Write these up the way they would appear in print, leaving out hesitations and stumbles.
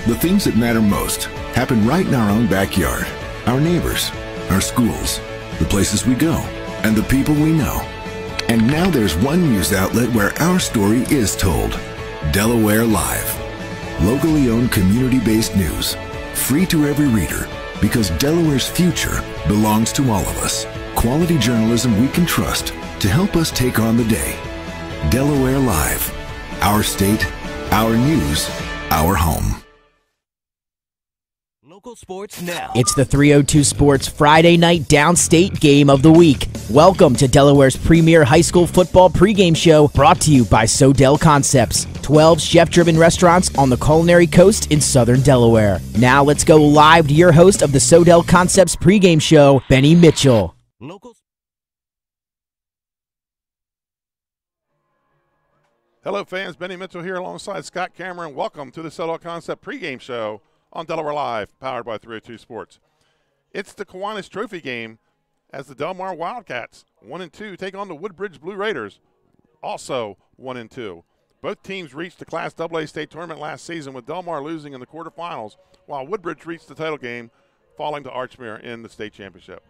The things that matter most happen right in our own backyard. Our neighbors, our schools, the places we go, and the people we know. And now there's one news outlet where our story is told. Delaware Live. Locally owned, community-based news. Free to every reader, because Delaware's future belongs to all of us. Quality journalism we can trust to help us take on the day. Delaware Live. Our state, our news, our home. Local sports now. It's the 302 Sports Friday night downstate game of the week. Welcome to Delaware's premier high school football pregame show, brought to you by Sodell Concepts, 12 chef-driven restaurants on the culinary coast in southern Delaware. Now let's go live to your host of the Sodell Concepts pregame show, Benny Mitchell. Hello fans, Benny Mitchell here alongside Scott Cameron. Welcome to the Sodell Concept pregame show on Delaware Live, powered by 302 Sports. It's the Kiwanis Trophy game as the Delmar Wildcats, 1-2, take on the Woodbridge Blue Raiders, also 1-2. Both teams reached the Class AA state tournament last season, with Delmar losing in the quarterfinals, while Woodbridge reached the title game, falling to Archmere in the state championship.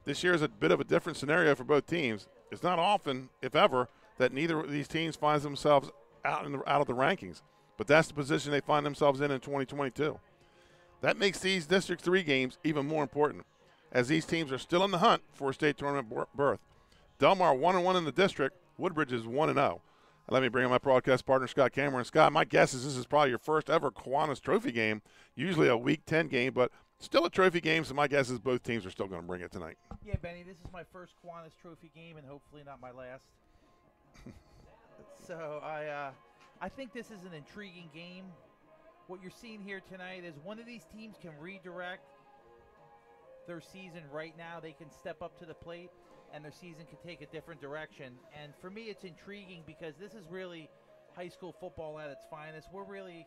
This year is a bit of a different scenario for both teams. It's not often, if ever, that neither of these teams finds themselves out of the rankings, but that's the position they find themselves in 2022. That makes these District 3 games even more important, as these teams are still in the hunt for a state tournament berth. Delmar 1-1 in the district. Woodbridge is 1-0. Let me bring in my broadcast partner, Scott Cameron. Scott, my guess is this is probably your first ever Kiwanis Trophy game, usually a Week 10 game, but still a trophy game, so my guess is both teams are still going to bring it tonight. Yeah, Benny, this is my first Kiwanis Trophy game and hopefully not my last. So I think this is an intriguing game. What you're seeing here tonight is one of these teams can redirect their season right now. They can step up to the plate, and their season can take a different direction. And for me, it's intriguing because this is really high school football at its finest. We're really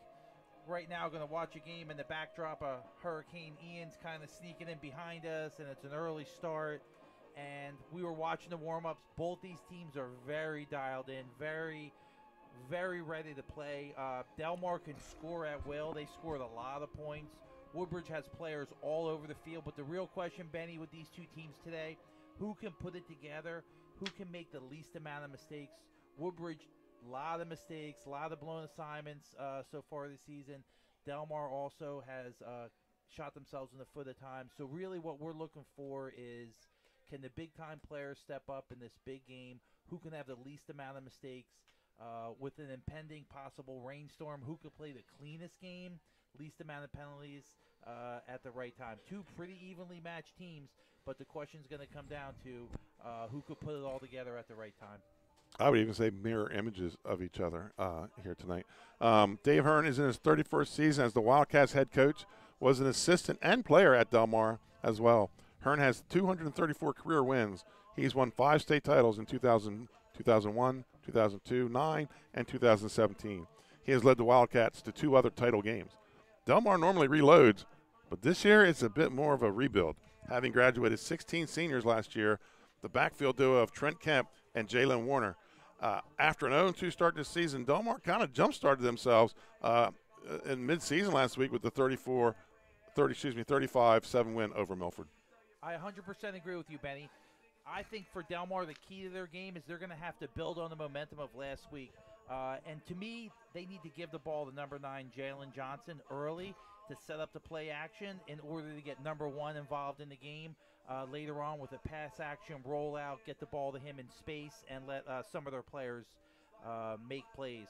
right now going to watch a game in the backdrop of Hurricane Ian's kind of sneaking in behind us, and it's an early start. And we were watching the warm-ups. Both these teams are very dialed in, very ready to play. Delmar can score at will. They scored a lot of points. Woodbridge has players all over the field. But the real question, Benny, with these two teams today, who can put it together? Who can make the least amount of mistakes? Woodbridge, a lot of mistakes, a lot of blown assignments so far this season. Delmar also has shot themselves in the foot at times. So really what we're looking for is, can the big-time players step up in this big game? Who can have the least amount of mistakes? With an impending possible rainstorm, who could play the cleanest game, least amount of penalties at the right time? Two pretty evenly matched teams, but the question is going to come down to who could put it all together at the right time. I would even say mirror images of each other here tonight. Dave Hearn is in his 31st season as the Wildcats head coach, was an assistant and player at Delmar as well. Hearn has 234 career wins. He's won 5 state titles in 2000, 2001, 2002, 9, and 2017. He has led the Wildcats to 2 other title games. Delmar normally reloads, but this year it's a bit more of a rebuild. Having graduated 16 seniors last year, the backfield duo of Trent Kemp and Jalen Warner. After an 0-2 start this season, Delmar kind of jump-started themselves in mid-season last week with the 35-7 win over Milford. I 100% agree with you, Benny. I think for Delmar, the key to their game is they're going to have to build on the momentum of last week. And to me, they need to give the ball to number 9, Jalen Johnson, early to set up the play action in order to get number 1 involved in the game later on with a pass action rollout, get the ball to him in space, and let some of their players make plays.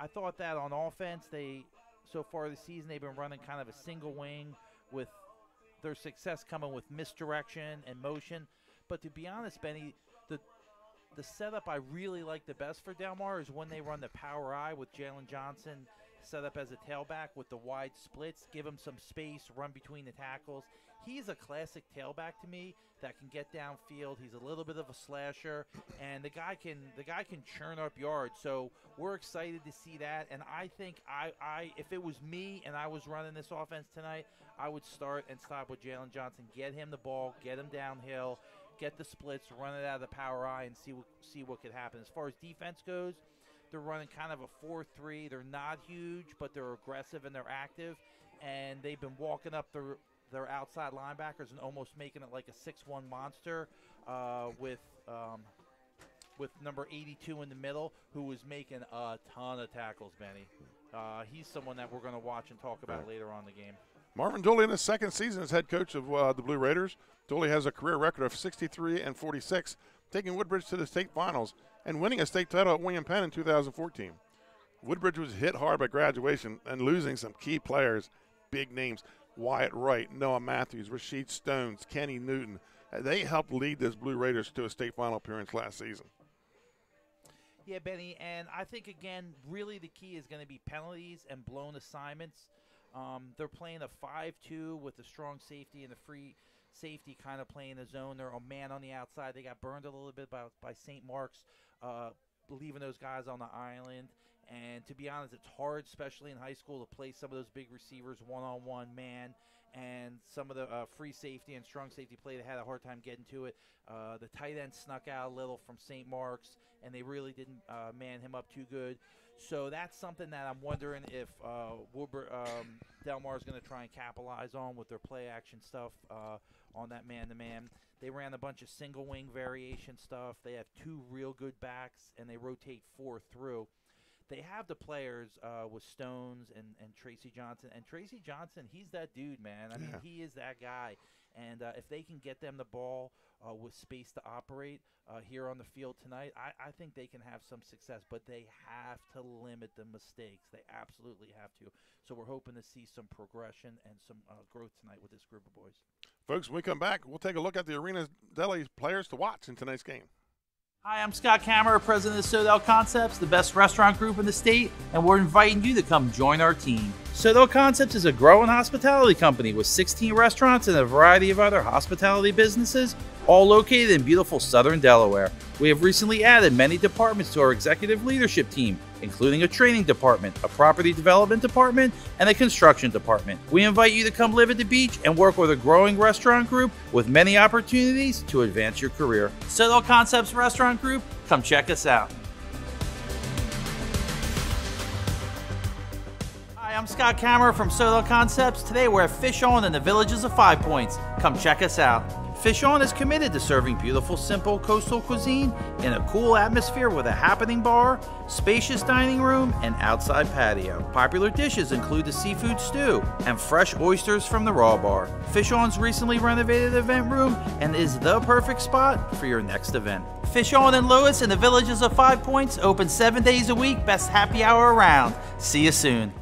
I thought that on offense, so far this season, they've been running kind of a single wing with their success coming with misdirection and motion. But to be honest, Benny, the setup I really like the best for Delmar is when they run the power I with Jalen Johnson set up as a tailback with the wide splits, give him some space, run between the tackles. He's a classic tailback to me that can get downfield. He's a little bit of a slasher, and the guy can churn up yards. So we're excited to see that. And I think if it was me and I was running this offense tonight, I would start and stop with Jalen Johnson, get him the ball, get him downhill, get the splits, run it out of the power I, and see what could happen. As far as defense goes, they're running kind of a 4-3. They're not huge, but they're aggressive and they're active. and they've been walking up their outside linebackers and almost making it like a 6'1" monster with number 82 in the middle, who was making a ton of tackles, Benny. He's someone that we're going to watch and talk about later on in the game. Marvin Dooley in his second season as head coach of the Blue Raiders. Dooley has a career record of 63-46, taking Woodbridge to the state finals and winning a state title at William Penn in 2014. Woodbridge was hit hard by graduation and losing some key players, big names, Wyatt Wright, Noah Matthews, Rasheed Stones, Kenny Newton. They helped lead this Blue Raiders to a state final appearance last season. Yeah, Benny, and I think, again, really the key is going to be penalties and blown assignments. They're playing a 5-2 with the strong safety and the free safety kind of playing the zone. They're a man on the outside. They got burned a little bit by St. Mark's, leaving those guys on the island. And to be honest, it's hard, especially in high school, to play some of those big receivers one-on-one man. And some of the free safety and strong safety play, they had a hard time getting to it. The tight end snuck out a little from St. Mark's, and they really didn't man him up too good. So that's something that I'm wondering if Del Mar is going to try and capitalize on with their play-action stuff on that man-to-man. They ran a bunch of single-wing variation stuff. They have 2 real good backs, and they rotate 4 through. They have the players with Stones and Tracy Johnson. And Tracy Johnson, he's that dude, man. I mean, he is that guy. And if they can get them the ball with space to operate here on the field tonight, I think they can have some success. But they have to limit the mistakes. They absolutely have to. So we're hoping to see some progression and some growth tonight with this group of boys. Folks, when we come back, we'll take a look at the Arenas Deli players to watch in tonight's game. Hi, I'm Scott Kammerer, president of Sodell Concepts, the best restaurant group in the state, and we're inviting you to come join our team. Sodell Concepts is a growing hospitality company with 16 restaurants and a variety of other hospitality businesses, all located in beautiful southern Delaware. We have recently added many departments to our executive leadership team, including a training department, a property development department, and a construction department. We invite you to come live at the beach and work with a growing restaurant group with many opportunities to advance your career. Sodell Concepts Restaurant Group, come check us out. Hi, I'm Scott Kammerer from Sodell Concepts. Today we're at Fish On in the Villages of 5 Points. Come check us out. Fish On is committed to serving beautiful, simple coastal cuisine in a cool atmosphere with a happening bar, spacious dining room, and outside patio. Popular dishes include the seafood stew and fresh oysters from the Raw Bar. Fish On's recently renovated event room and is the perfect spot for your next event. Fish On in Lewis in the Villages of 5 Points, open 7 days a week, best happy hour around. See you soon.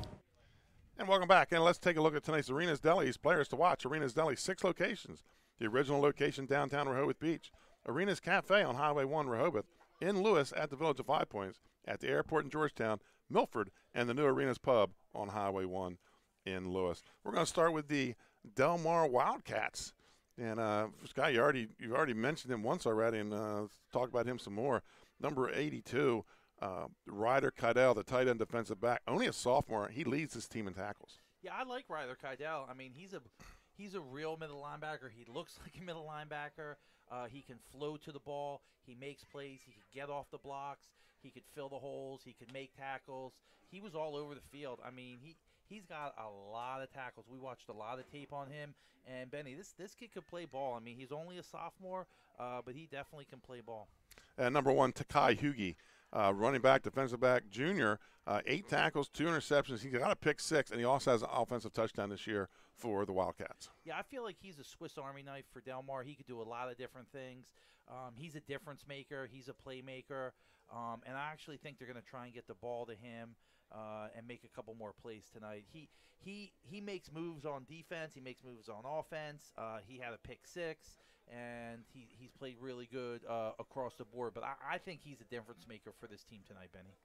And welcome back. And let's take a look at tonight's Arenas Deli's players to watch. Arenas Deli, 6 locations. The original location downtown Rehoboth Beach, Arenas Cafe on Highway 1 Rehoboth, in Lewis at the Village of 5 Points, at the airport in Georgetown, Milford, and the new Arenas Pub on Highway 1 in Lewis. We're going to start with the Del Mar Wildcats. And Scott, you've already mentioned him once already, and talk about him some more. Number 82, Ryder Kydell, the tight end defensive back, only a sophomore. He leads his team in tackles. Yeah, I like Ryder Kydell. I mean, he's a real middle linebacker. He looks like a middle linebacker. He can flow to the ball. He makes plays. He can get off the blocks. He could fill the holes. He could make tackles. He was all over the field. I mean, he's got a lot of tackles. We watched a lot of tape on him. And, Benny, this kid could play ball. I mean, he's only a sophomore, but he definitely can play ball. Number 1, Takai Hugie, running back, defensive back, junior, 8 tackles, 2 interceptions. He got a pick 6, and he also has an offensive touchdown this year for the Wildcats. Yeah, I feel like he's a Swiss Army knife for Del Mar. He could do a lot of different things. He's a difference maker. He's a playmaker. And I actually think they're going to try and get the ball to him and make a couple more plays tonight. He makes moves on defense. He makes moves on offense. He had a pick 6, and he's played really good across the board. But I think he's a difference maker for this team tonight, Benny.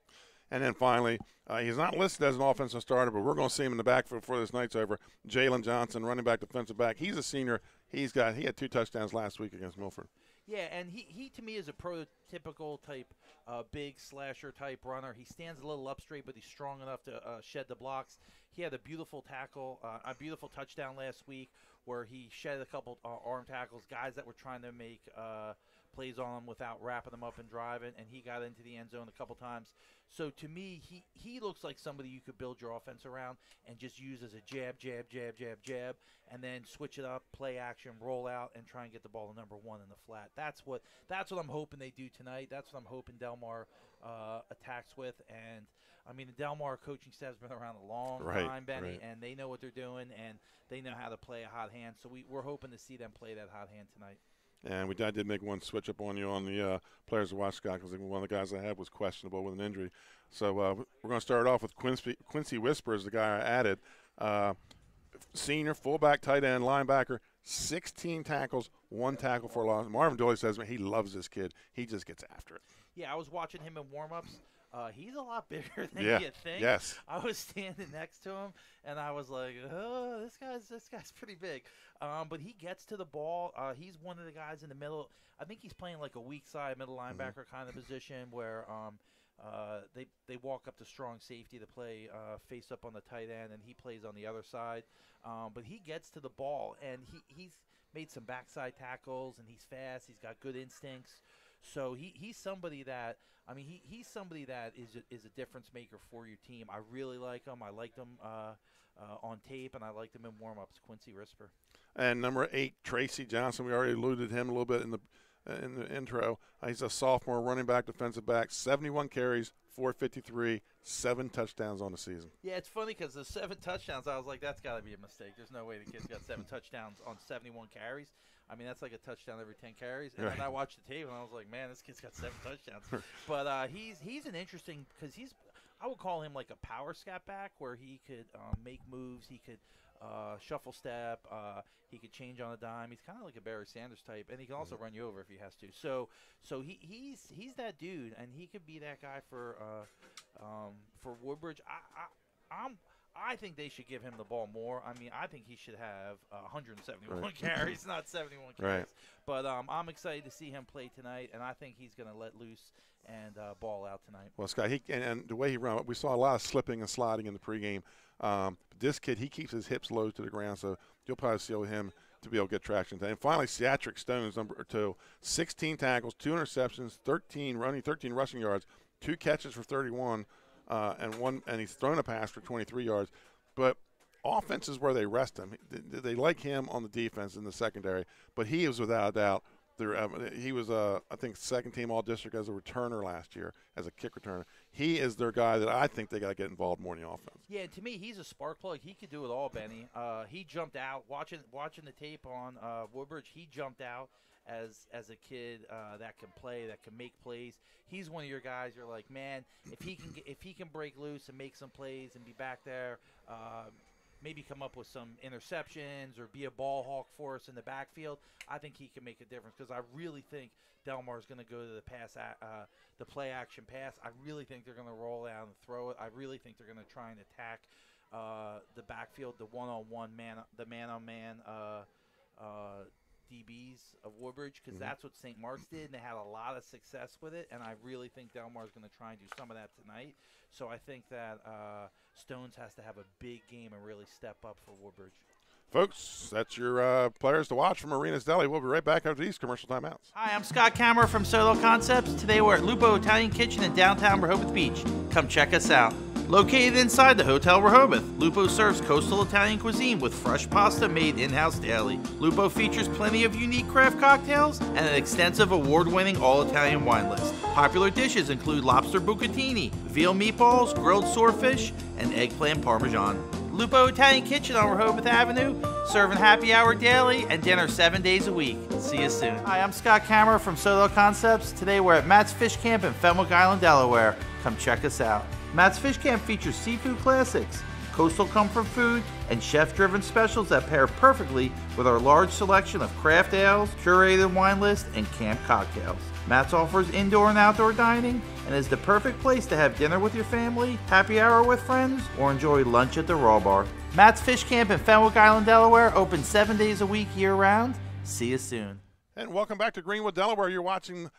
And then finally, he's not listed as an offensive starter, but we're going to see him in the backfield before this night's over. Jalen Johnson, running back, defensive back. He's a senior. He had 2 touchdowns last week against Milford. Yeah, and he to me is a prototypical type, big slasher type runner. He stands a little up straight, but he's strong enough to shed the blocks. he had a beautiful tackle, a beautiful touchdown last week where he shed a couple arm tackles, guys that were trying to make plays on him without wrapping them up and driving, and he got into the end zone a couple times. So to me, he looks like somebody you could build your offense around and just use as a jab, and then switch it up, play action, roll out, and try and get the ball to number 1 in the flat. That's what I'm hoping they do tonight. That's what I'm hoping Delmar attacks with. And I mean, the Delmar coaching staff's been around a long time, Benny, and they know what they're doing, and they know how to play a hot hand. So we're hoping to see them play that hot hand tonight. And I did make one switch up on you on the players to watch, Scott, because one of the guys I had was questionable with an injury. So we're going to start off with Quincy Whispers, the guy I added. Senior, fullback, tight end, linebacker, 16 tackles, 1 tackle for a loss. Marvin Dooley says, man, he loves this kid. He just gets after it. Yeah, I was watching him in warm-ups. He's a lot bigger than you think. Yes. I was standing next to him, and I was like, "Oh, this guy's pretty big." But he gets to the ball. He's one of the guys in the middle. I think he's playing like a weak side middle linebacker kind of position where they walk up to strong safety to play face up on the tight end, and he plays on the other side. But he gets to the ball, and he's made some backside tackles, and he's fast. He's got good instincts. So he's somebody that he's somebody that is a difference maker for your team. I really like him. I liked him on tape, and I liked him in warm-ups. Quincy Whisper. And number 8, Tracy Johnson. We already alluded to him a little bit in the intro. He's a sophomore running back, defensive back, 71 carries, 453, 7 touchdowns on the season. Yeah, it's funny because the 7 touchdowns, I was like, that's got to be a mistake. There's no way the kid's got 7 touchdowns on 71 carries. I mean, that's like a touchdown every 10 carries. And then I watched the tape, and I was like, man, this kid's got 7 touchdowns. But he's an interesting – because I would call him like a power scat back where he could make moves. He could shuffle step. He could change on a dime. He's kind of like a Barry Sanders type, and he can also run you over if he has to. So he's that dude, and he could be that guy for Woodbridge. I think they should give him the ball more. I mean, I think he should have 171 carries, not 71 carries. Right. But I'm excited to see him play tonight, and I think he's going to let loose and ball out tonight. Well, Scott, and the way he ran, we saw a lot of slipping and sliding in the pregame. This kid, he keeps his hips low to the ground, so you'll probably see him to be able to get traction. And finally, Seatric Stones, number 2, 16 tackles, 2 interceptions, 13 rushing yards, 2 catches for 31. And he's thrown a pass for 23 yards. But offense is where they rest him. They like him on the defense in the secondary, but he is without a doubt. He was, I think, second-team All-District as a returner last year, as a kick returner. He is their guy that I think they got to get involved more in the offense. Yeah, to me, he's a spark plug. He could do it all, Benny. He jumped out. Watching the tape on Woodbridge, he jumped out as a kid that can play, that can make plays. He's one of your guys. You're like, man, if he can break loose and make some plays and be back there, maybe come up with some interceptions or be a ball hawk for us in the backfield, I think he can make a difference because I really think Delmar is going to go to the play action pass. I really think they're going to roll out and throw it. I really think they're going to try and attack the backfield, the one-on-one man-on-man DBs of Woodbridge because that's what St. Mark's did, and they had a lot of success with it, and I really think Delmar is going to try and do some of that tonight. So I think that Stones has to have a big game and really step up for Woodbridge. Folks, that's your players to watch from Arenas Deli. We'll be right back after these commercial timeouts. Hi, I'm Scott Kammerer from Soto Concepts. Today we're at Lupo Italian Kitchen in downtown Rehoboth Beach. Come check us out. Located inside the Hotel Rehoboth, Lupo serves coastal Italian cuisine with fresh pasta made in-house daily. Lupo features plenty of unique craft cocktails and an extensive award-winning all-Italian wine list. Popular dishes include lobster bucatini, veal meatballs, grilled swordfish, and eggplant parmesan. Lupo Italian Kitchen on Rehoboth Avenue, serving happy hour daily and dinner 7 days a week. See you soon. Hi, I'm Scott Kammerer from Soto Concepts. Today we're at Matt's Fish Camp in Fenwick Island, Delaware. Come check us out. Matt's Fish Camp features seafood classics, coastal comfort food, and chef-driven specials that pair perfectly with our large selection of craft ales, curated wine list, and camp cocktails. Matt's offers indoor and outdoor dining and is the perfect place to have dinner with your family, happy hour with friends, or enjoy lunch at the Raw Bar. Matt's Fish Camp in Fenwick Island, Delaware, open 7 days a week year-round. See you soon. And welcome back to Greenwood, Delaware. You're watching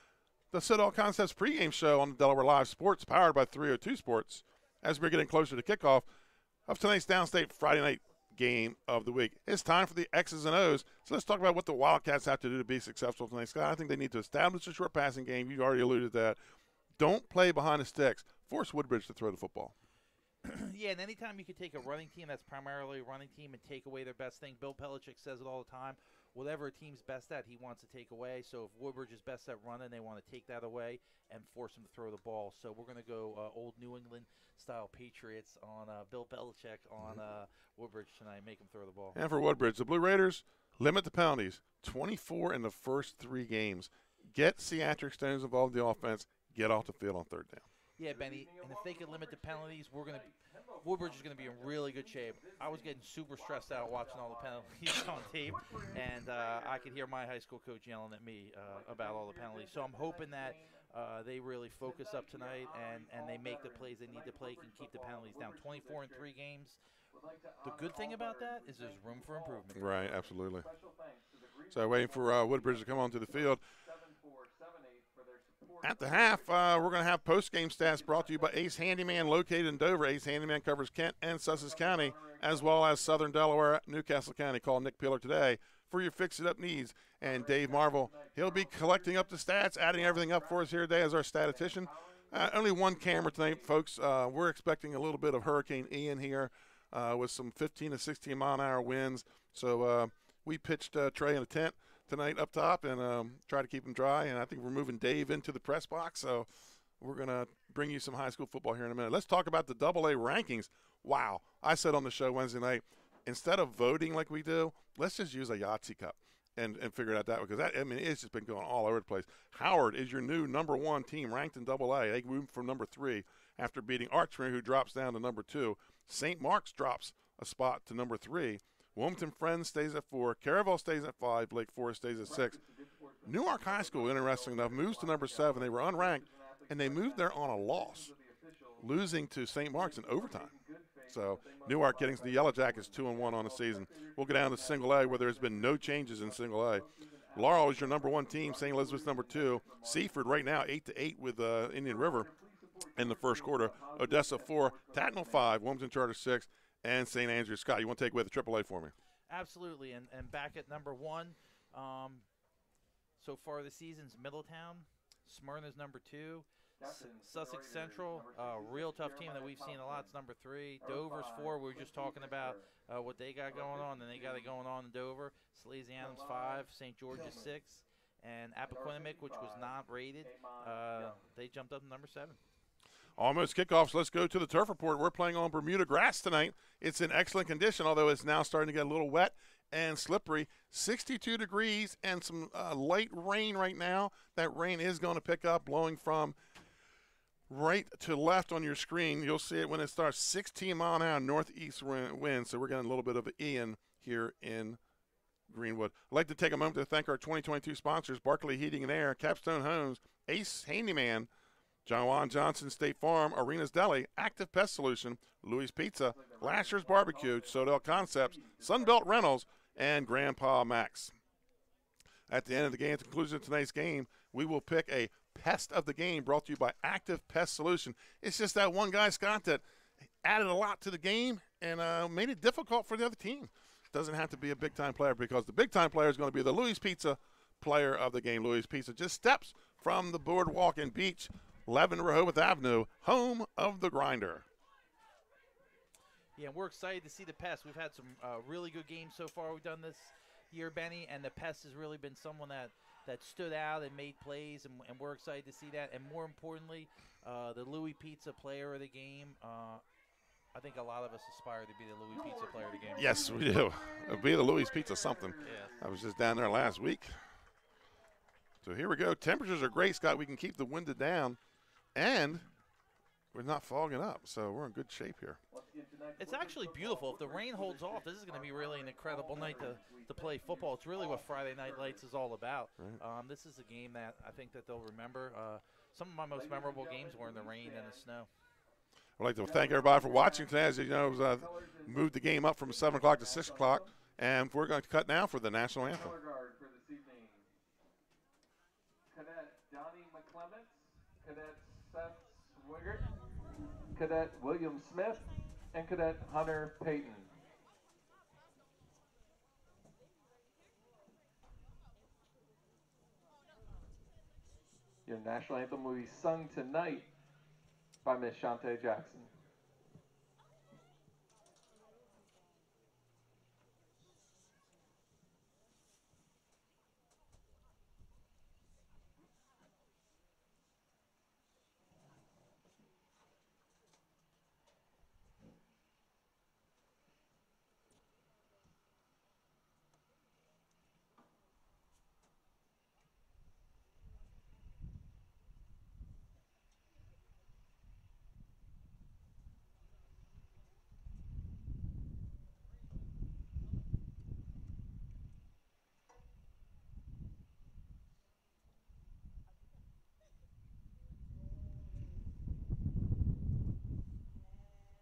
the Citadel Concepts pregame show on Delaware Live Sports, powered by 302 Sports. As we're getting closer to kickoff, of tonight's Downstate Friday night game of the week. It's time for the X's and O's. So let's talk about what the Wildcats have to do to be successful tonight. Scott, I think they need to establish a short passing game. You've already alluded to that. Don't play behind the sticks. Force Woodbridge to throw the football. Yeah, and anytime you can take a running team that's primarily a running team and take away their best thing, Bill Belichick says it all the time, whatever a team's best at, he wants to take away. So if Woodbridge is best at running, they want to take that away and force them to throw the ball. So we're going to go old New England-style Patriots on Bill Belichick on Woodbridge tonight, make them throw the ball. And for Woodbridge, the Blue Raiders limit the penalties, 24 in the first 3 games. Get Seatric Stones involved in the offense. Get off the field on 3rd down. Yeah, Benny, and if they can limit the penalties, Woodbridge is going to be in really good shape. I was getting super stressed out watching all the penalties on tape, and I could hear my high school coach yelling at me about all the penalties. So I'm hoping that they really focus up tonight and they make the plays they need to play, can keep the penalties down. 24 in 3 games. The good thing about that is there's room for improvement. Right, absolutely. So waiting for Woodbridge to come onto the field. At the half, we're going to have post-game stats brought to you by Ace Handyman, located in Dover. Ace Handyman covers Kent and Sussex County, as well as Southern Delaware, Newcastle County. Call Nick Peeler today for your fix-it-up needs. And Dave Marvel, he'll be collecting up the stats, adding everything up for us here today as our statistician. Only one camera tonight, folks. We're expecting a little bit of Hurricane Ian here with some 15 to 16 mile-an-hour winds. So we pitched Trey in a tent tonight up top and try to keep them dry. And I think we're moving Dave into the press box. So we're going to bring you some high school football here in a minute. Let's talk about the AA rankings. Wow. I said on the show Wednesday night, instead of voting like we do, let's just use a Yahtzee cup and figure it out that way. Because, it's just been going all over the place. Howard is your new #1 team ranked in AA. They moved from number 3 after beating Archmere, who drops down to number 2. St. Mark's drops a spot to number 3. Wilmington Friends stays at 4. Caravel stays at 5. Lake Forest stays at 6. Newark High School, interesting enough, moves to number 7. They were unranked, and they moved there on a loss, losing to St. Mark's in overtime. So Newark getting the Yellow Jackets 2-1 on the season. We'll get down to single A, where there's been no changes in single A. Laurel is your #1 team. St. Elizabeth's number 2. Seaford right now 8-8 with Indian River in the first quarter. Odessa 4. Tatnall 5. Wilmington Charter 6. And St. Andrews. Scott, you want to take away the AAA for me? Absolutely. And back at #1, so far this season's Middletown. Smyrna's number 2. Sussex Central, real tough team that we've seen a lot. It's number 3. Dover's 4. We were just talking about what they got going on, and they got it going on in Dover. Salesianum's 5. St. George's 6. And Appoquinimink, which was not rated, they jumped up to number 7. Almost kickoffs. Let's go to the turf report. We're playing on Bermuda grass tonight. It's in excellent condition, although it's now starting to get a little wet and slippery. 62 degrees and some light rain right now. That rain is going to pick up, blowing from right to left on your screen. You'll see it when it starts. 16 mile an hour northeast wind. So we're getting a little bit of an Ian here in Greenwood. I'd like to take a moment to thank our 2022 sponsors, Barkley Heating and Air, Capstone Homes, Ace Handyman, John Juan Johnson State Farm, Arenas Deli, Active Pest Solution, Louis Pizza, Lasher's Barbecue, Sodell Concepts, Sunbelt Rentals, and Grandpa Max. At the end of the game, at the conclusion of tonight's game, we will pick a pest of the game brought to you by Active Pest Solution. It's just that one guy, Scott, that added a lot to the game and made it difficult for the other team. Doesn't have to be a big-time player, because the big-time player is going to be the Louis Pizza player of the game. Louis Pizza just steps from the boardwalk and beach, 11 Rehoboth Avenue, home of the grinder. Yeah, we're excited to see the Pest. We've had some really good games so far we've done this year, Benny, and the Pest has really been someone that stood out and made plays, and we're excited to see that. And more importantly, the Louis Pizza player of the game. I think a lot of us aspire to be the Louis Pizza player of the game. Yes, we do. Be the Louis Pizza something. Yes. I was just down there last week. So here we go. Temperatures are great, Scott. We can keep the wind down, and we're not fogging up, so we're in good shape here. It's actually beautiful. If the rain holds off, this is going to be really an incredible night to play football. It's really what Friday Night Lights is all about. Right. This is a game that I think that they'll remember. Some of my most memorable games were in the rain and the snow. I'd like to thank everybody for watching today. As you know, moved the game up from 7 o'clock to 6 o'clock, and we're going to cut now for the national anthem. Cadet Donnie McClements, Cadet Seth Swigert, Cadet William Smith, and Cadet Hunter Payton. Your national anthem will be sung tonight by Miss Shantae Jackson.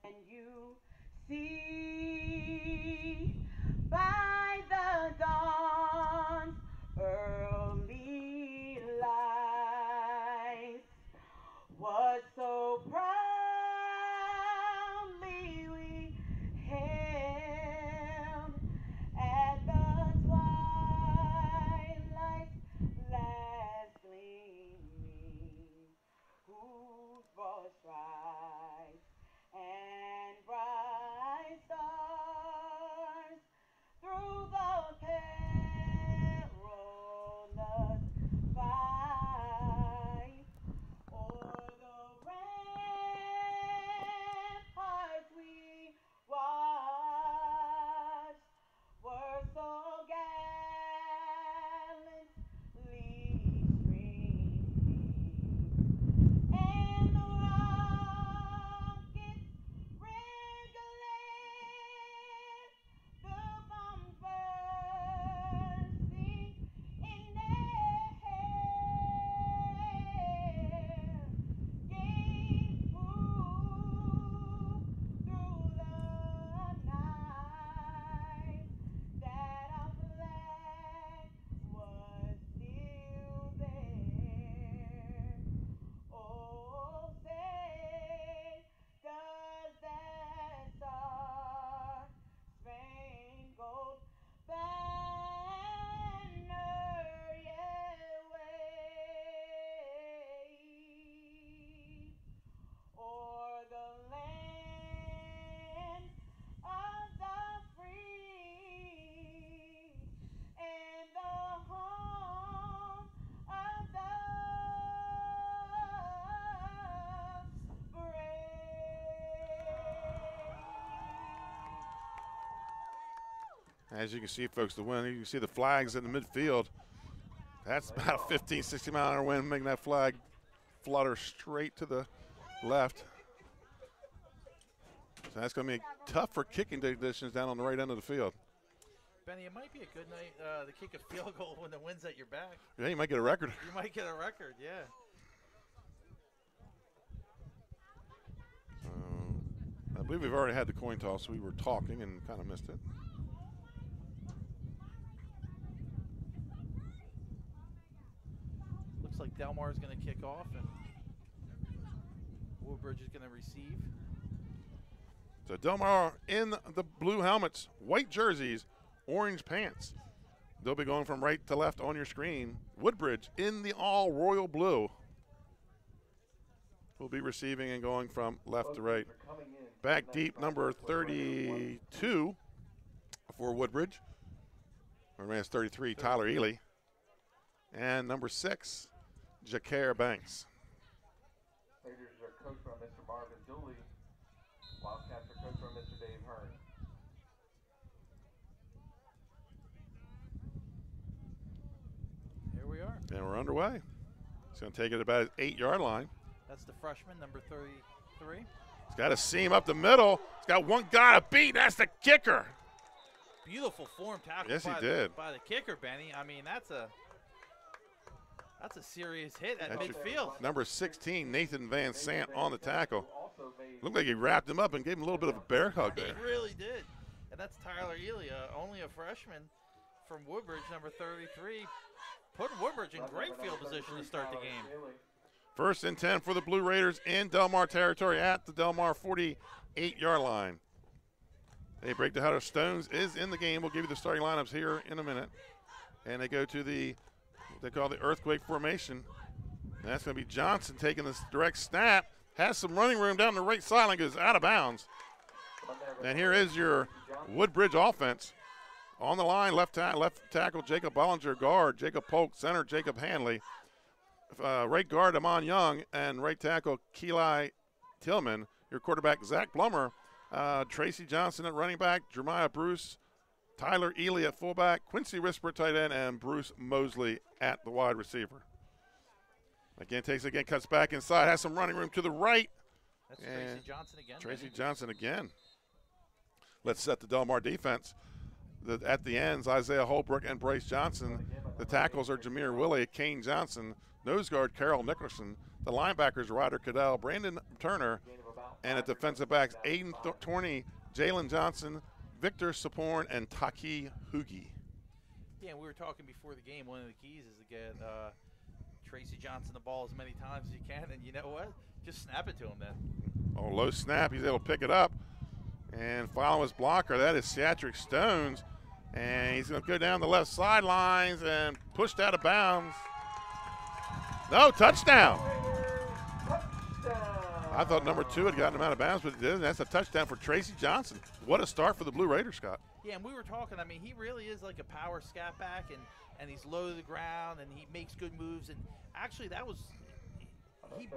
And you see by the dawn's early light what so proudly we hailed at the twilight's last gleaming, whose voice rise and bright stars through the perilous fight o'er the ramparts we watched were so gallantly streaming, and the rockets red-glare, the bombs bursting in their hair, gave proof through the night that our flag was still there. Oh, say, does that star-spangled banner yet wave o'er the land of the free and the home of the brave? As you can see, folks, the wind, you can see the flags in the midfield. That's about a 15, 60-mile-an-hour wind, making that flag flutter straight to the left. So that's going to be tough for kicking conditions down on the right end of the field. Benny, it might be a good night to kick a field goal when the wind's at your back. Yeah, you might get a record. You might get a record, yeah. I believe we've already had the coin toss. We were talking and kind of missed it. Looks like Delmar is going to kick off, and Woodbridge is going to receive. So Delmar in the blue helmets, white jerseys, orange pants. They'll be going from right to left on your screen. Woodbridge in the all royal blue will be receiving and going from left to right. Back deep, number 32 for Woodbridge. Remains 33, Tyler Ely. And number 6, Jacaire Banks. Raiders are coached by Mr. Marvin Dooley. Wildcats are coached by Mr. Dave Hearn. Here we are. And we're underway. It's going to take it about 8-yard line. That's the freshman, number 33. He's got a seam up the middle. He's got one guy to beat. That's the kicker. Beautiful form tackle Yes, he by did. by the kicker, Benny. I mean, that's a serious hit at midfield. Number 16, Nathan Van Sant on the tackle. Looked like he wrapped him up and gave him a little bit of a bear hug there. He really did. And that's Tyler Ely, only a freshman from Woodbridge, number 33. Putting Woodbridge in great field position to start the game. 1st and 10 for the Blue Raiders in Delmar territory at the Delmar 48 8-yard line. They break the huddle. Stones is in the game. We'll give you the starting lineups here in a minute. And they go to what they call the earthquake formation. And that's going to be Johnson taking this direct snap. Has some running room down the right sideline, goes out of bounds. And here is your Woodbridge offense. On the line, left tackle Jacob Bollinger, guard Jacob Polk, center Jacob Hanley, right guard Amon Young, and right tackle Keeli Tillman. Your quarterback Zach Blummer, Tracy Johnson at running back, Jeremiah Bruce, Tyler Ely at fullback, Quincy Risper tight end, and Bruce Mosley at the wide receiver. Again, cuts back inside, has some running room to the right. That's Tracy Johnson again. Tracy Johnson again. Let's set the Del Mar defense. At the ends, Isaiah Holbrook and Bryce Johnson. The tackles are Jameer Willie, Kane Johnson, nose guard Carol Nicholson. The linebackers, Ryder Cadell, Brandon Turner, and at defensive backs, Aiden Torney, Jalen Johnson, Victor Saporn, and Taki Hugi. Yeah, we were talking before the game. One of the keys is to get Tracy Johnson the ball as many times as you can, and you know what? Just snap it to him then. Oh, low snap. He's able to pick it up. And following his blocker, that is Cedric Stones. And he's going to go down the left sidelines and pushed out of bounds. No, touchdown. I thought number 2 had gotten him out of bounds, but it didn't. That's a touchdown for Tracy Johnson. What a start for the Blue Raiders, Scott. Yeah, and we were talking, I mean, he really is like a power scat back, and he's low to the ground, and he makes good moves. And actually, that was – he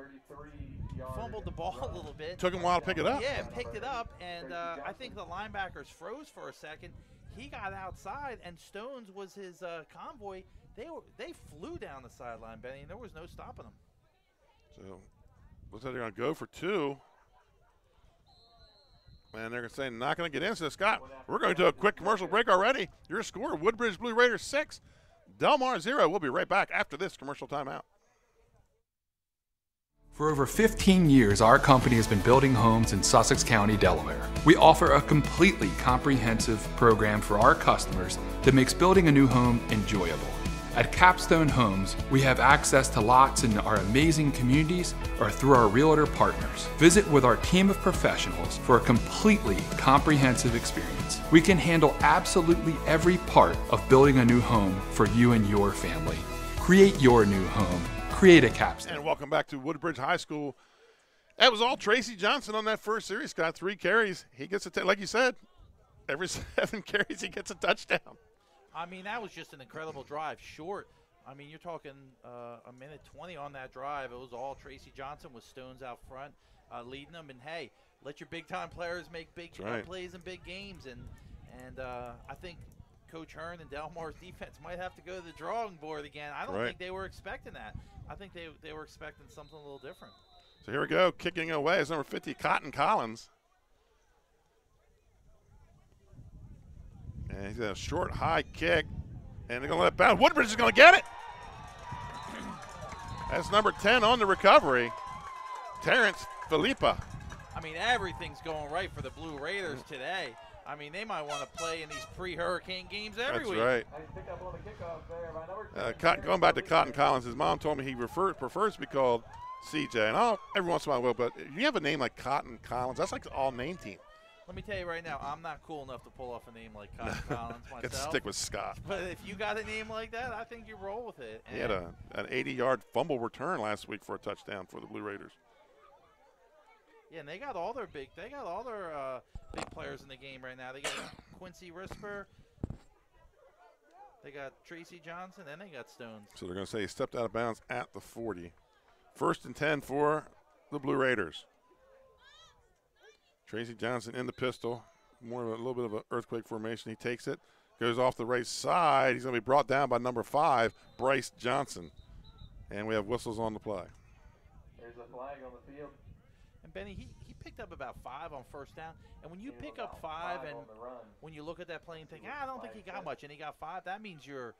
fumbled the ball a little bit. Took him a while to pick it up. Yeah, picked it up, and I think the linebackers froze for a second. He got outside, and Stones was his convoy. They flew down the sideline, Benny, and there was no stopping them. So looks like they're going to go for 2. And they're saying not going to get in. So, Scott, we're going to a quick commercial break already. Your score, Woodbridge Blue Raiders 6, Del Mar 0. We'll be right back after this commercial timeout. For over 15 years, our company has been building homes in Sussex County, Delaware. We offer a completely comprehensive program for our customers that makes building a new home enjoyable. At Capstone Homes, we have access to lots in our amazing communities or through our realtor partners. Visit with our team of professionals for a completely comprehensive experience. We can handle absolutely every part of building a new home for you and your family. Create your new home. Create a Capstone. And welcome back to Woodbridge High School. That was all Tracy Johnson on that first series. Got 3 carries. He gets like you said, every 7 carries he gets a touchdown. I mean, that was just an incredible drive. Short. I mean, you're talking a minute 20 on that drive. It was all Tracy Johnson with Stones out front leading them. And, hey, let your big-time players make big plays in big games. And I think Coach Hearn and Del Mar's defense might have to go to the drawing board again. I don't think they were expecting that. I think they were expecting something a little different. So here we go. Kicking away is number 50, Cotton Collins. And he's got a short, high kick. And they're going to let it bounce. Woodbridge is going to get it. That's number 10 on the recovery, Terrence Philippa. I mean, everything's going right for the Blue Raiders today. I mean, they might want to play in these pre-hurricane games every week. That's right. Going back to Cotton Collins, his mom told me he prefers to be called CJ. And every once in a while I will, but you have a name like Cotton Collins, that's like an all-name team. Let me tell you right now, I'm not cool enough to pull off a name like Cotton Collins myself. Let's stick with Scott. But if you got a name like that, I think you roll with it. He had an 80-yard fumble return last week for a touchdown for the Blue Raiders. Yeah, and they got all their big players in the game right now. They got Quincy Risper, they got Tracy Johnson, and they got Stones. So they're going to say he stepped out of bounds at the 40. 1st and 10 for the Blue Raiders. Tracy Johnson in the pistol, a little bit of an earthquake formation. He takes it, goes off the right side. He's going to be brought down by number 5, Bryce Johnson. And we have whistles on the play. There's a flag on the field. And Benny, he picked up about 5 on first down. And when you pick up 5 and when you look at that play and think, I don't think he got much, and he got 5, that means you're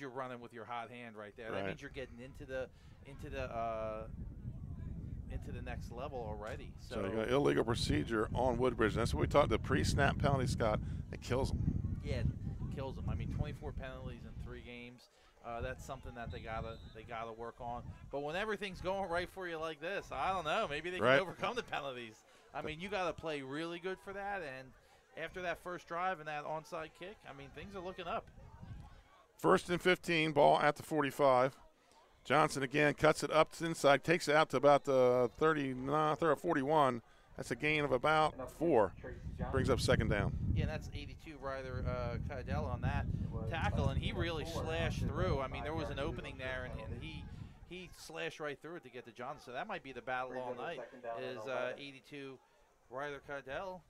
running with your hot hand right there. That means you're getting into the next level already. So you got illegal procedure on Woodbridge. That's what we talked. The pre-snap penalty, Scott, it kills them. Yeah, it kills them. I mean, 24 penalties in 3 games. That's something that they gotta work on. But when everything's going right for you like this, I don't know. Maybe they can overcome the penalties. I mean, you got to play really good for that. And after that first drive and that onside kick, I mean, things are looking up. 1st and 15, ball at the 45. Johnson again cuts it up to inside, takes it out to about the 41. That's a gain of about 4. Brings up 2nd down. Yeah, and that's 82 Ryder Cadell on that tackle, and he really slashed through. I mean, there was an opening there, and he slashed right through it to get to Johnson. So that might be the battle all night, is 82 Ryder Cadell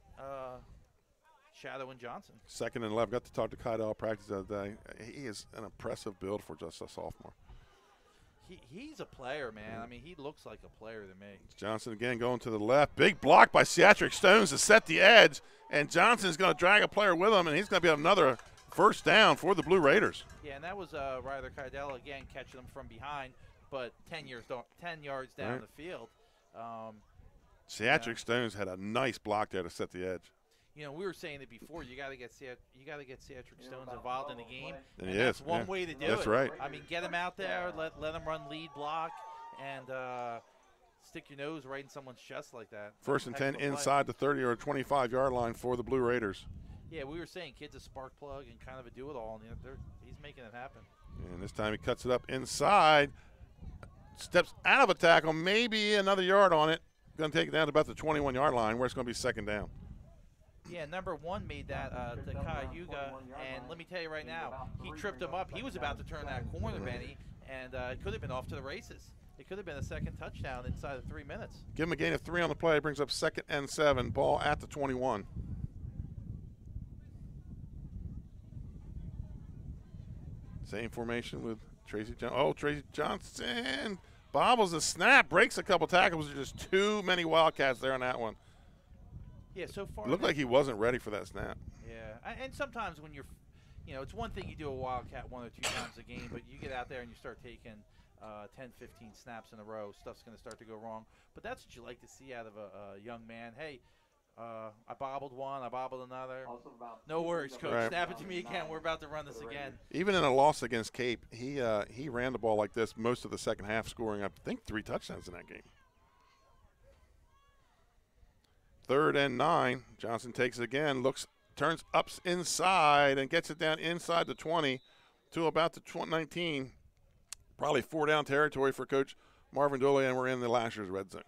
shadowing Johnson. 2nd and 11. Got to talk to Cadell practice the other day. He is an impressive build for just a sophomore. He's a player, man. I mean, he looks like a player to me. Johnson again going to the left. Big block by Cedric Stones to set the edge, and Johnson's going to drag a player with him, and he's going to be another 1st down for the Blue Raiders. Yeah, and that was Ryder Cadell again catching them from behind, but 10 yards down the field. Cedric Stones had a nice block there to set the edge. You know, we were saying it before. You got to get Cedric Stones involved in the game. And that's one way to do it. That's right. I mean, get him out there, let him run lead block, and stick your nose right in someone's chest like that. 1st and 10 inside the 30 or 25-yard line for the Blue Raiders. Yeah, we were saying kid's a spark plug and kind of a do-it-all, and he's making it happen. And this time he cuts it up inside, steps out of a tackle, maybe another yard on it. Going to take it down to about the 21-yard line, where it's going to be 2nd down. Yeah, number 1 made that to Cayuga, and let me tell you right now, he tripped him up. He was about to turn that corner, Benny, and it could have been off to the races. It could have been a 2nd touchdown inside of 3 minutes. Give him a gain of 3 on the play. Brings up 2nd and 7. Ball at the 21. Same formation with Tracy Johnson. Oh, Tracy Johnson bobbles the snap, breaks a couple tackles. There's just too many Wildcats there on that one. Yeah, so far. It looked like he wasn't ready for that snap. Yeah, and sometimes when it's one thing you do a Wildcat 1 or 2 times a game, but you get out there and you start taking 10, 15 snaps in a row, stuff's going to start to go wrong. But that's what you like to see out of a young man. Hey, I bobbled one, I bobbled another. No worries, Coach. Right. Snap it to me again. We're about to run this again. Even in a loss against Cape, he ran the ball like this most of the second half, scoring, I think, 3 touchdowns in that game. 3rd and 9. Johnson takes it again, turns up inside and gets it down inside the 20 to about the 19. Probably 4-down territory for Coach Marvin Dooley, and we're in the last year's red zone.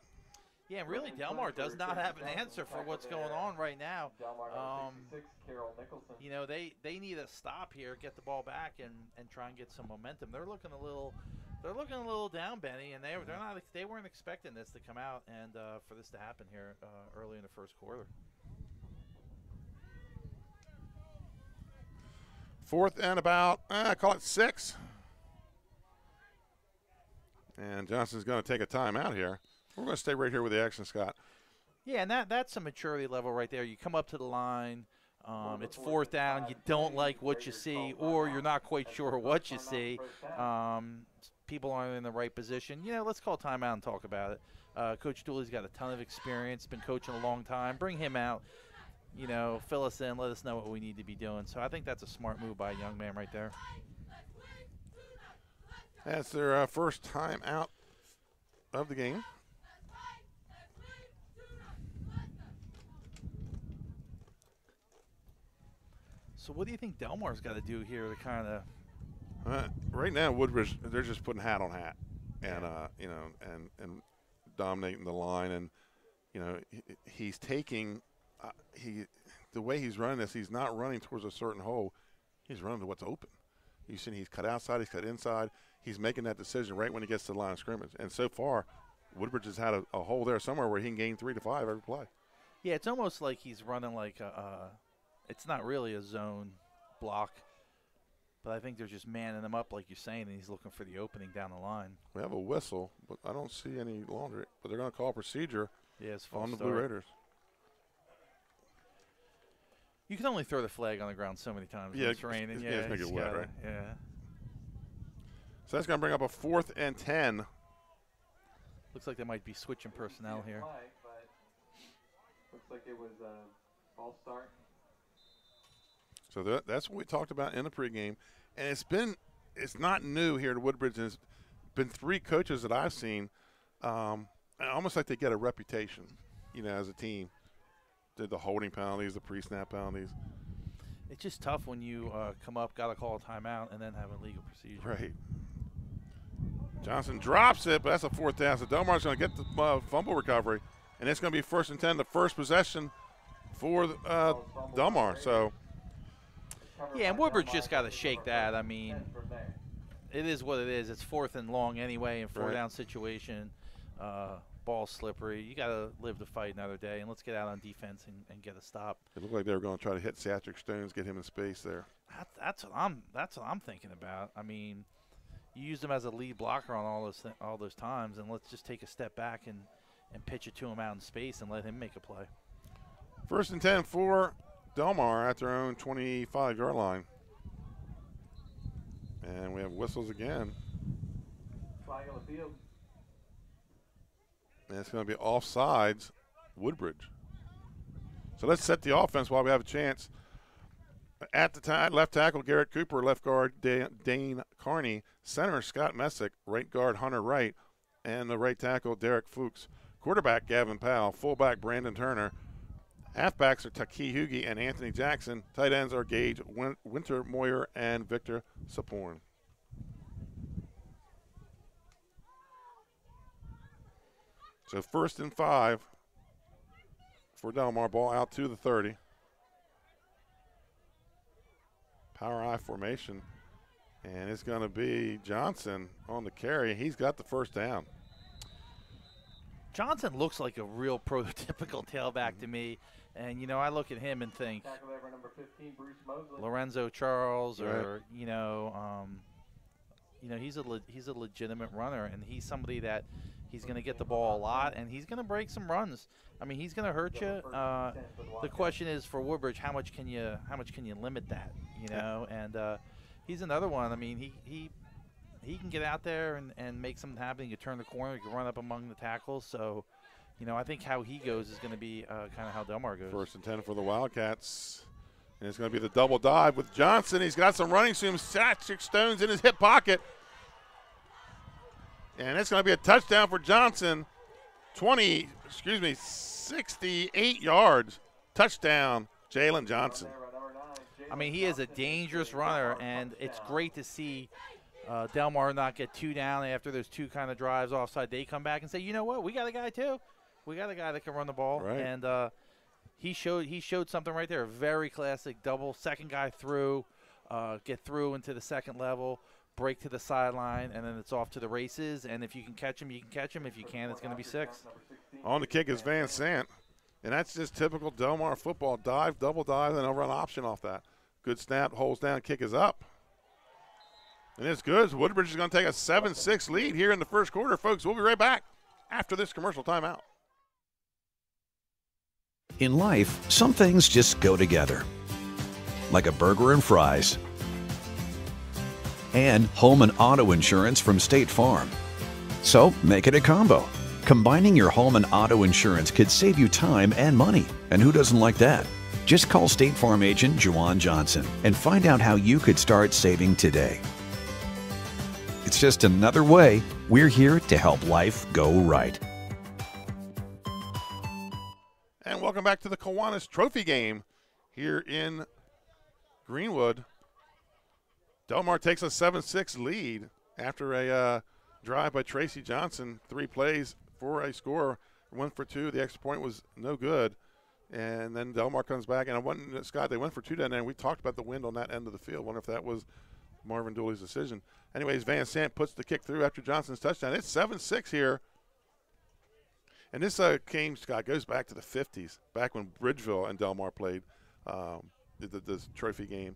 Yeah, really, Delmar does not have an answer for what's going on right now. You know, they need a stop here, get the ball back, and try and get some momentum. They're looking a little down, Benny, and they weren't expecting this to come out and for this to happen here early in the first quarter. 4th and about, call it 6. And Johnson's going to take a timeout here. We're going to stay right here with the action, Scott. Yeah, and that's a maturity level right there. You come up to the line. It's 4th down. You don't like what you see, or you're not quite sure what you see. People aren't in the right position. You know, let's call timeout and talk about it. Coach Dooley's got a ton of experience, been coaching a long time. Bring him out. You know, fill us in, let us know what we need to be doing. So I think that's a smart move by a young man right there. That's their first time out of the game. So what do you think Delmar's got to do here to kind of? Right now, Woodbridge, they're just putting hat on hat, and you know, and dominating the line, and you know, he's taking the way he's running this. He's not running towards a certain hole. He's running to what's open. You've seen he's cut outside, he's cut inside. He's making that decision right when he gets to the line of scrimmage. And so far, Woodbridge has had a hole there somewhere where he can gain 3 to 5 every play. Yeah, it's almost like he's running like it's not really a zone block, but I think they're just manning him up like you're saying, and he's looking for the opening down the line. We have a whistle, but I don't see any laundry. But they're going to call procedure on the Blue Raiders. You can only throw the flag on the ground so many times when it's raining. Yeah, it's going to get wet, right? Yeah. So that's going to bring up a 4th and 10. Looks like they might be switching personnel here. Looks like it was a false start. So that's what we talked about in the pregame. And it's not new here to Woodbridge. There's been 3 coaches that I've seen, almost like they get a reputation. as a team. Did the holding penalties, the pre-snap penalties. It's just tough when you come up, got to call a timeout, and then have a legal procedure. Right. Johnson drops it, but that's a 4th down. So Delmar's going to get the fumble recovery, and it's going to be 1st and 10, the first possession for Delmar. So. Yeah, and Woodbridge just got to shake that. I mean, it is what it is. It's 4th and long anyway, in 4-down situation. Ball slippery. You got to live to fight another day, and let's get out on defense and get a stop. It looked like they were going to try to hit Satrick Stones, get him in space there. That's what I'm thinking about. I mean, you used him as a lead blocker on all those times, and let's just take a step back and pitch it to him out in space and let him make a play. 1st and 10 for Delmar at their own 25-yard line. And we have whistles again. Flag on the field. And it's going to be offsides, Woodbridge. So let's set the offense while we have a chance. At the time, left tackle Garrett Cooper, left guard Dane Carney, center Scott Messick, right guard Hunter Wright, and the right tackle Derek Fuchs. Quarterback Gavin Powell, fullback Brandon Turner. Halfbacks are Taki Hugie and Anthony Jackson. Tight ends are Gage Winter Moyer and Victor Saporn. So 1st and 5 for Delmar. Ball out to the 30. Power I formation. And it's going to be Johnson on the carry. He's got the 1st down. Johnson looks like a real prototypical tailback to me. And, I look at him and think Tackle over number 15, Bruce Mosley. Lorenzo Charles or, Right. he's a legitimate runner, and he's somebody that he's going to get the ball a lot, and he's going to break some runs. I mean, he's going to hurt you. The question is for Woodbridge, how much can you limit that? And he's another one. I mean, he can get out there and make something happen. He can turn the corner. He can run up among the tackles. So, I think how he goes is going to be kind of how Delmar goes. 1st and 10 for the Wildcats. And it's going to be the double dive with Johnson. He's got some running to him. Satrick Stones in his hip pocket. And it's going to be a touchdown for Johnson. 68 yards. Touchdown, Jalen Johnson. I mean, he is a dangerous runner, and it's great to see Delmar not get 2 down after those 2 kind of drives offside. They come back and say, you know what, we got a guy too. We got a guy that can run the ball. Right. And he showed something right there, a very classic double, second guy through, get through into the second level, break to the sideline, and then it's off to the races. And if you can catch him, you can catch him. If you can't, it's going to be 6. On the kick is Van Sant. And that's just typical Delmar football. Dive, double dive, and they'll run option off that. Good snap, holds down, kick is up. And it's good. Woodbridge is going to take a 7-6 lead here in the first quarter, folks. We'll be right back after this commercial timeout. In life, some things just go together. Like a burger and fries. And home and auto insurance from State Farm. So make it a combo. Combining your home and auto insurance could save you time and money. And who doesn't like that? Just call State Farm agent Juwan Johnson and find out how you could start saving today. It's just another way we're here to help life go right. And welcome back to the Kiwanis Trophy game here in Greenwood. Delmar takes a 7-6 lead after a drive by Tracy Johnson. 3 plays for a score, 1 for 2. The extra point was no good. And then Delmar comes back. And Scott, they went for 2 down there, and we talked about the wind on that end of the field. Wonder if that was Marvin Dooley's decision. Anyways, Van Sant puts the kick through after Johnson's touchdown. It's 7-6 here. And this game, Scott, goes back to the 50s, back when Bridgeville and Delmar played this trophy game.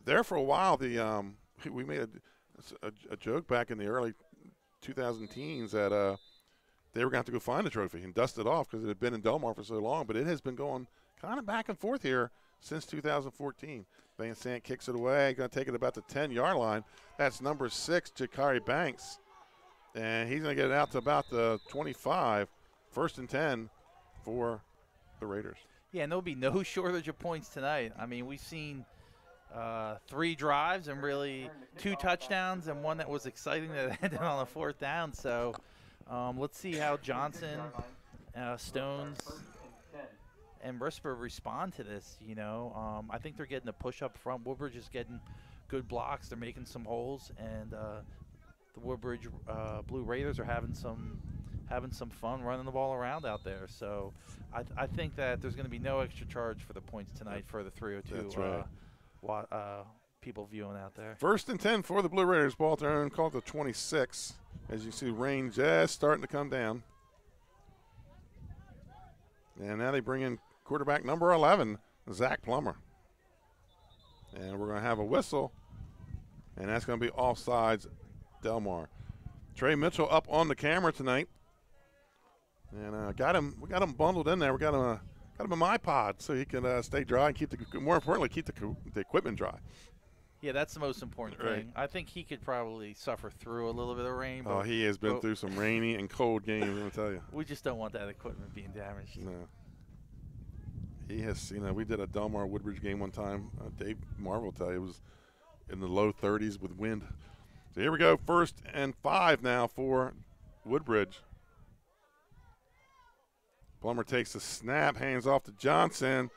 There for a while, we made a joke back in the early 2010s that they were going to have to go find a trophy and dust it off because it had been in Delmar for so long. But it has been going kind of back and forth here since 2014. Van Sant kicks it away, going to take it about the 10-yard line. That's number 6, Jakari Banks. And he's going to get it out to about the 25. 1st and 10 for the Raiders. Yeah, and there'll be no shortage of points tonight. I mean, we've seen 3 drives and really 2 touchdowns and one that was exciting that ended on a 4th down. So let's see how Johnson Stones and Risper respond to this. You know, I think they're getting a push up front. Woodbridge is getting good blocks. They're making some holes, and the Woodbridge Blue Raiders are having some fun running the ball around out there. So I think that there's going to be no extra charge for the points tonight for the 302. That's right. People viewing out there. 1st and 10 for the Blue Raiders. Ball at their own, called the 26. As you see, rain just starting to come down. And now they bring in quarterback number 11, Zach Plummer. And we're going to have a whistle, and that's going to be offsides, Delmar. Trey Mitchell up on the camera tonight. And we got him bundled in there. We got him in my pod so he can stay dry and keep more importantly, keep the equipment dry. Yeah, that's the most important thing. I think he could probably suffer through a little bit of rain. Oh, he has been through some rainy and cold games, let me tell you. We just don't want that equipment being damaged. No. He has, we did a Delmar Woodbridge game one time. Dave Marvel will tell you it was in the low 30s with wind. So here we go, 1st and 5 now for Woodbridge. Plummer takes the snap, hands off to Johnson.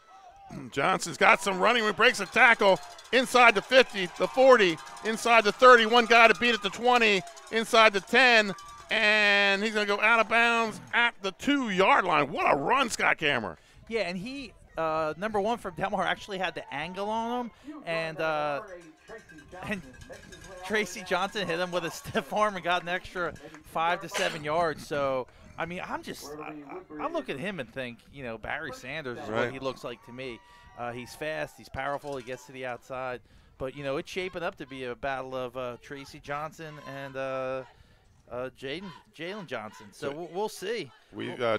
Johnson's got some running. He breaks a tackle inside the 50, the 40, inside the 30. One guy to beat at the 20, inside the 10, and he's going to go out of bounds at the 2-yard line. What a run, Scott Cameron. Yeah, and he, number 1 from Delmar, actually had the angle on him, and Tracy Johnson hit him with a stiff arm and got an extra 5 to 7 yards. So, I mean, I look at him and think, Barry Sanders is what he looks like to me. He's fast, he's powerful, he gets to the outside. But, it's shaping up to be a battle of Tracy Johnson and Jalen Johnson. So we'll see.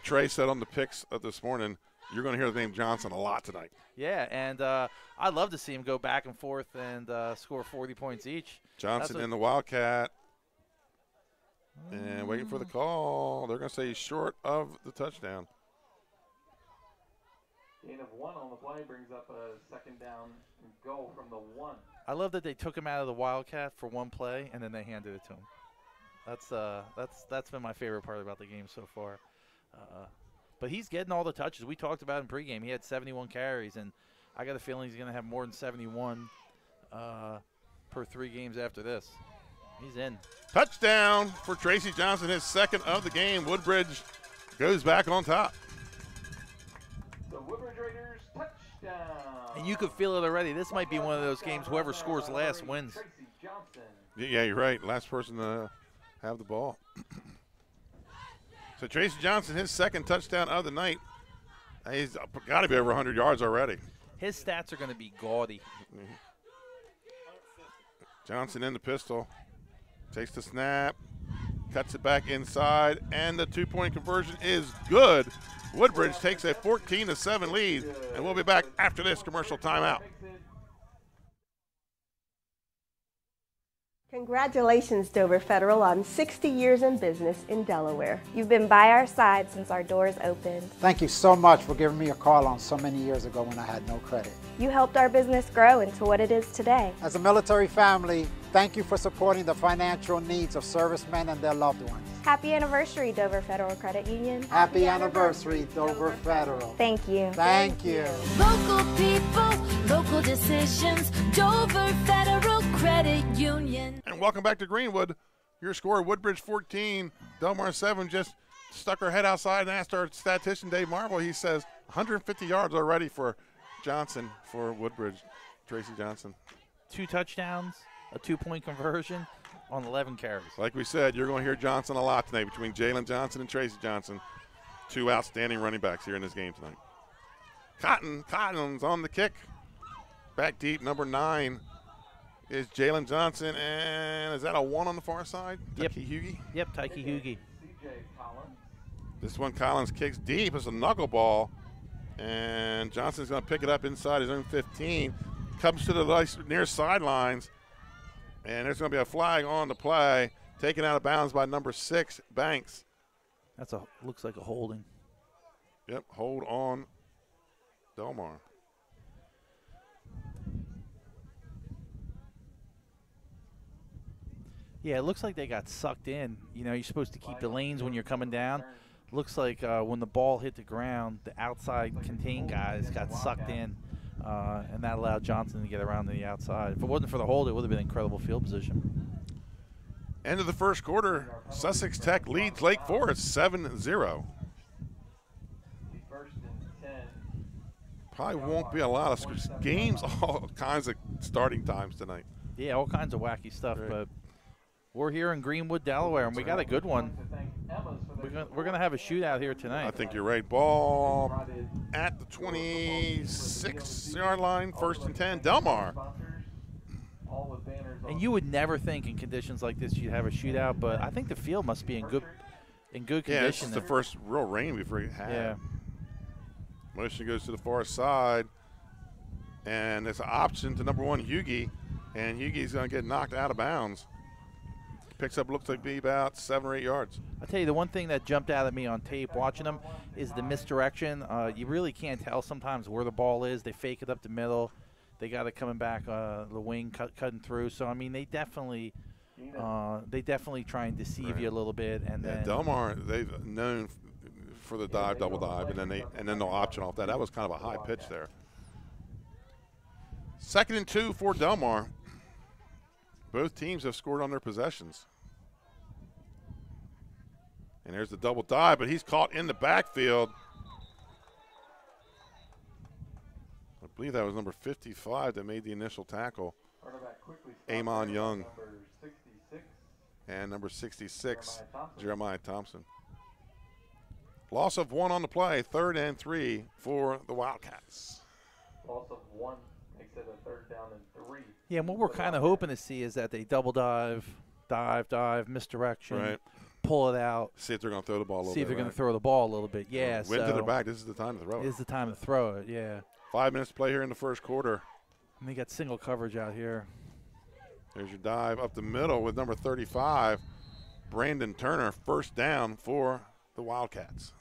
Trey said on the picks this morning, you're going to hear the name Johnson a lot tonight. Yeah, and I'd love to see him go back and forth and score 40 points each. Johnson in the Wildcat. And waiting for the call. They're going to say he's short of the touchdown. Gain of 1 on the play brings up a 2nd down and goal from the 1. I love that they took him out of the Wildcat for one play and then they handed it to him. That's been my favorite part about the game so far. But he's getting all the touches. We talked about in pregame. He had 71 carries, and I got a feeling he's going to have more than 71 per 3 games after this. He's in. Touchdown for Tracy Johnson, his 2nd of the game. Woodbridge goes back on top. The Woodbridge Raiders touchdown. And you could feel it already. This might be one of those games whoever scores last wins. Tracy Johnson. Yeah, you're right. Last person to have the ball. So Tracy Johnson, his 2nd touchdown of the night. He's got to be over 100 yards already. His stats are going to be gaudy. Johnson in the pistol. Takes the snap, cuts it back inside, and the 2-point conversion is good. Woodbridge takes a 14-7 lead, and we'll be back after this commercial timeout. Congratulations, Dover Federal, on 60 years in business in Delaware. You've been by our side since our doors opened. Thank you so much for giving me a call on so many years ago when I had no credit. You helped our business grow into what it is today. As a military family, thank you for supporting the financial needs of servicemen and their loved ones. Happy anniversary, Dover Federal Credit Union. Happy anniversary, Dover Federal. Thank you. Thank you. Local people, local decisions, Dover Federal Credit Union. And welcome back to Greenwood. Your score, Woodbridge 14, Delmar 7. Just stuck her head outside and asked our statistician, Dave Marvel. He says 150 yards already for Johnson for Woodbridge, Tracy Johnson. 2 touchdowns, a 2-point conversion on 11 carries. Like we said, you're going to hear Johnson a lot tonight between Jalen Johnson and Tracy Johnson. 2 outstanding running backs here in this game tonight. Cotton's on the kick. Back deep, number 9 is Jalen Johnson, and is that a 1 on the far side? Yep. Tyke Hugie? Yep, Tyke Hugie. This one, Collins kicks deep. It's a knuckleball, and Johnson's going to pick it up inside his own 15. Comes to the near sidelines, and there's going to be a flag on the play. Taken out of bounds by number 6, Banks. Looks like a holding. Yep, hold on, Delmar. Yeah, it looks like they got sucked in. You're supposed to keep the lanes when you're coming down. looks like when the ball hit the ground, the outside contained guys got sucked in, and that allowed Johnson to get around to the outside. If it wasn't for the hold, it would have been incredible field position. End of the first quarter, Sussex Tech leads Lake Forest 7-0. Probably won't be a lot of games, all kinds of starting times tonight. Yeah, all kinds of wacky stuff, but we're here in Greenwood, Delaware, and we got a good one. We're going to have a shootout here tonight. I think you're right. Ball at the 26-yard line, 1st and 10, Delmar. And you would never think in conditions like this you'd have a shootout, but I think the field must be in good condition. Yeah, this is the first real rain we've had. Yeah. Motion goes to the far side, and it's an option to number 1, Hugie, and Hugie's going to get knocked out of bounds. Picks up, looks like be about 7 or 8 yards. I'll tell you, the one thing that jumped out at me on tape watching them is the misdirection. You really can't tell sometimes where the ball is. They fake it up the middle. They got it coming back the wing, cutting through. So, I mean, they definitely try and deceive you a little bit. And then Delmar, they've known for the dive, double dive, and then they'll option off that. That was kind of a high pitch there. 2nd and 2 for Delmar. Both teams have scored on their possessions. And there's the double dive, but he's caught in the backfield. I believe that was number 55 that made the initial tackle. Amon Young. And number 66, Jeremiah Thompson. Loss of 1 on the play, 3rd and 3 for the Wildcats. Loss of 1 makes it a 3rd down and 3. Yeah, and what we're kind of hoping to see is that they double dive, misdirection, pull it out. See if they're going to throw the ball a little bit. See if they're going to throw the ball a little bit. Yeah. Wind to their back. This is the time to throw it. This is the time to throw it, yeah. 5 minutes to play here in the first quarter. And they got single coverage out here. There's your dive up the middle with number 35, Brandon Turner. 1st down for the Wildcats.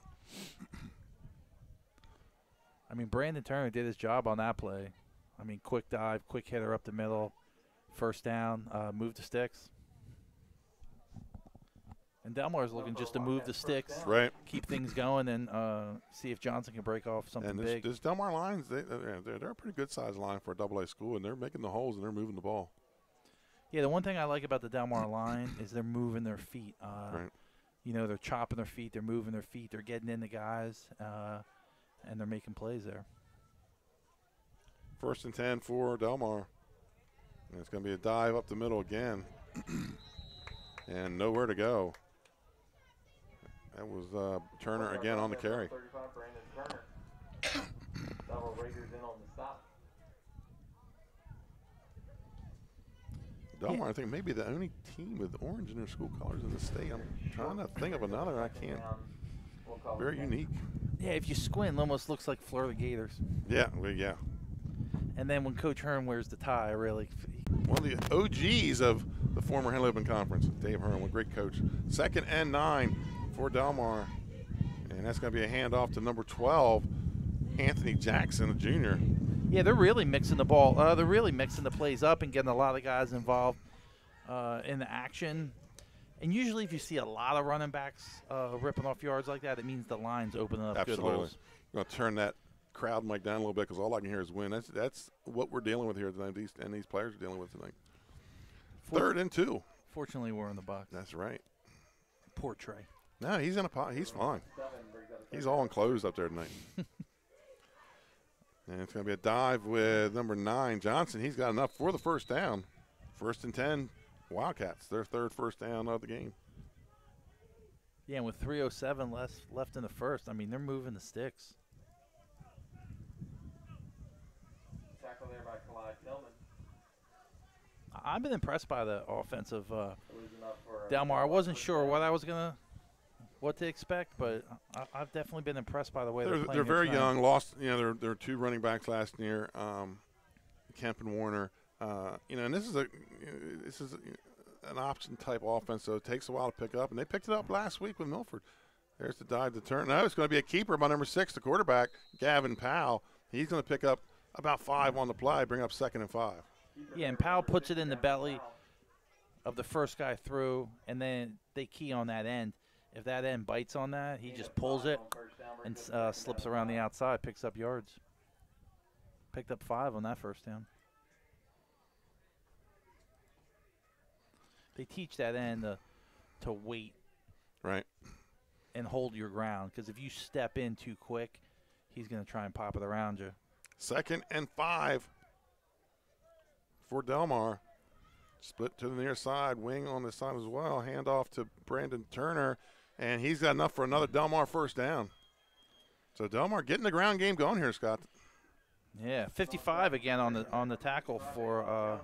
I mean, Brandon Turner did his job on that play. I mean, quick dive, quick hitter up the middle, 1st down, move the sticks. And Delmar's looking just to move the sticks, keep things going, and see if Johnson can break off something big. This Delmar lines, they're a pretty good-sized line for a AA school, and they're making the holes and they're moving the ball. Yeah, the one thing I like about the Delmar line is they're moving their feet. You know, they're chopping their feet, they're moving their feet, they're getting into guys, and they're making plays there. 1st and 10 for Delmar. And it's going to be a dive up the middle again. And nowhere to go. That was Turner again on the carry. 35, Brandon Turner. Double Raiders in on the stop. Delmar, I think, maybe the only team with orange in their school colors in the state. I'm trying to think of another. I can't. Very unique. Yeah, if you squint, it almost looks like Florida Gators. Yeah, yeah. And then when Coach Hearn wears the tie, really. One of the OGs of the former Henley Conference, Dave Hearn, a great coach. 2nd and 9 for Delmar. And that's going to be a handoff to number 12, Anthony Jackson, a junior. Yeah, they're really mixing the ball. They're really mixing the plays up and getting a lot of guys involved in the action. And usually if you see a lot of running backs ripping off yards like that, it means the line's opening up good holes. I'm going to turn that crowd mic down a little bit because all I can hear is win. That's what we're dealing with here tonight, and these players are dealing with tonight. 3rd and 2. Fortunately, we're in the box. That's right. Poor Trey. No, he's in a pot. He's fine. He's all enclosed up there tonight. And it's going to be a dive with number 9, Johnson. He's got enough for the 1st down. 1st and 10, Wildcats. Their 3rd 1st down of the game. Yeah, and with 3:07 left in the 1st, I mean, they're moving the sticks. Tackle there by Clyde Tillman. I've been impressed by the offense of Delmar. I wasn't sure what to expect, but I've definitely been impressed by the way they're playing. They're very young. Lost, there are 2 running backs last year, Kemp and Warner. And this is an option type offense, so it takes a while to pick up. And they picked it up last week with Milford. There's the dive to turn. Now it's going to be a keeper by number 6, the quarterback, Gavin Powell. He's going to pick up about 5 on the play, bring up 2nd and 5. Yeah, and Powell puts it in the belly of the first guy through, and then they key on that end. If that end bites on that, he just pulls it and slips around the outside, picks up yards. Picked up 5 on that first down. They teach that end to wait. Right. And hold your ground, because if you step in too quick, he's going to try and pop it around you. 2nd and 5 for Delmar. Split to the near side, wing on the side as well. Handoff to Brandon Turner, and he's got enough for another Delmar first down. So Delmar getting the ground game going here, Scott. Yeah, 55 again on the tackle for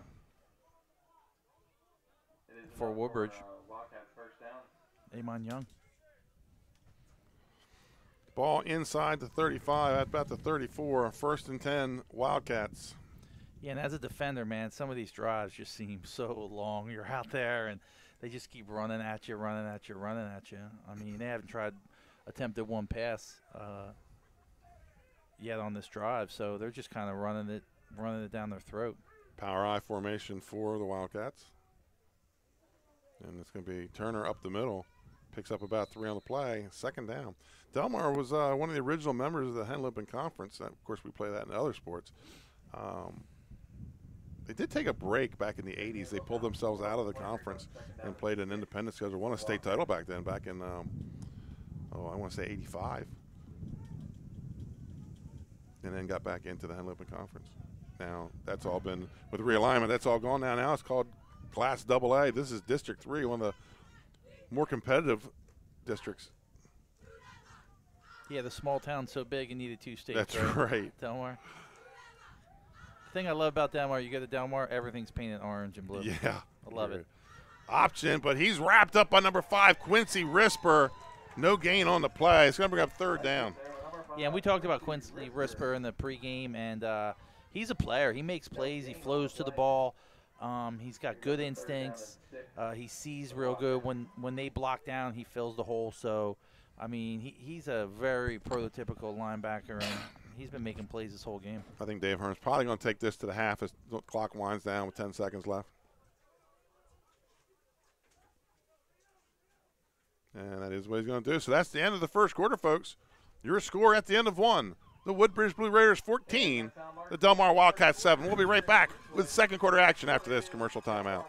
Woodbridge. Amon Young. Ball inside the 35, at about the 34. 1st and 10, Wildcats. Yeah, and as a defender, man, some of these drives just seem so long. You're out there, and they just keep running at you, running at you, running at you. I mean, they haven't attempted one pass yet on this drive, so they're just kind of running it down their throat. Power I formation for the Wildcats. And it's going to be Turner up the middle. Picks up about 3 on the play. 2nd down. Delmar was one of the original members of the Henlopen Conference. Of course, we play that in other sports. They did take a break back in the 80s. They pulled themselves out of the conference and played an independent schedule. Won a state title back then, back in, I want to say 85. And then got back into the Henlopen Conference. Now, that's all been, with realignment, that's all gone now. Now it's called Class AA. This is District 3, one of the more competitive districts. Yeah, the small town's so big you needed 2 states. That's right. Delmar. The thing I love about Delmar, you go to Delmar, everything's painted orange and blue. Yeah. I love it. Option, but he's wrapped up by number 5, Quincy Risper. No gain on the play. It's going to bring up 3rd down. Yeah, and we talked about Quincy Risper in the pregame, and he's a player. He makes plays. He flows to the ball. He's got good instincts. He sees real good. When they block down, he fills the hole. So, I mean, he's a very prototypical linebacker, and he's been making plays this whole game. I think Dave Hearn's probably going to take this to the half as the clock winds down with 10 seconds left. And that is what he's going to do. So that's the end of the first quarter, folks. Your score at the end of 1. The Woodbridge Blue Raiders 14, the Delmar Wildcats 7. We'll be right back with second quarter action after this commercial timeout.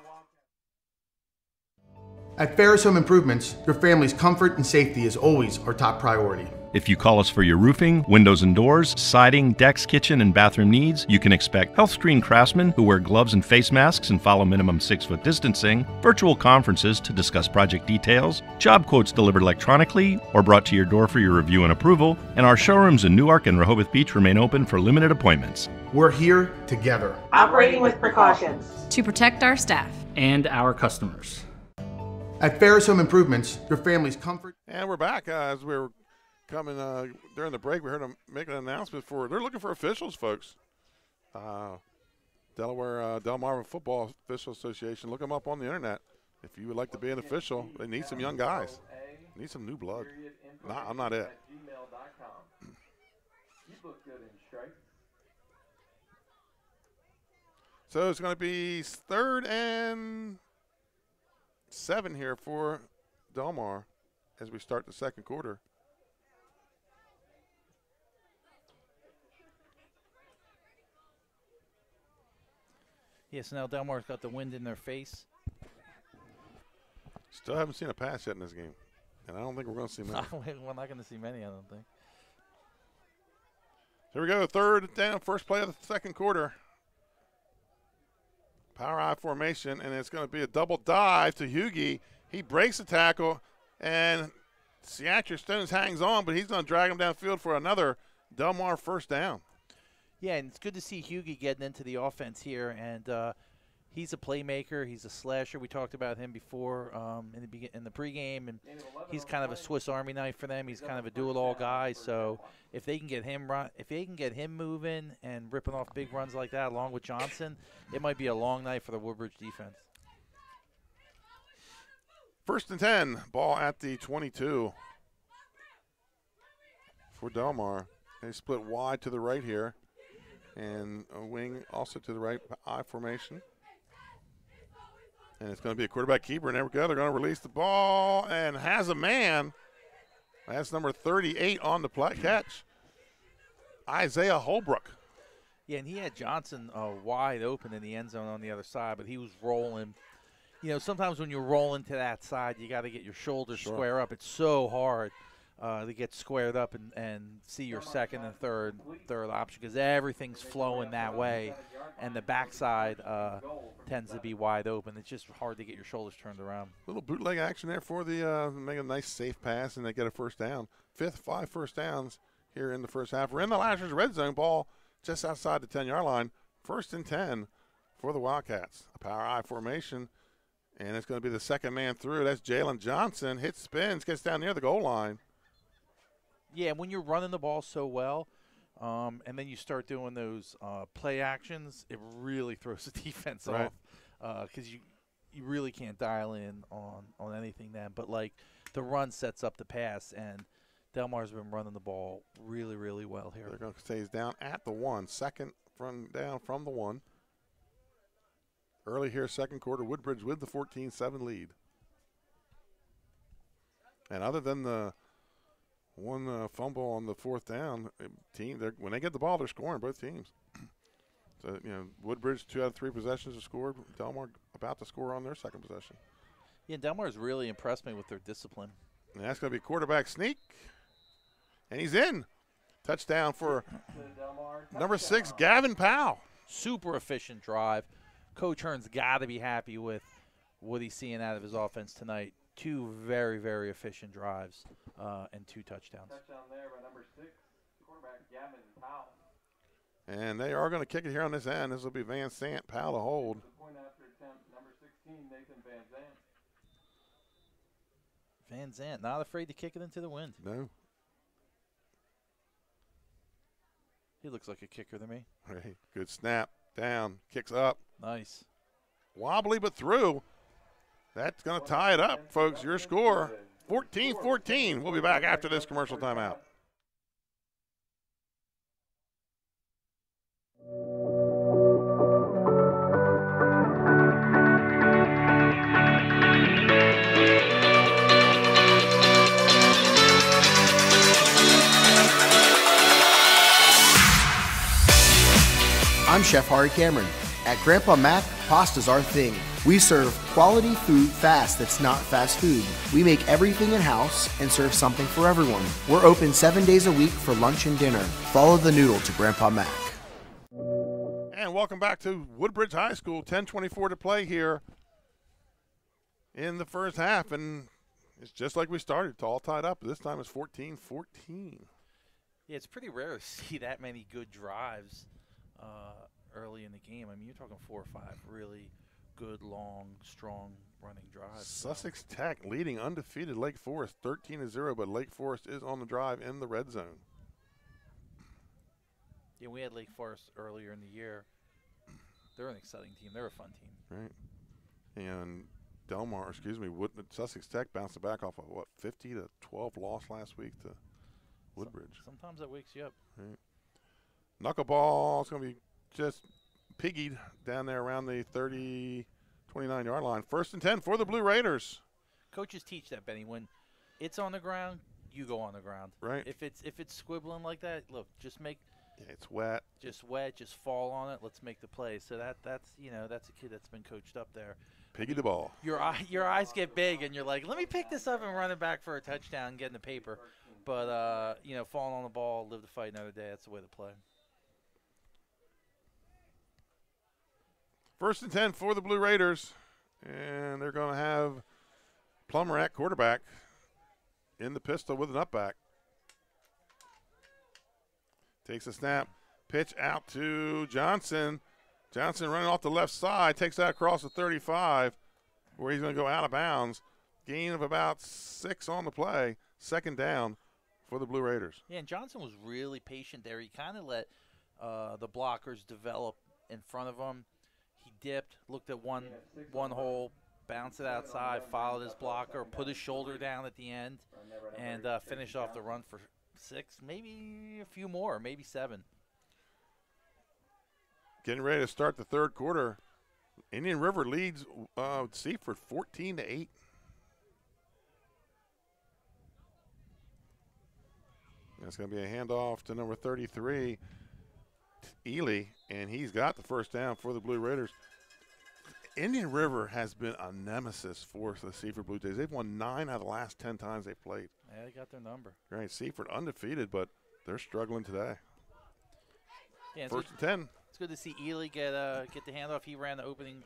At Ferris Home Improvements, your family's comfort and safety is always our top priority. If you call us for your roofing, windows and doors, siding, decks, kitchen, and bathroom needs, you can expect health-screened craftsmen who wear gloves and face masks and follow minimum 6-foot distancing, virtual conferences to discuss project details, job quotes delivered electronically or brought to your door for your review and approval, and our showrooms in Newark and Rehoboth Beach remain open for limited appointments. We're here together. Operating with precautions. To protect our staff. And our customers. At Ferris Home Improvements, your family's comfort. And we're back as we were coming during the break. We heard them make an announcement they're looking for officials, folks. Delaware Delmarva Football Official Association. Look them up on the internet. If you would like to be an official, they need some young guys. Need some new blood. I'm not it. You look good in stripes. So it's going to be 3rd and 7 here for Delmar as we start the second quarter. Yes, now Delmar's got the wind in their face. Still haven't seen a pass yet in this game, and I don't think we're going to see many. We're not going to see many, I don't think. Here we go, 3rd down, first play of the second quarter. Power I formation, and it's going to be a double dive to Hugie. He breaks the tackle, and Seattle Stones hangs on, but he's going to drag him downfield for another Delmar first down. Yeah, and it's good to see Hugie getting into the offense here, and he's a playmaker. He's a slasher. We talked about him before in the pregame, and he's kind of a Swiss Army knife for them. He's kind of a do-it-all guy. So if they can get him moving and ripping off big runs like that, along with Johnson, it might be a long night for the Woodbridge defense. 1st and 10, ball at the 22 for Delmar. They split wide to the right here. And a wing also to the right, I formation. And it's going to be a quarterback keeper, and there we go. They're going to release the ball and has a man. That's number 38 on the catch, Isaiah Holbrook. Yeah, and he had Johnson wide open in the end zone on the other side, but he was rolling. You know, sometimes when you're rolling to that side, you got to get your shoulders square up. It's so hard to get squared up and see your second and third option because everything's flowing that way, and the backside tends to be wide open. It's just hard to get your shoulders turned around. Little bootleg action there for the make a nice safe pass, and they get a first down. 5 first downs here in the first half. We're in the Lashers red zone. Ball just outside the 10-yard line. 1st and 10 for the Wildcats. A power I formation, and it's going to be the second man through. That's Jalen Johnson. Hits, spins, gets down near the goal line. Yeah, when you're running the ball so well, and then you start doing those play actions, it really throws the defense off because you really can't dial in on anything then. But, like, the run sets up the pass, and Delmar's been running the ball really, really well here. They're going to stay down at the 1. Second down from the 1. Early here, second quarter, Woodbridge with the 14-7 lead. And other than the one fumble on the 4th down, when they get the ball, they're scoring, both teams. So, you know, Woodbridge 2 out of 3 possessions have scored. Delmar about to score on their second possession. Yeah, Delmar's really impressed me with their discipline. And that's going to be quarterback sneak. And he's in. Touchdown for number 6, Gavin Powell. Super efficient drive. Coach Hearn's got to be happy with what he's seeing out of his offense tonight. 2 very, very efficient drives and 2 touchdowns. Touchdown there by number 6, quarterback Gavin Powell. And they are going to kick it here on this end. This will be Van Sant. Powell to hold. The point after attempt, number 16, Nathan Van Zandt. Van Zandt, not afraid to kick it into the wind. No. He looks like a kicker to me. Right. Good snap. Down. Kicks up. Nice. Wobbly but through. That's going to tie it up, folks. Your score, 14-14. We'll be back after this commercial timeout. I'm Chef Hari Cameron. At Grandpa Mac, pasta's our thing. We serve quality food fast that's not fast food. We make everything in-house and serve something for everyone. We're open 7 days a week for lunch and dinner. Follow the noodle to Grandpa Mac. And welcome back to Woodbridge High School. 10:24 to play here in the first half. And it's just like we started. It's all tied up. This time it's 14-14. Yeah, it's pretty rare to see that many good drives early in the game. I mean, you're talking 4 or 5 really good, long, strong running drives. Sussex Tech leading undefeated Lake Forest 13-0, but Lake Forest is on the drive in the red zone. Yeah, we had Lake Forest earlier in the year. They're an exciting team. They're a fun team. Right. And Sussex Tech bounced back off of, 50-12 loss last week to Woodbridge. Sometimes that wakes you up. Right. Knuckleball is going to be just piggied down there around the 29-yard line. 1st and 10 for the Blue Raiders. Coaches teach that, Benny. When it's on the ground, you go on the ground. Right. If it's squibbling like that, look, just make. Yeah, it's wet. Just wet. Just fall on it. Let's make the play. So that's a kid that's been coached up there. Piggy the ball. Your eyes get big, and you're like, let me pick this up and run it back for a touchdown, and get in the paper. But falling on the ball, live to fight another day. That's the way to play. 1st and 10 for the Blue Raiders. And they're going to have Plummer at quarterback in the pistol with an up back. Takes a snap. Pitch out to Johnson. Johnson running off the left side. Takes that across the 35 where he's going to go out of bounds. Gain of about 6 on the play. 2nd down for the Blue Raiders. Yeah, and Johnson was really patient there. He kind of let the blockers develop in front of him. He dipped, looked at one hole, bounced it outside, followed his blocker, put his shoulder down at the end, and finished off the run for 6, maybe a few more, maybe 7. Getting ready to start the 3rd quarter Indian River leads Seaford 14-8. That's going to be a handoff to number 33, Ely, and he's got the first down for the Blue Raiders. Indian River has been a nemesis for the Seaford Blue Jays. They've won 9 out of the last 10 times they've played. Yeah, they got their number. Right, Seaford undefeated, but they're struggling today. Yeah, First and 10. It's good to see Ely get the handoff. He ran the opening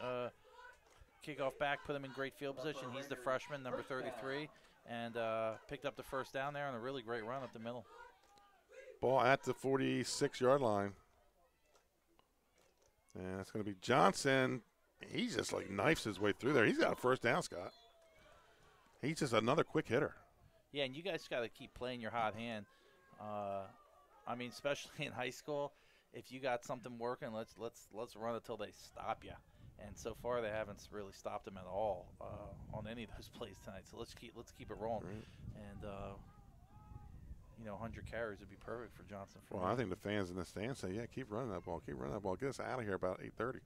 kickoff back, put him in great field position. He's the freshman, number 33, and picked up the first down there on a really great run up the middle. Ball at the 46-yard line. And that's going to be Johnson. He just like knifes his way through there. He's got a first down, Scott. He's just another quick hitter. Yeah, and you guys got to keep playing your hot hand. I mean, especially in high school, if you got something working, let's run it till they stop you. And so far, they haven't really stopped him at all on any of those plays tonight. So let's keep it rolling. Right. And 100 carries would be perfect for Johnson. Well, I think the fans in the stands say, "Yeah, keep running that ball. Keep running that ball. Get us out of here about 8:30."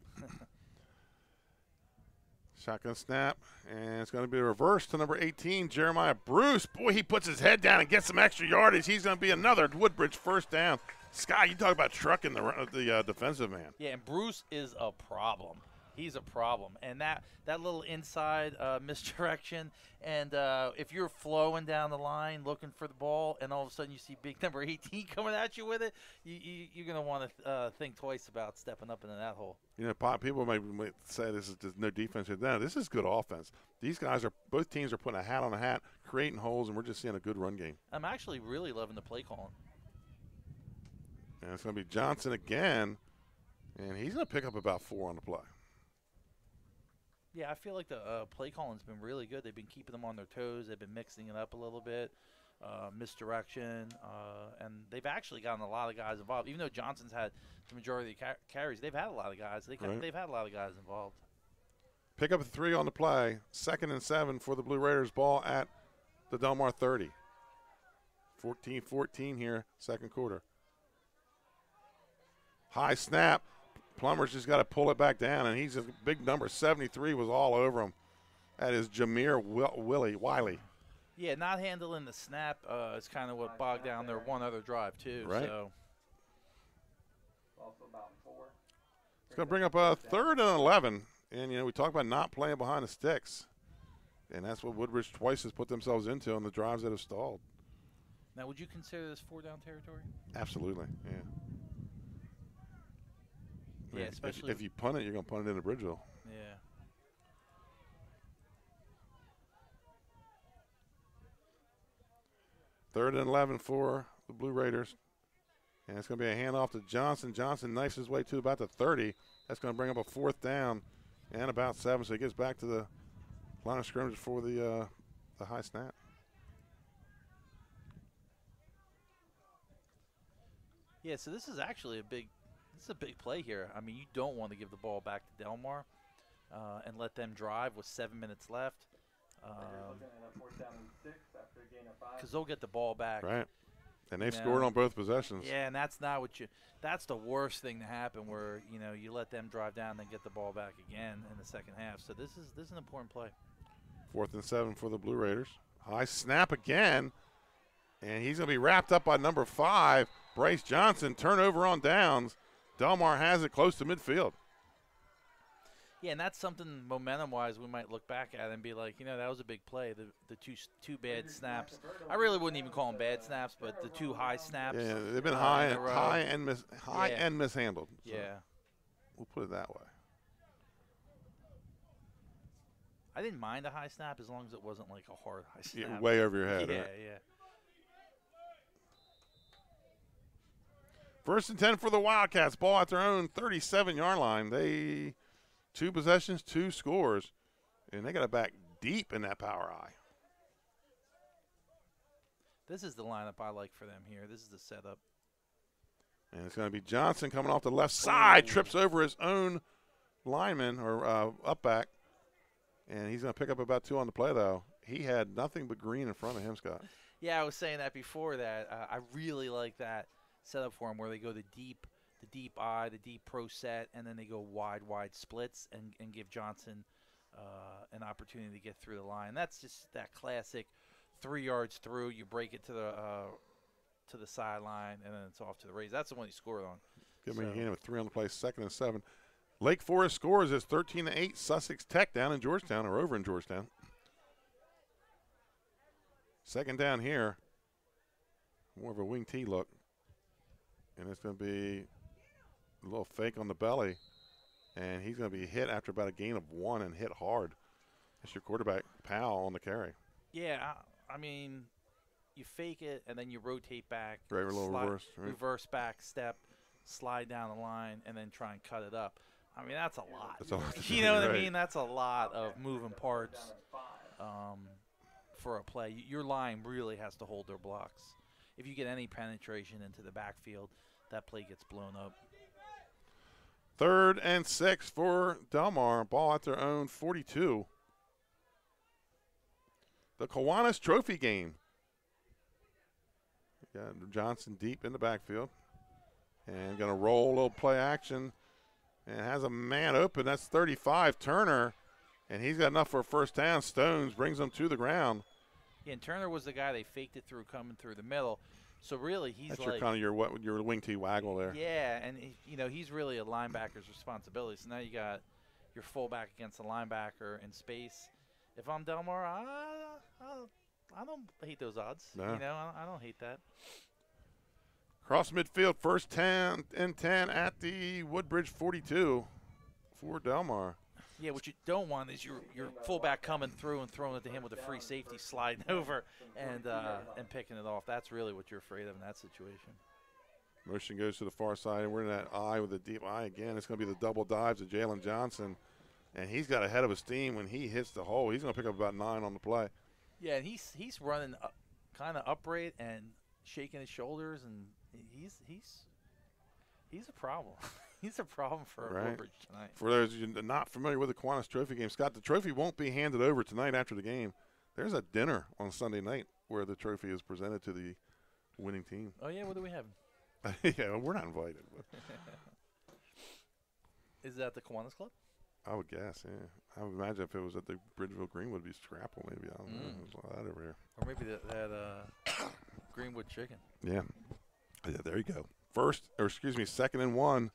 Shotgun snap, and it's going to be a reverse to number 18, Jeremiah Bruce. Boy, he puts his head down and gets some extra yardage. He's going to be another Woodbridge first down. Scott, you talk about trucking the defensive man. Yeah, and Bruce is a problem. He's a problem. And that little inside misdirection, and if you're flowing down the line looking for the ball and all of a sudden you see big number 18 coming at you with it, you're going to want to think twice about stepping up into that hole. People might say this is just no defense. No, this is good offense. These guys both teams are putting a hat on a hat, creating holes, and we're just seeing a good run game. I'm actually really loving the play calling. And it's going to be Johnson again, and he's going to pick up about 4 on the play. Yeah, I feel like the play calling's been really good. They've been keeping them on their toes. They've been mixing it up a little bit, misdirection, and they've actually gotten a lot of guys involved. Even though Johnson's had the majority of the carries, they've had a lot of guys. They've had a lot of guys involved. Pick up a 3 on the play. 2nd and 7 for the Blue Raiders. Ball at the Delmar 30. 14-14 here, second quarter. High snap. Plummer's just got to pull it back down, and he's a big number. 73 was all over him. That is Jameer Wiley. Yeah, not handling the snap is kind of what bogged down their one other drive, too. Right. So. Also about 4. It's going to bring up a 3rd and 11. And, we talk about not playing behind the sticks. And that's what Woodbridge twice has put themselves into on the drives that have stalled. Now, would you consider this 4-down territory? Absolutely, yeah. Yeah, especially if you punt it, you're going to punt it into Bridgeville. Yeah. Third and 11 for the Blue Raiders. And it's going to be a handoff to Johnson. Johnson knifes his way to about the 30. That's going to bring up a 4th down and about 7. So he gets back to the line of scrimmage for the high snap. Yeah, so this is actually a big play here. I mean, you don't want to give the ball back to Delmar and let them drive with 7 minutes left. Because they'll get the ball back. Right. And they've scored on both possessions. Yeah, and that's not what that's the worst thing to happen where, you let them drive down and then get the ball back again in the second half. So this is an important play. 4th and 7 for the Blue Raiders. High snap again. And he's going to be wrapped up by number 5, Bryce Johnson. Turnover on downs. Delmar has it close to midfield. Yeah, and that's something momentum-wise we might look back at and be like, that was a big play. The two bad snaps. I really wouldn't even call them bad snaps, but the 2 high snaps. Yeah, they've been high and mishandled. So yeah. We'll put it that way. I didn't mind a high snap as long as it wasn't like a hard high snap. Yeah, way over your head. Yeah, right? yeah. 1st and 10 for the Wildcats. Ball at their own 37-yard line. 2 possessions, 2 scores, and they got it back deep in that power eye. This is the lineup I like for them here. This is the setup. And it's going to be Johnson coming off the left side, trips over his own lineman or up back, and he's going to pick up about 2 on the play, though. He had nothing but green in front of him, Scott. Yeah, I was saying that before that. I really like that setup for him where they go the deep eye, the deep pro set, and then they go wide splits and give Johnson an opportunity to get through the line. That's just that classic 3 yards through, you break it to the sideline, and then it's off to the race. That's the one he scored on. Give me a hand with 3 on the play, 2nd and 7. Lake Forest scores. It's 13-8. Sussex Tech down in Georgetown, or over in Georgetown. 2nd down here. More of a wing T look. And it's going to be a little fake on the belly. And he's going to be hit after about a gain of 1 and hit hard. That's your quarterback, Powell, on the carry. Yeah, I mean, you fake it, and then you rotate back. Right, a little reverse. Right. Reverse back step, slide down the line, and then try and cut it up. I mean, that's a lot. That's a lot. You know what I mean? That's a lot of moving parts for a play. Your line really has to hold their blocks. If you get any penetration into the backfield, that play gets blown up. 3rd and 6 for Delmar. Ball at their own 42. The Kiwanis Trophy game. Got Johnson deep in the backfield. And going to roll a little play action. And has a man open. That's 35, Turner. And he's got enough for a first down. Stones brings him to the ground. Yeah, and Turner was the guy they faked it through coming through the middle. So really, he's that's like your wing T waggle there. Yeah, and he's really a linebacker's responsibility. So now you got your fullback against the linebacker in space. If I'm Delmar, I don't hate those odds. No. I don't hate that. Cross midfield, 1st 10 and 10 at the Woodbridge 42 for Delmar. Yeah, what you don't want is your fullback coming through and throwing it to him with a free safety, sliding over and picking it off. That's really what you're afraid of in that situation. Motion goes to the far side, and we're in that eye with a deep eye again. It's going to be the double dives of Jalen Johnson, and he's got ahead of his steam when he hits the hole. He's going to pick up about 9 on the play. Yeah, and he's running kind of upright and shaking his shoulders, and he's a problem. He's a problem for Woodbridge tonight. For those of you not familiar with the Kiwanis Trophy game, Scott, the trophy won't be handed over tonight after the game. There's a dinner on Sunday night where the trophy is presented to the winning team. Oh, yeah? What do we have? Yeah, well, we're not invited. Is that the Kiwanis Club? I would guess, yeah. I would imagine if it was at the Bridgeville Greenwood, it'd be Scrapple maybe. I don't know. There's a lot of that over here. Or maybe that Greenwood chicken. Yeah. Yeah, there you go. 2nd and 1.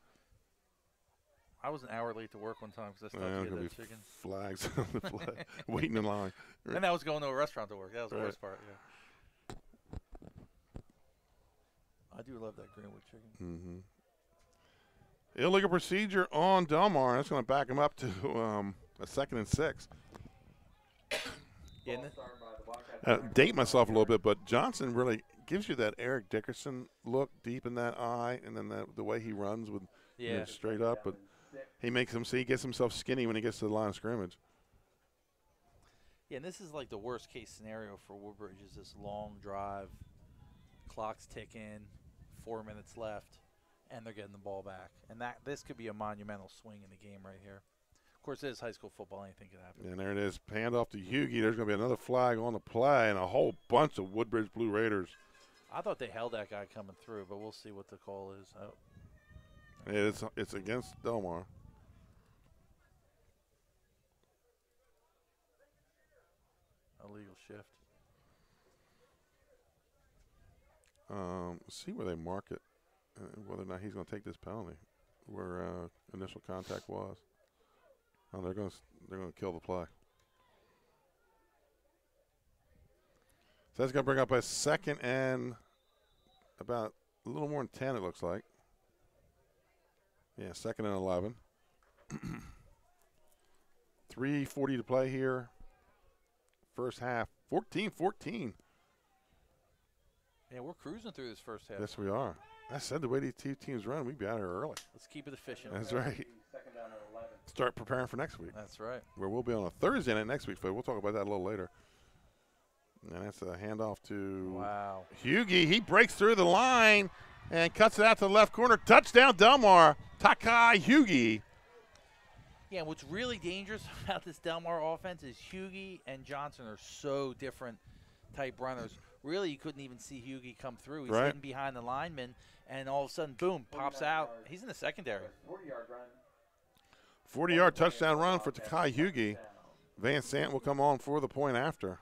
I was an hour late to work one time because I stopped to get that chicken. Flags on the flag, waiting in line. And I was going to a restaurant to work. That was the worst part, yeah. I do love that Greenwood chicken. Mm-hmm. Illegal procedure on Delmar. That's going to back him up to a 2nd and 6. Date myself a little bit, but Johnson really gives you that Eric Dickerson look deep in that eye, and then the way he runs with straight up. But he makes him see, he gets himself skinny when he gets to the line of scrimmage. Yeah, and this is like the worst case scenario for Woodbridge is this long drive, clock's ticking, 4 minutes left, and they're getting the ball back. And this could be a monumental swing in the game right here. Of course, it is high school football. Anything could happen. And there it is. Hand off to Hugie. There's going to be another flag on the play and a whole bunch of Woodbridge Blue Raiders. I thought they held that guy coming through, but we'll see what the call is. It's against Delmar. Illegal shift. See where they mark it, whether or not he's going to take this penalty, where initial contact was. Oh, they're going to kill the play. So that's going to bring up a 2nd and about a little more than 10, it looks like. Yeah, 2nd and 11. 3:40 to play here. First half, 14-14. Yeah, we're cruising through this first half. Yes, we are. I said the way these two teams run, we'd be out of here early. Let's keep it efficient. That's right. Start preparing for next week. That's right. Where we'll be on a Thursday night next week, folks. We'll talk about that a little later. And that's a handoff to Hugie. He breaks through the line and cuts it out to the left corner. Touchdown, Delmar. Takai Hugie. Yeah, what's really dangerous about this Delmar offense is Hugie and Johnson are so different type runners. really you couldn't even see Hughie come through. He's Right. hidden behind the lineman, and all of a sudden, boom, pops out. He's in the secondary. 40-yard run. 40-yard touchdown run for Takai Hughie. Van Sant will come on for the point after.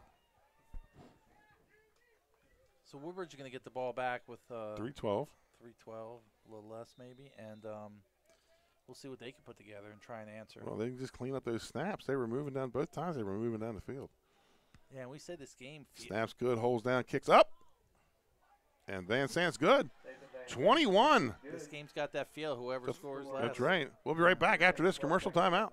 So Woodbridge is going to get the ball back with 3:12. 3:12, a little less maybe, and we'll see what they can put together and try and answer. Well, they can just clean up those snaps. They were moving down both times. They were moving down the field. Yeah, and we said this game. Snaps good, holds down, kicks up. And Van Sant's good. 21. This game's got that feel, whoever scores last. That's right. We'll be right back after this commercial timeout.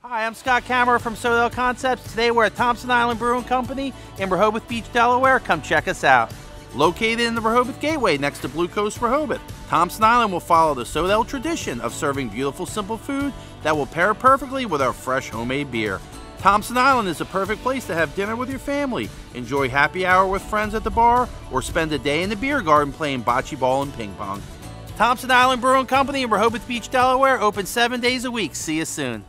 Hi, I'm Scott Kammerer from Sodell Concepts. Today we're at Thompson Island Brewing Company in Rehoboth Beach, Delaware. Come check us out. Located in the Rehoboth Gateway next to Blue Coast Rehoboth, Thompson Island will follow the Sodell tradition of serving beautiful, simple food that will pair perfectly with our fresh homemade beer. Thompson Island is a perfect place to have dinner with your family, enjoy happy hour with friends at the bar, or spend a day in the beer garden playing bocce ball and ping pong. Thompson Island Brewing Company in Rehoboth Beach, Delaware, open 7 days a week. See you soon.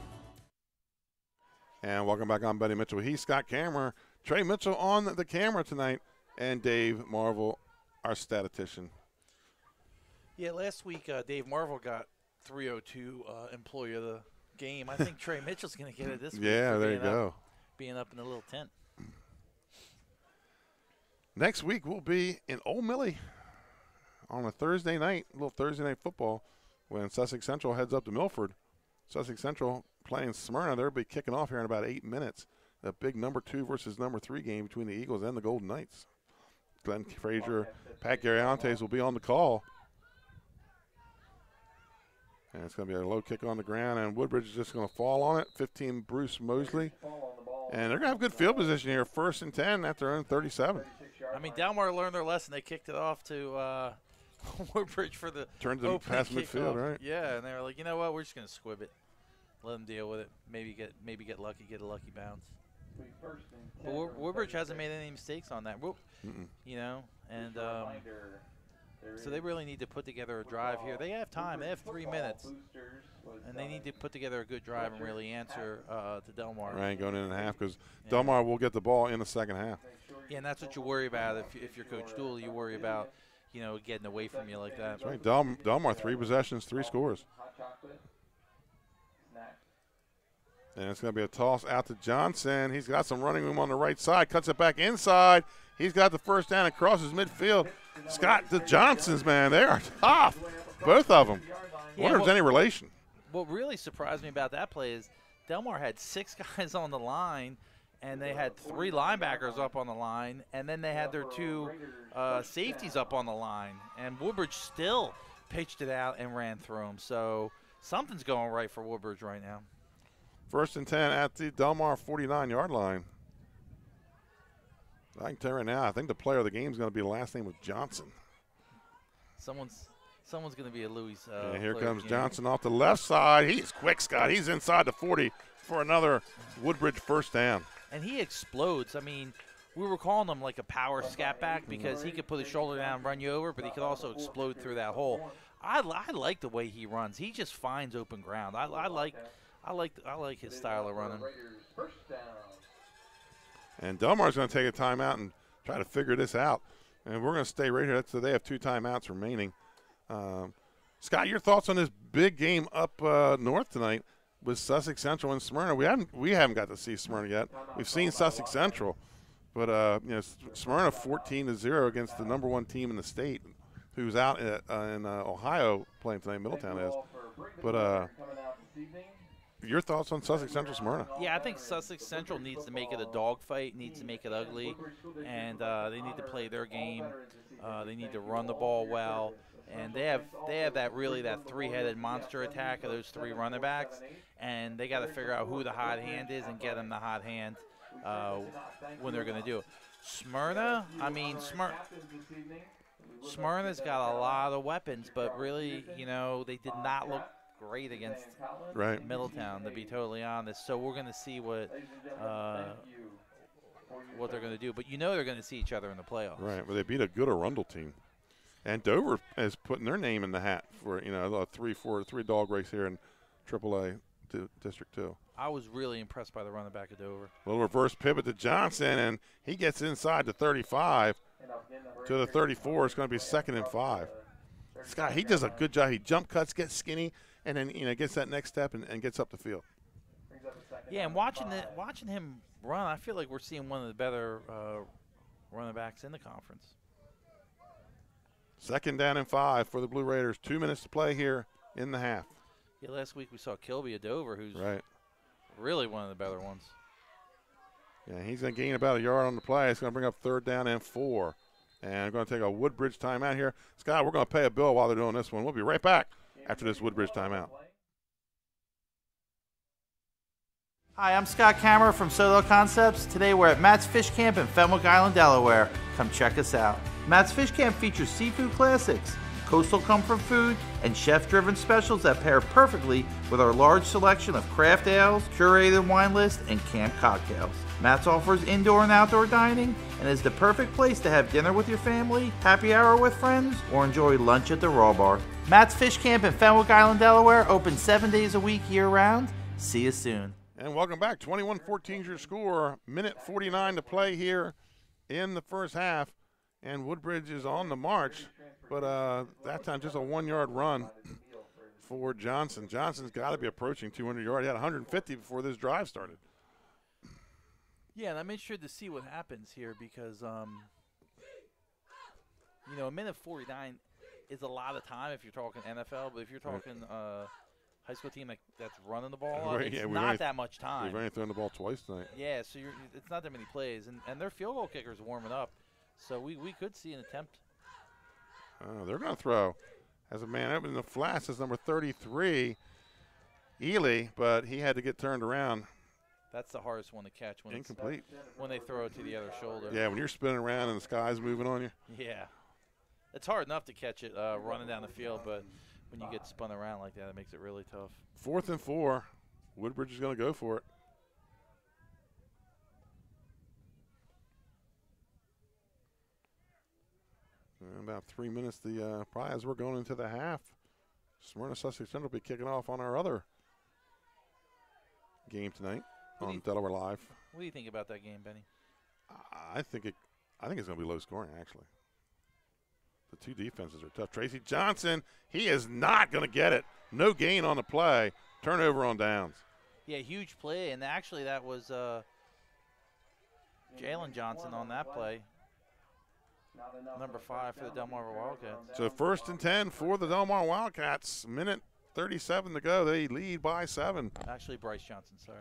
And welcome back on Benny Mitchell. He's Scott Kammerer. Trey Mitchell on the camera tonight, and Dave Marvel, our statistician. Yeah, last week Dave Marvel got 302 Employee of the Game. I think Trey Mitchell's going to get it this week. Yeah, there you go. Being up in the little tent. Next week we'll be in Old Millie on a Thursday night, a little Thursday night football, when Sussex Central heads up to Milford. Sussex Central playing Smyrna. They'll be kicking off here in about 8 minutes. A big number 2 versus number 3 game between the Eagles and the Golden Knights. Glenn Frazier, Pat Gariantes will be on the call. And it's going to be a low kick on the ground, and Woodbridge is just going to fall on it. 15, Bruce Mosley. And they're going to have good field position here. 1st and 10 at their own 37. I mean, Delmar learned their lesson. They kicked it off to Woodbridge for the turned them past midfield, right? Yeah, and they were like, you know what? We're just going to squib it. Let them deal with it. Maybe get lucky, get a lucky bounce. But Woodbridge hasn't made any mistakes on that. You know, and so they really need to put together a drive here. They have time. They have 3 minutes, and they need to put together a good drive and really answer to Delmar. Right, going in half because Delmar will get the ball in the second half. Yeah, and that's what you worry about if you're Coach Dooley. You worry about, you know, getting away from you like that. That's right. Delmar 3 possessions, 3 scores. And it's going to be a toss out to Johnson. He's got some running room on the right side. Cuts it back inside. He's got the first down and crosses midfield. Scott, the Johnsons, man, they are tough. Both of them. I wonder if there's any relation. What really surprised me about that play is Delmar had 6 guys on the line, and they had 3 linebackers up on the line, and then they had their 2 safeties up on the line. And Woodbridge still pitched it out and ran through them. So something's going right for Woodbridge right now. 1st and 10 at the Delmar 49-yard line. I can tell you right now, I think the player of the game is going to be the last name of Johnson. Someone's going to be a Louis. And here comes Johnson off the left side. He's quick, Scott. He's inside the 40 for another Woodbridge first down. And he explodes. I mean, we were calling him like a power scat back because he could put his shoulder down and run you over, but he could also explode through that hole. I like the way he runs. He just finds open ground. I like his style of running. And Delmar's going to take a timeout and try to figure this out. And we're going to stay right here. So they have 2 timeouts remaining. Scott, your thoughts on this big game up north tonight with Sussex Central and Smyrna? We haven't got to see Smyrna yet. We've seen Sussex Central, but you know, Smyrna 14-0 against the number 1 team in the state, who's out in Ohio playing tonight. Middletown is, but. Your thoughts on Sussex Central Smyrna? Yeah, I think Sussex Central needs to make it a dogfight, needs to make it ugly, and they need to play their game. They need to run the ball well, and they have that 3-headed monster attack of those 3 running backs, and they got to figure out who the hot hand is and get them the hot hand when they're going to do it. Smyrna, I mean, Smyrna's got a lot of weapons, but really, you know, they did not look great against Middletown, to be totally honest. So we're going to see what they're going to do. But you know they're going to see each other in the playoffs. Right. Well, they beat a good Arundel team. And Dover is putting their name in the hat for, you know, a 3-dog race here in AAA District 2. I was really impressed by the running back of Dover. Little reverse pivot to Johnson, and he gets inside the 35 to the 34. It's going to be 2nd and 5. Scott, he does a good job. He jump cuts, gets skinny, and then gets that next step and gets up the field. Yeah, and watching him run, I feel like we're seeing one of the better running backs in the conference. 2nd down and 5 for the Blue Raiders. 2 minutes to play here in the half. Yeah, last week we saw Kilby of Dover, who's right. Really one of the better ones. Yeah, he's going to gain about a yard on the play. It's going to bring up 3rd down and 4. And I'm going to take a Woodbridge timeout here. Scott, we're going to pay a bill while they're doing this one. We'll be right back after this Woodbridge timeout. Hi, I'm Scott Kammerer from Sodell Concepts. Today we're at Matt's Fish Camp in Fenwick Island, Delaware. Come check us out. Matt's Fish Camp features seafood classics, coastal comfort food, and chef-driven specials that pair perfectly with our large selection of craft ales, curated wine list, and camp cocktails. Matt's offers indoor and outdoor dining and is the perfect place to have dinner with your family, happy hour with friends, or enjoy lunch at the Raw Bar. Matt's Fish Camp in Fenwick Island, Delaware, open 7 days a week year-round. See you soon. And welcome back. 21-14 is your score. Minute 49 to play here in the first half. And Woodbridge is on the march, but that time just a 1-yard run for Johnson. Johnson's got to be approaching 200 yards. He had 150 before this drive started. Yeah, and I'm interested to see what happens here because, a minute 49 is a lot of time if you're talking NFL, but if you're talking high school team that's running the ball, it's not that much time. We've only thrown the ball twice tonight. Yeah, so it's not that many plays, and their field goal kicker's warming up, so we could see an attempt. They're going to throw as a man open in the flats is number 33, Ely, but he had to get turned around. That's the hardest one to catch when incomplete. When they throw it to the other shoulder. Yeah, when you're spinning around and the sky's moving on you. Yeah, it's hard enough to catch it running down the field, but when you get spun around like that, it makes it really tough. 4th and 4. Woodbridge is going to go for it. And about 3 minutes, probably as we're going into the half, Smyrna Sussex Central will be kicking off on our other game tonight on Delaware Live. What do you think about that game, Benny? I think it's going to be low scoring, actually. The two defenses are tough. Tracy Johnson, he is not going to get it. No gain on the play. Turnover on downs. Yeah, huge play, and actually that was Jalen Johnson on that play. Number 5 for the Delmarva Wildcats. So 1st and 10 for the Delmarva Wildcats. Minute 37 to go. They lead by 7. Actually, Bryce Johnson, sorry.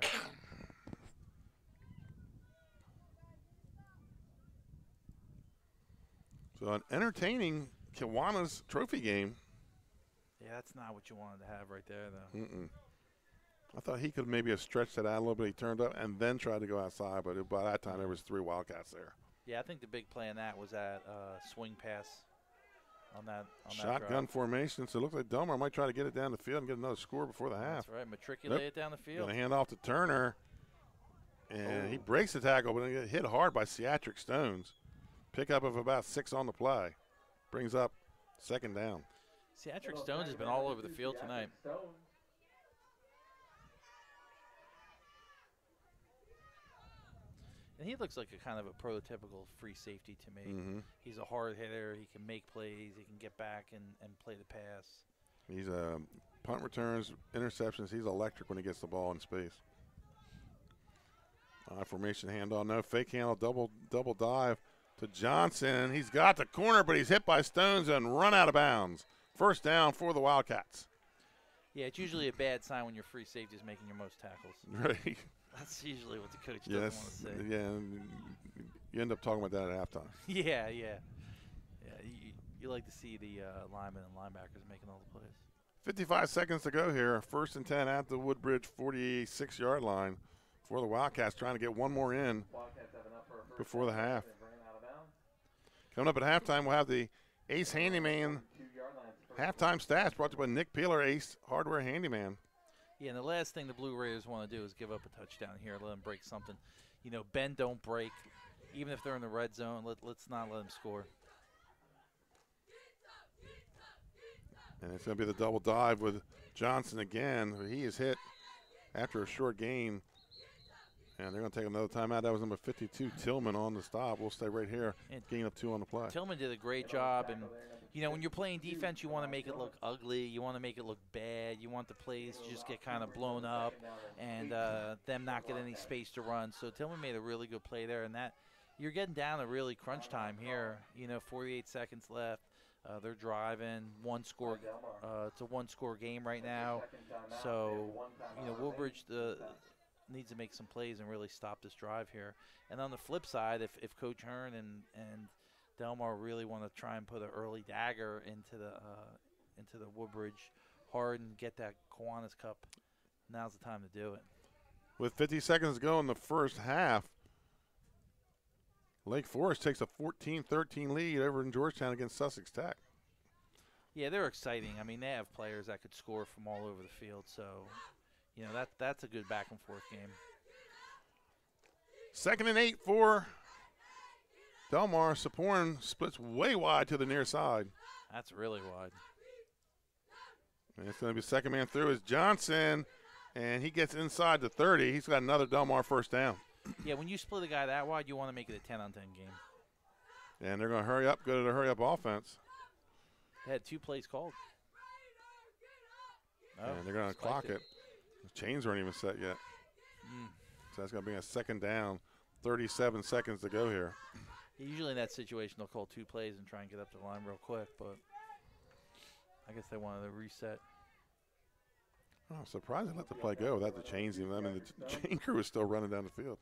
So an entertaining Kiwanis trophy game. Yeah, that's not what you wanted to have right there, though. I thought he could maybe have stretched that out a little bit. He turned up and then tried to go outside, but by that time there was 3 Wildcats there. Yeah, I think the big play in that was that swing pass on that. Shotgun formation, so it looks like Delmar might try to get it down the field and get another score before the half. That's right, matriculate it down the field. Going to hand off to Turner, and he breaks the tackle, but he get hit hard by Seatric Stones. Pickup of about 6 on the play. Brings up 2nd down. Seatric Stones has been all over the field tonight. And he looks like a kind of a prototypical free safety to me. He's a hard hitter. He can make plays. He can get back and play the pass. He's punt returns, interceptions. He's electric when he gets the ball in space. Formation handoff. No fake handle. Double dive to Johnson. He's got the corner, but he's hit by Stones and run out of bounds. 1st down for the Wildcats. Yeah, it's usually a bad sign when your free safety is making your most tackles. Right. That's usually what the coach doesn't want to say. Yeah, you end up talking about that at halftime. Yeah. You like to see the linemen and linebackers making all the plays. 55 seconds to go here. 1st and 10 at the Woodbridge 46-yard line for the Wildcats, trying to get one more in before the half. Coming up at halftime, we'll have the Ace Handyman halftime stats brought to you by Nick Peeler, Ace Hardware Handyman. Yeah, and the last thing the Blue Raiders want to do is give up a touchdown here, let them break something. Bend, don't break. Even if they're in the red zone, let's not let them score. And it's going to be the double dive with Johnson again. He is hit after a short gain. And they're going to take another timeout. That was number 52, Tillman, on the stop. We'll stay right here, gain up 2 on the play. Tillman did a great job. And, you know, when you're playing defense, you want to make it look ugly. You want to make it look bad. You want the plays to just get kind of blown up and them not get any space to run. So Tillman made a really good play there. And that you're getting down to really crunch time here. You know, 48 seconds left. They're driving it's a one-score game right now. So, you know, Woodbridge needs to make some plays and really stop this drive here. And on the flip side, if Coach Hearn and Delmar really want to try and put an early dagger into the Woodbridge hard and get that Kiwanis Cup, now's the time to do it. With 50 seconds to go in the first half, Lake Forest takes a 14-13 lead over in Georgetown against Sussex Tech. Yeah, they're exciting. I mean, they have players that could score from all over the field, so you know that's a good back and forth game. 2nd and 8 for Delmar. Saporn splits way wide to the near side. That's really wide. And it's going to be second man through is Johnson, and he gets inside the 30. He's got another Delmar first down. Yeah, when you split a guy that wide, you want to make it a 10-on-10 game. And they're going to hurry up, go to the hurry-up offense. They had 2 plays called. Oh, and they're going to clock it. The chains weren't even set yet. So that's going to be a second down, 37 seconds to go here. Usually in that situation, they'll call 2 plays and try and get up to the line real quick, but I guess they wanted to reset. Oh, I'm surprised they let the play go without the chains even. I mean, the chain crew is still running down the field.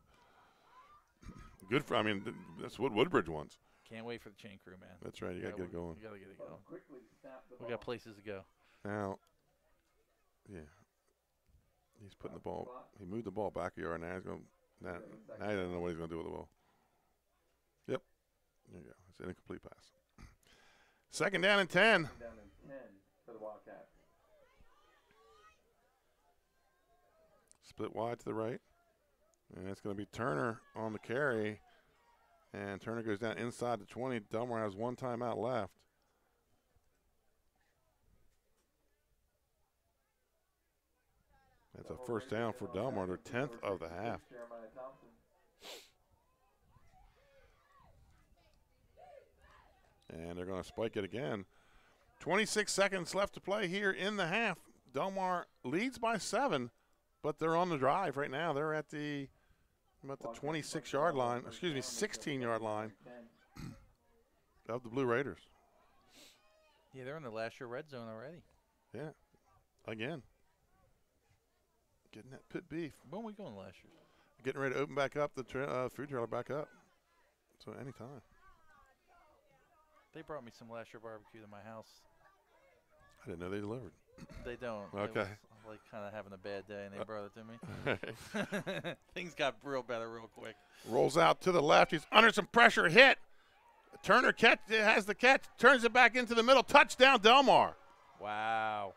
Good for, I mean, that's what Woodbridge wants. Can't wait for the chain crew, man. That's right. You got to get it going. You got to get it going. We got places to go. Now, yeah. He's putting the ball. He moved the ball back a yard. Now he's going. Now he doesn't know what he's going to do with the ball. Yep. There you go. It's an incomplete pass. 2nd down and 10. 2nd down and 10 for the Wildcats. Split wide to the right. And it's going to be Turner on the carry. And Turner goes down inside the 20. Delmar has 1 timeout left. That's a first down for Delmar, their 10th of the half. And they're going to spike it again. 26 seconds left to play here in the half. Delmar leads by 7, but they're on the drive right now. They're at the 26-yard line, excuse me, 16-yard line of the Blue Raiders. Yeah, they're in the last year red zone already. Yeah, again. Getting that pit beef. When were we going last year? Getting ready to open back up the food trailer back up. So anytime. They brought me some last year barbecue to my house. I didn't know they delivered. They don't. Okay. It was like kind of having a bad day, and they brought it to me. Things got real better real quick. Rolls out to the left. He's under some pressure. Hit. Turner has the catch. Turns it back into the middle. Touchdown, Delmar. Wow.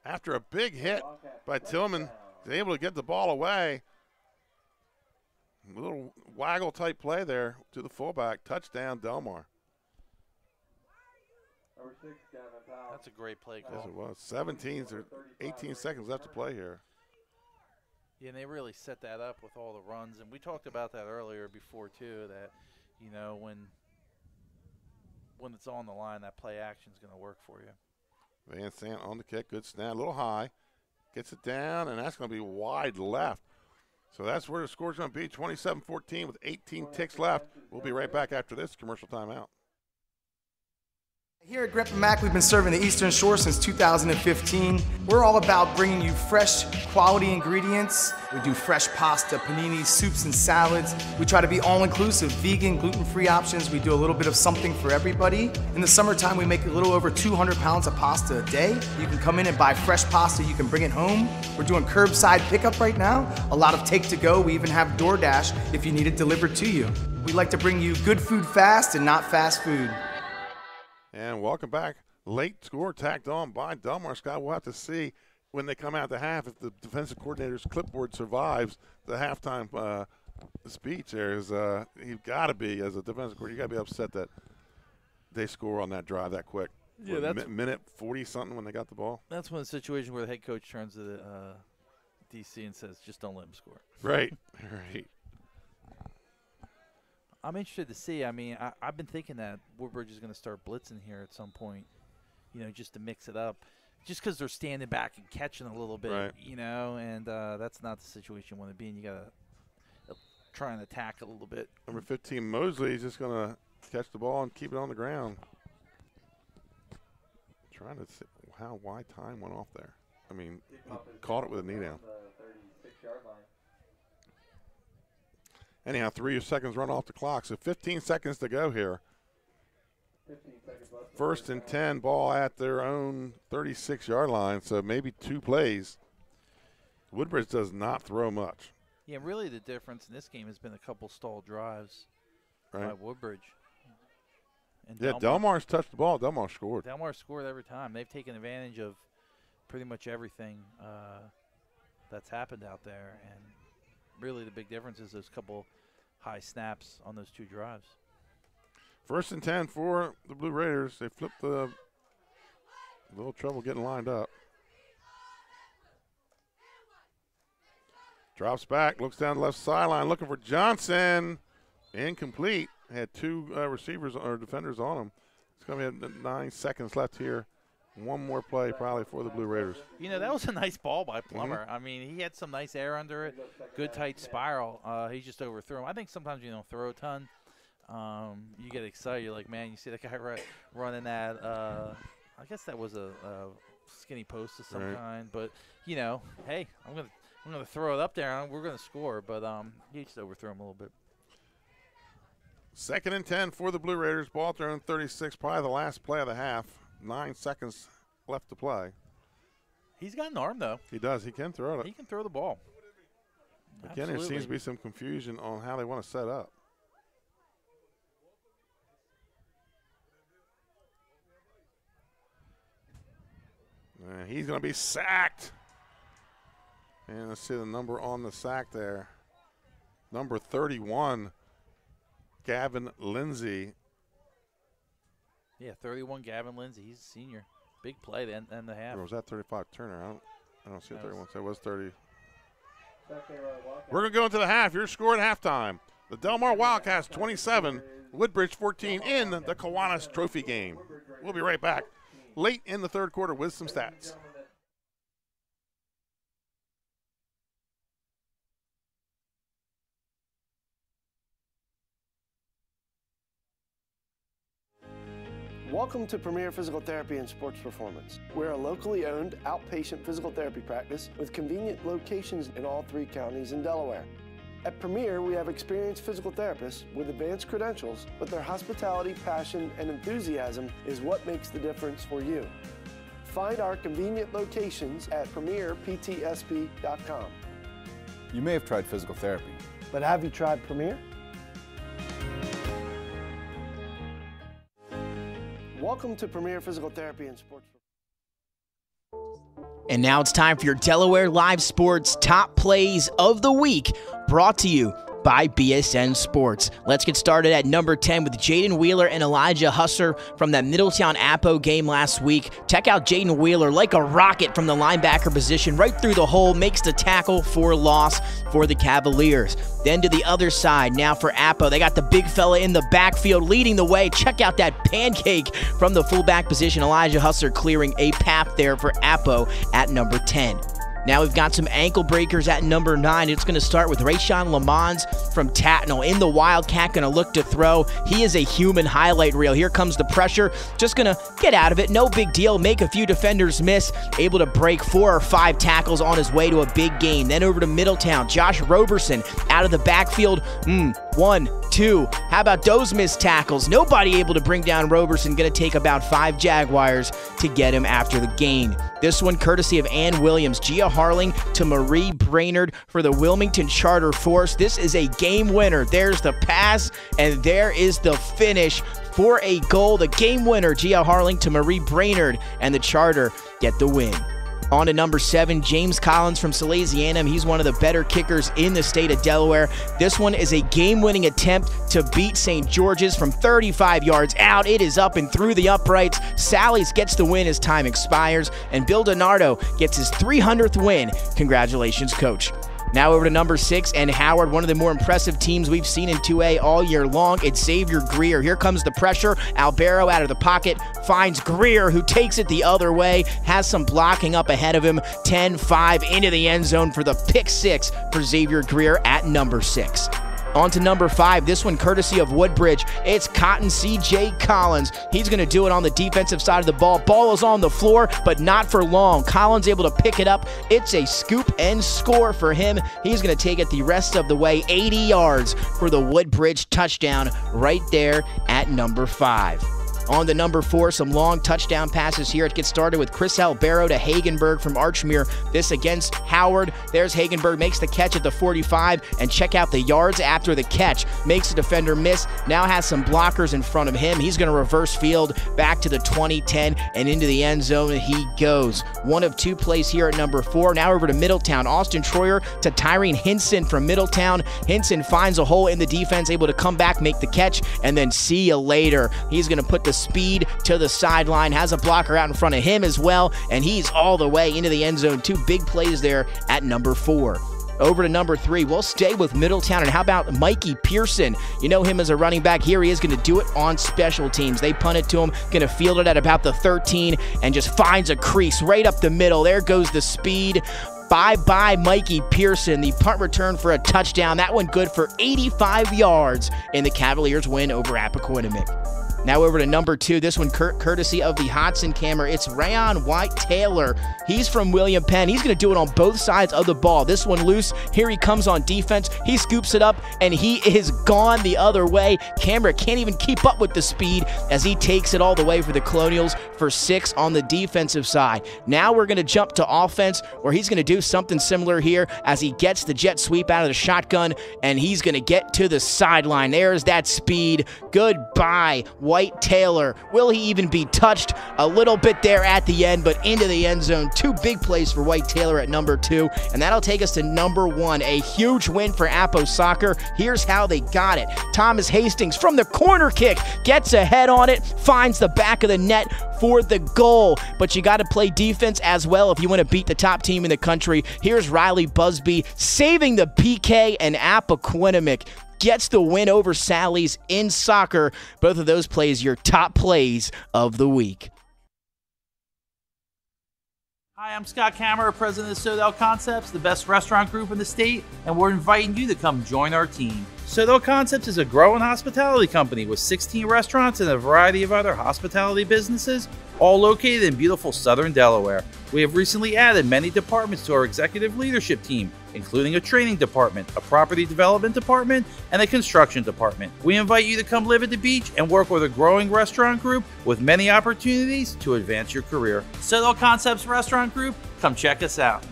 After a big hit by Tillman, he's able to get the ball away. A little waggle-type play there to the fullback. Touchdown, Delmar. Number 6, Gavin Powell. That's a great play call. Yes, it was. 17 or 18 seconds left to play here. Yeah, and they really set that up with all the runs. And we talked about that earlier before, too, that, you know, when it's on the line, that play action is going to work for you. Van Sant on the kick. Good snap. A little high. Gets it down, and that's going to be wide left. So that's where the score's going to be, 27-14 with 18 ticks left. We'll be right back after this commercial timeout. Here at Grandpa Mac, we've been serving the Eastern Shore since 2015. We're all about bringing you fresh, quality ingredients. We do fresh pasta, paninis, soups, and salads. We try to be all-inclusive, vegan, gluten-free options. We do a little bit of something for everybody. In the summertime, we make a little over 200 pounds of pasta a day. You can come in and buy fresh pasta. You can bring it home. We're doing curbside pickup right now. A lot of take-to-go. We even have DoorDash if you need it delivered to you. We like to bring you good food fast and not fast food. And welcome back. Late score tacked on by Delmar. Scott, we'll have to see when they come out the half if the defensive coordinator's clipboard survives the halftime speech. You've got to be, as a defensive coordinator, you got to be upset that they score on that drive that quick. Yeah, that's minute 40-something when they got the ball. That's one of the situations where the head coach turns to the DC and says, just don't let him score. Right, right. I'm interested to see. I mean, I've been thinking that Woodbridge is going to start blitzing here at some point, just to mix it up. Just because they're standing back and catching a little bit, right. And that's not the situation you want to be in. You got to try and attack a little bit. Number 15, Mosley, is just going to catch the ball and keep it on the ground. Trying to see why time went off there. I mean, he caught it with a knee down. Anyhow, 3 seconds run off the clock, so 15 seconds to go here. 15 seconds left. 1st and 10, ball at their own 36-yard line, so maybe 2 plays. Woodbridge does not throw much. Yeah, really the difference in this game has been a couple stalled drives by Woodbridge. And Delmar's touched the ball. Delmar scored. Delmar scored every time. They've taken advantage of pretty much everything that's happened out there. And really the big difference is those couple high snaps on those 2 drives. 1st and 10 for the Blue Raiders. They flipped a little trouble getting lined up. Drops back, looks down the left sideline, looking for Johnson. Incomplete. Had 2 receivers or defenders on him. It's going to be 9 seconds left here. One more play probably for the Blue Raiders. That was a nice ball by Plummer. I mean, he had some nice air under it. Good tight spiral. He just overthrew him. I think sometimes you don't throw a ton. You get excited. You're like, man, you see that guy running that. I guess that was a skinny post of some kind. But, hey, I'm gonna throw it up there. We're going to score. But he just overthrew him a little bit. 2nd and 10 for the Blue Raiders. Ball at their own 36, probably the last play of the half. 9 seconds left to play. He's got an arm, though. He does. He can throw it. He can throw the ball. Again, there seems to be some confusion on how they want to set up. And he's going to be sacked. And let's see the number on the sack there. Number 31. Gavin Lindsay. Yeah, 31 Gavin Lindsay. He's a senior. Big play to end the half. Or was that 35 Turner? I don't see a 31. So it was 30. We're going to go into the half. Your score at halftime. The Delmar Wildcats 27, Woodbridge 14 in the Kiwanis Trophy game. We'll be right back late in the 3rd quarter with some stats. Welcome to Premier Physical Therapy and Sports Performance. We're a locally owned outpatient physical therapy practice with convenient locations in all 3 counties in Delaware. At Premier, we have experienced physical therapists with advanced credentials, but their hospitality, passion, and enthusiasm is what makes the difference for you. Find our convenient locations at premierptsp.com. You may have tried physical therapy, but have you tried Premier? Welcome to Premier Physical Therapy and Sports. And now it's time for your Delaware Live Sports Top Plays of the Week, brought to you by BSN Sports. Let's get started at number 10 with Jaden Wheeler and Elijah Husser from that Middletown Apo game last week. Check out Jaden Wheeler like a rocket from the linebacker position, right through the hole, makes the tackle for loss for the Cavaliers. Then to the other side, now for Apo, they got the big fella in the backfield leading the way. Check out that pancake from the fullback position. Elijah Husser clearing a path there for Apo at number 10. Now we've got some ankle breakers at number 9. It's going to start with Rayshawn Lamons from Tatnall in the Wildcat, going to look to throw. He is a human highlight reel. Here comes the pressure. Just going to get out of it. No big deal. Make a few defenders miss. Able to break 4 or 5 tackles on his way to a big gain. Then over to Middletown. Josh Roberson out of the backfield. 1, 2. How about those missed tackles? Nobody able to bring down Roberson. Going to take about 5 Jaguars to get him after the gain. This one courtesy of Ann Williams. Gia Harling to Marie Brainerd for the Wilmington Charter Force. This is a game winner. There's the pass, and there is the finish for a goal. The game winner, Gia Harling to Marie Brainerd, and the Charter get the win. On to number 7, James Collins from Salesianum. He's one of the better kickers in the state of Delaware. This one is a game-winning attempt to beat St. George's from 35 yards out. It is up and through the uprights. Sally's gets the win as time expires, and Bill DiNardo gets his 300th win. Congratulations, Coach. Now over to number 6 and Howard, one of the more impressive teams we've seen in 2A all year long. It's Xavier Greer. Here comes the pressure. Albero out of the pocket finds Greer, who takes it the other way, has some blocking up ahead of him. 10-5 into the end zone for the pick 6 for Xavier Greer at number 6. On to number 5, this one courtesy of Woodbridge. It's Cotton C.J. Collins. He's going to do it on the defensive side of the ball. Ball is on the floor, but not for long. Collins able to pick it up. It's a scoop and score for him. He's going to take it the rest of the way, 80 yards for the Woodbridge touchdown right there at number 5. On to number 4, some long touchdown passes here. It gets started with Chris Albero to Hagenberg from Archmere. This against Howard. There's Hagenberg, makes the catch at the 45, and check out the yards after the catch. Makes the defender miss, now has some blockers in front of him. He's going to reverse field back to the 20-10, and into the end zone he goes. One of 2 plays here at number 4. Now over to Middletown. Austin Troyer to Tyrene Hinson from Middletown. Hinson finds a hole in the defense, able to come back, make the catch, and then see you later. He's going to put the speed to the sideline, has a blocker out in front of him as well, and he's all the way into the end zone. 2 big plays there at number 4. Over to number 3, we'll stay with Middletown, and how about Mikey Pearson? You know him as a running back. Here he is going to do it on special teams. They punt it to him, going to field it at about the 13, and just finds a crease right up the middle. There goes the speed. Bye-bye, Mikey Pearson. The punt return for a touchdown. That one good for 85 yards, and the Cavaliers win over Appoquinimink. Now over to number 2, this one courtesy of the Hodson camera. It's Rayon White-Taylor. He's from William Penn. He's going to do it on both sides of the ball. This one loose. Here he comes on defense. He scoops it up, and he is gone the other way. Camera can't even keep up with the speed as he takes it all the way for the Colonials for 6 on the defensive side. Now we're going to jump to offense, where he's going to do something similar here as he gets the jet sweep out of the shotgun, and he's going to get to the sideline. There's that speed. Goodbye, White-Taylor. Will he even be touched? A little bit there at the end, but into the end zone. 2 big plays for White-Taylor at number 2, and that'll take us to number 1. A huge win for Appo Soccer. Here's how they got it. Thomas Hastings from the corner kick gets ahead on it, finds the back of the net for the goal, but you got to play defense as well if you want to beat the top team in the country. Here's Riley Busby saving the PK, and Appoquinimink gets the win over Sally's in soccer. Both of those plays, your top plays of the week. Hi, I'm Scott Kammerer, president of Sodell Concepts, the best restaurant group in the state, and we're inviting you to come join our team. Sodell Concepts is a growing hospitality company with 16 restaurants and a variety of other hospitality businesses, all located in beautiful southern Delaware. We have recently added many departments to our executive leadership team, including a training department, a property development department, and a construction department. We invite you to come live at the beach and work with a growing restaurant group with many opportunities to advance your career. Sodell Concepts Restaurant Group, come check us out.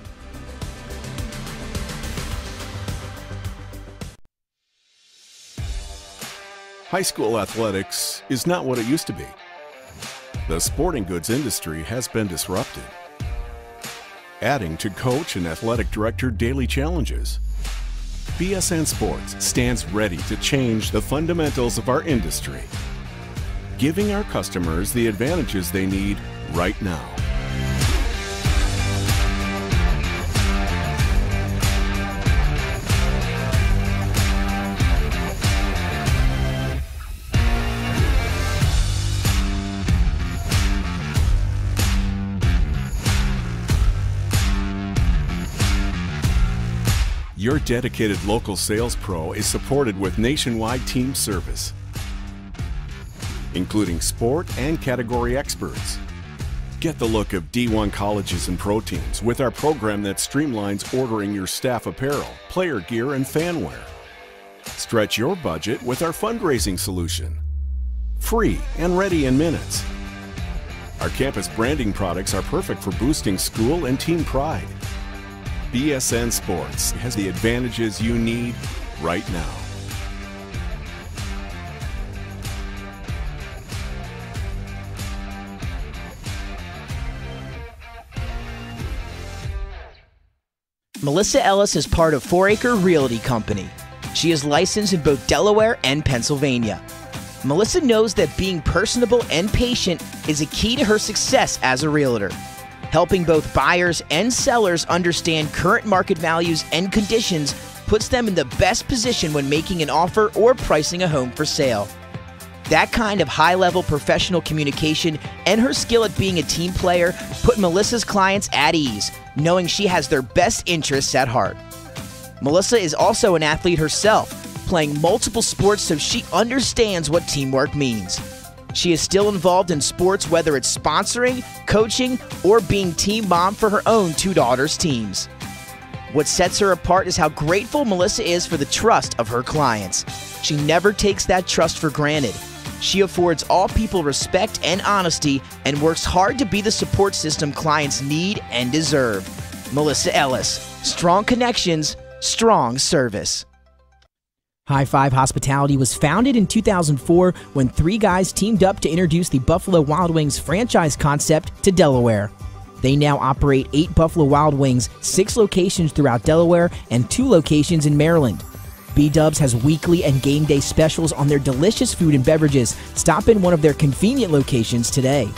High school athletics is not what it used to be. The sporting goods industry has been disrupted, adding to coach and athletic director daily challenges. BSN Sports stands ready to change the fundamentals of our industry, giving our customers the advantages they need right now. Your dedicated local sales pro is supported with nationwide team service, including sport and category experts. Get the look of D1 colleges and pro teams with our program that streamlines ordering your staff apparel, player gear, and fan wear. Stretch your budget with our fundraising solution. Free and ready in minutes. Our campus branding products are perfect for boosting school and team pride. BSN Sports has the advantages you need right now. Melissa Ellis is part of 4 Acre Realty Company. She is licensed in both Delaware and Pennsylvania. Melissa knows that being personable and patient is a key to her success as a realtor. Helping both buyers and sellers understand current market values and conditions puts them in the best position when making an offer or pricing a home for sale. That kind of high-level professional communication and her skill at being a team player put Melissa's clients at ease, knowing she has their best interests at heart. Melissa is also an athlete herself, playing multiple sports so she understands what teamwork means. She is still involved in sports, whether it's sponsoring, coaching, or being team mom for her own 2 daughters' teams. What sets her apart is how grateful Melissa is for the trust of her clients. She never takes that trust for granted. She affords all people respect and honesty and works hard to be the support system clients need and deserve. Melissa Ellis, strong connections, strong service. High Five Hospitality was founded in 2004 when 3 guys teamed up to introduce the Buffalo Wild Wings franchise concept to Delaware. They now operate 8 Buffalo Wild Wings, 6 locations throughout Delaware, and 2 locations in Maryland. B-Dubs has weekly and game day specials on their delicious food and beverages. Stop in one of their convenient locations today.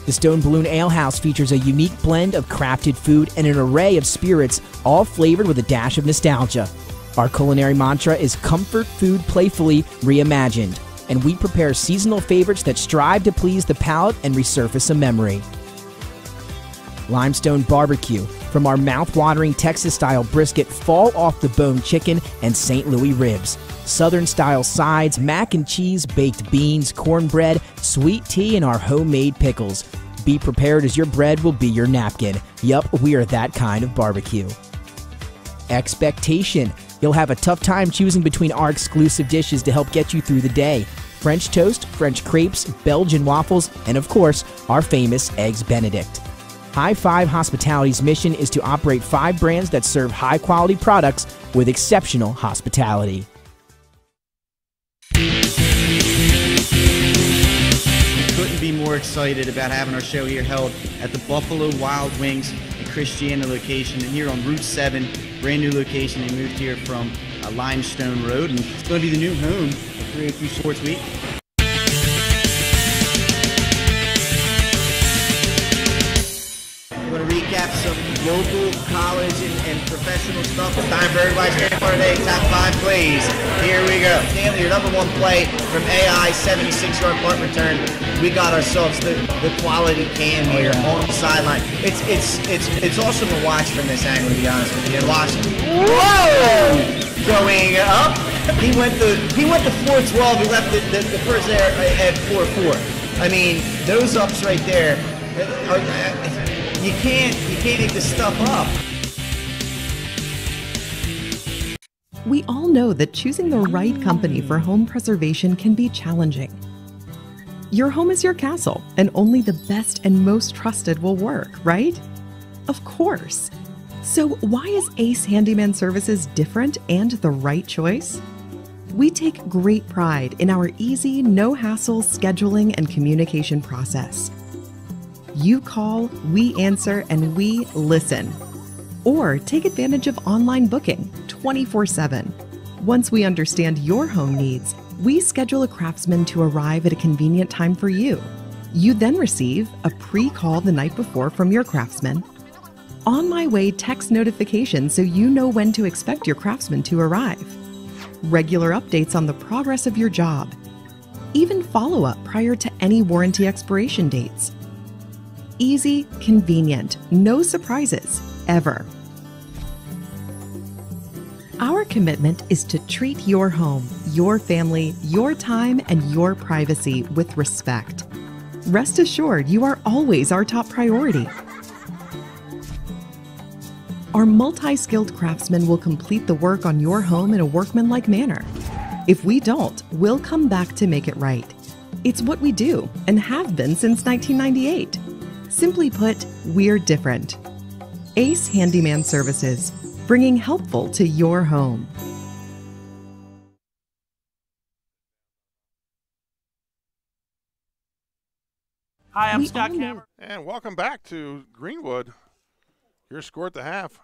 The Stone Balloon Ale House features a unique blend of crafted food and an array of spirits, all flavored with a dash of nostalgia. Our culinary mantra is comfort food playfully reimagined, and we prepare seasonal favorites that strive to please the palate and resurface a memory. Limestone Barbecue, from our mouth-watering Texas-style brisket, fall-off-the-bone chicken, and St. Louis ribs. Southern-style sides, mac and cheese, baked beans, cornbread, sweet tea, and our homemade pickles. Be prepared as your bread will be your napkin. Yup, we are that kind of barbecue. Expectation. You'll have a tough time choosing between our exclusive dishes to help get you through the day. French toast, French crepes, Belgian waffles, and of course, our famous Eggs Benedict. High Five Hospitality's mission is to operate 5 brands that serve high-quality products with exceptional hospitality. We couldn't be more excited about having our show here held at the Buffalo Wild Wings and Christiana location, and here on Route 7, brand new location. They moved here from Limestone Road, and it's going to be the new home of 302 Sports Week. I'm going to recap some local, college, and professional stuff. It's time for everybody's favorite part of the day, top 5 plays. Here we go. Stanley, your number 1 play from AI, 76-yard punt return. We got ourselves the quality cam here on the sideline. It's awesome to watch from this angle, to be honest with you. And watch, whoa, going up. He went to 4.12. He left the first there at 4.4. I mean, those ups right there. You can't make this stuff up. We all know that choosing the right company for home preservation can be challenging. Your home is your castle, and only the best and most trusted will work, right? Of course. So why is Ace Handyman Services different and the right choice? We take great pride in our easy, no-hassle scheduling and communication process. You call, we answer, and we listen. Or take advantage of online booking 24/7. Once we understand your home needs, we schedule a craftsman to arrive at a convenient time for you. You then receive a pre-call the night before from your craftsman. On my way text notification so you know when to expect your craftsman to arrive. Regular updates on the progress of your job. Even follow-up prior to any warranty expiration dates. Easy, convenient, no surprises, ever. Our commitment is to treat your home, your family, your time, and your privacy with respect. Rest assured, you are always our top priority. Our multi-skilled craftsmen will complete the work on your home in a workmanlike manner. If we don't, we'll come back to make it right. It's what we do and have been since 1998. Simply put, we're different. Ace Handyman Services, bringing helpful to your home. Hi, I'm Scott Cameron. And welcome back to Greenwood. Your score at the half,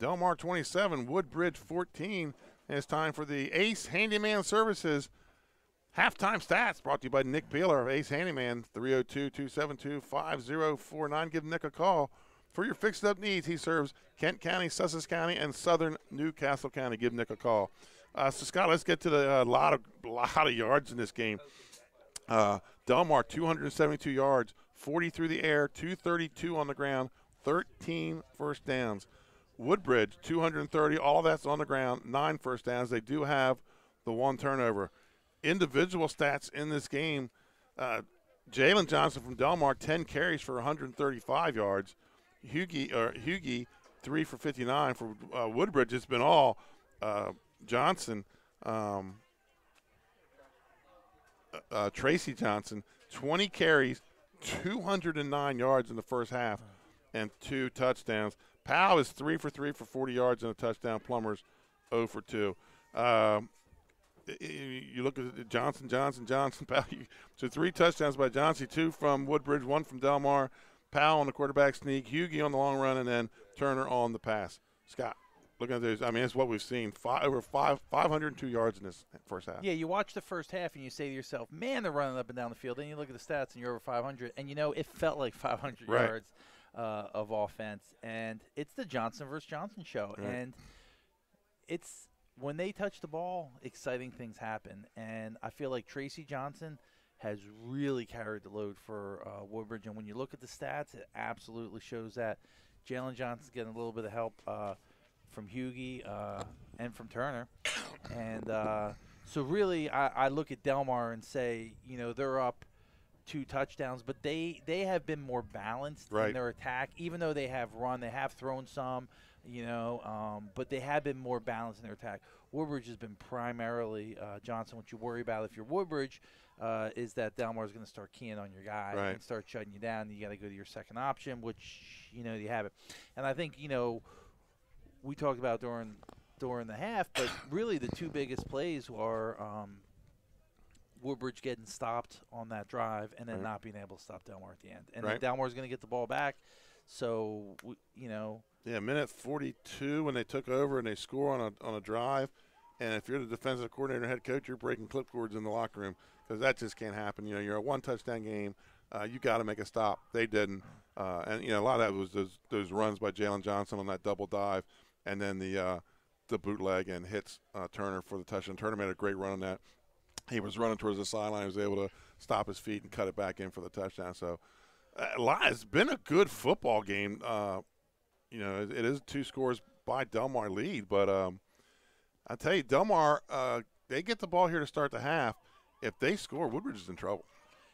Del Mar 27, Woodbridge 14. And it's time for the Ace Handyman Services halftime stats, brought to you by Nick Peeler of Ace Handyman, 302-272-5049. Give Nick a call for your fixed-up needs. He serves Kent County, Sussex County, and southern Newcastle County. Give Nick a call. So, Scott, let's get to the lot of yards in this game. Del Mar, 272 yards, 40 through the air, 232 on the ground, 13 first downs. Woodbridge, 230, all that's on the ground, 9 first downs. They do have the 1 turnover. Individual stats in this game, Jalen Johnson from Del Mar, 10 carries for 135 yards. Hughie, 3 for 59. For Woodbridge, it's been all Johnson. Tracy Johnson, 20 carries, 209 yards in the first half, and 2 touchdowns. Powell is 3 for 3 for 40 yards and a touchdown. Plumbers 0 for 2. You look at Johnson, Powell. So 3 touchdowns by Johnson, 2 from Woodbridge, 1 from Del Mar. Powell on the quarterback sneak, Hughie on the long run, and then Turner on the pass. Scott, looking at this, I mean, it's what we've seen. Over 502 yards in this first half. Yeah, you watch the first half and you say to yourself, man, they're running up and down the field. Then you look at the stats and you're over 500, and it felt like 500 yards of offense. And it's the Johnson versus Johnson show. Right. And it's when they touch the ball, exciting things happen. And I feel like Tracy Johnson has really carried the load for Woodbridge. And when you look at the stats, it absolutely shows that. Jalen Johnson's getting a little bit of help from Hughie and from Turner. And so really I look at Del Mar and say, they're up 2 touchdowns, but they have been more balanced in their attack. Even though they have run, they have thrown some, but they have been more balanced in their attack. Woodbridge has been primarily Johnson. What you worry about if you're Woodbridge is that Del Mar is going to start keying on your guy and start shutting you down. You got to go to your second option, which, you have it. And I think, we talked about during the half, but really the 2 biggest plays were Woodbridge getting stopped on that drive and then not being able to stop Del Mar at the end. And then Del Mar is going to get the ball back. So, Yeah, minute 42 when they took over and they score on a drive. And if you're the defensive coordinator and head coach, you're breaking clipboards in the locker room because that just can't happen. You're a 1-touchdown game. You got to make a stop. They didn't. And, a lot of that was those runs by Jalen Johnson on that double dive and then the bootleg and hits Turner for the touchdown. Turner made a great run on that. He was running towards the sideline. He was able to stop his feet and cut it back in for the touchdown. So it's been a good football game. It is 2 scores by Del Mar lead. But I tell you, Del Mar, they get the ball here to start the half. If they score, Woodbridge is in trouble.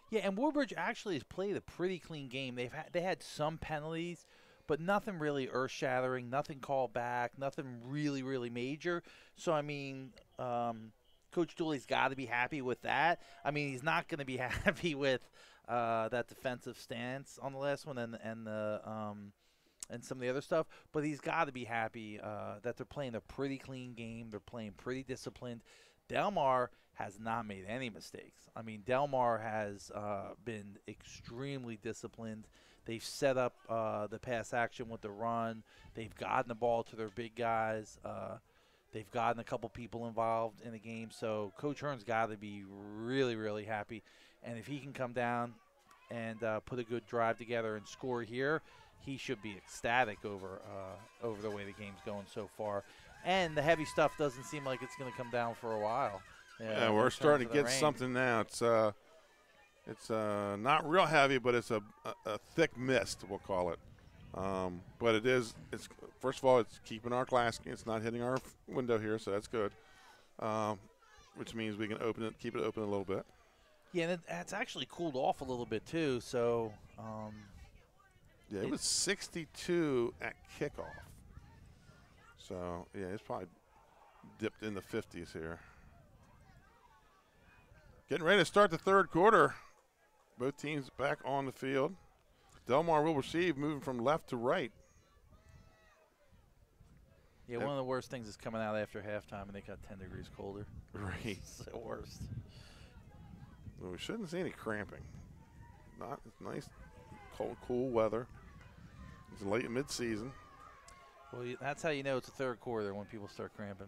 Yeah, and Woodbridge actually has played a pretty clean game. They had some penalties, but nothing really earth-shattering, nothing called back, nothing really, really major. So, I mean, Coach Dooley's got to be happy with that. I mean, he's not going to be happy with that defensive stance on the last one and some of the other stuff, but he's got to be happy that they're playing a pretty clean game. They're playing pretty disciplined. Del Mar has not made any mistakes. I mean, Del Mar has been extremely disciplined. They've set up the pass action with the run. They've gotten the ball to their big guys. They've gotten a couple people involved in the game. So Coach Hearn's got to be really, really happy. And if he can come down and put a good drive together and score here, he should be ecstatic over the way the game's going so far. And the heavy stuff doesn't seem like it's going to come down for a while. Yeah, we're starting to get something now. It's not real heavy, but it's a thick mist, we'll call it. But it's first of all, it's keeping our glass. It's not hitting our window here, so that's good. Which means we can keep it open a little bit. Yeah, and it's actually cooled off a little bit too. So. Yeah, it was 62 at kickoff. So, yeah, it's probably dipped in the 50s here. Getting ready to start the third quarter. Both teams back on the field. Del Mar will receive, moving from left to right. Yeah, one of the worst things is coming out after halftime and they got 10 degrees colder. Right. It's the worst. Well, we shouldn't see any cramping. It's nice, cool weather. It's late mid-season. Well, that's how you know it's a third quarter when people start cramping.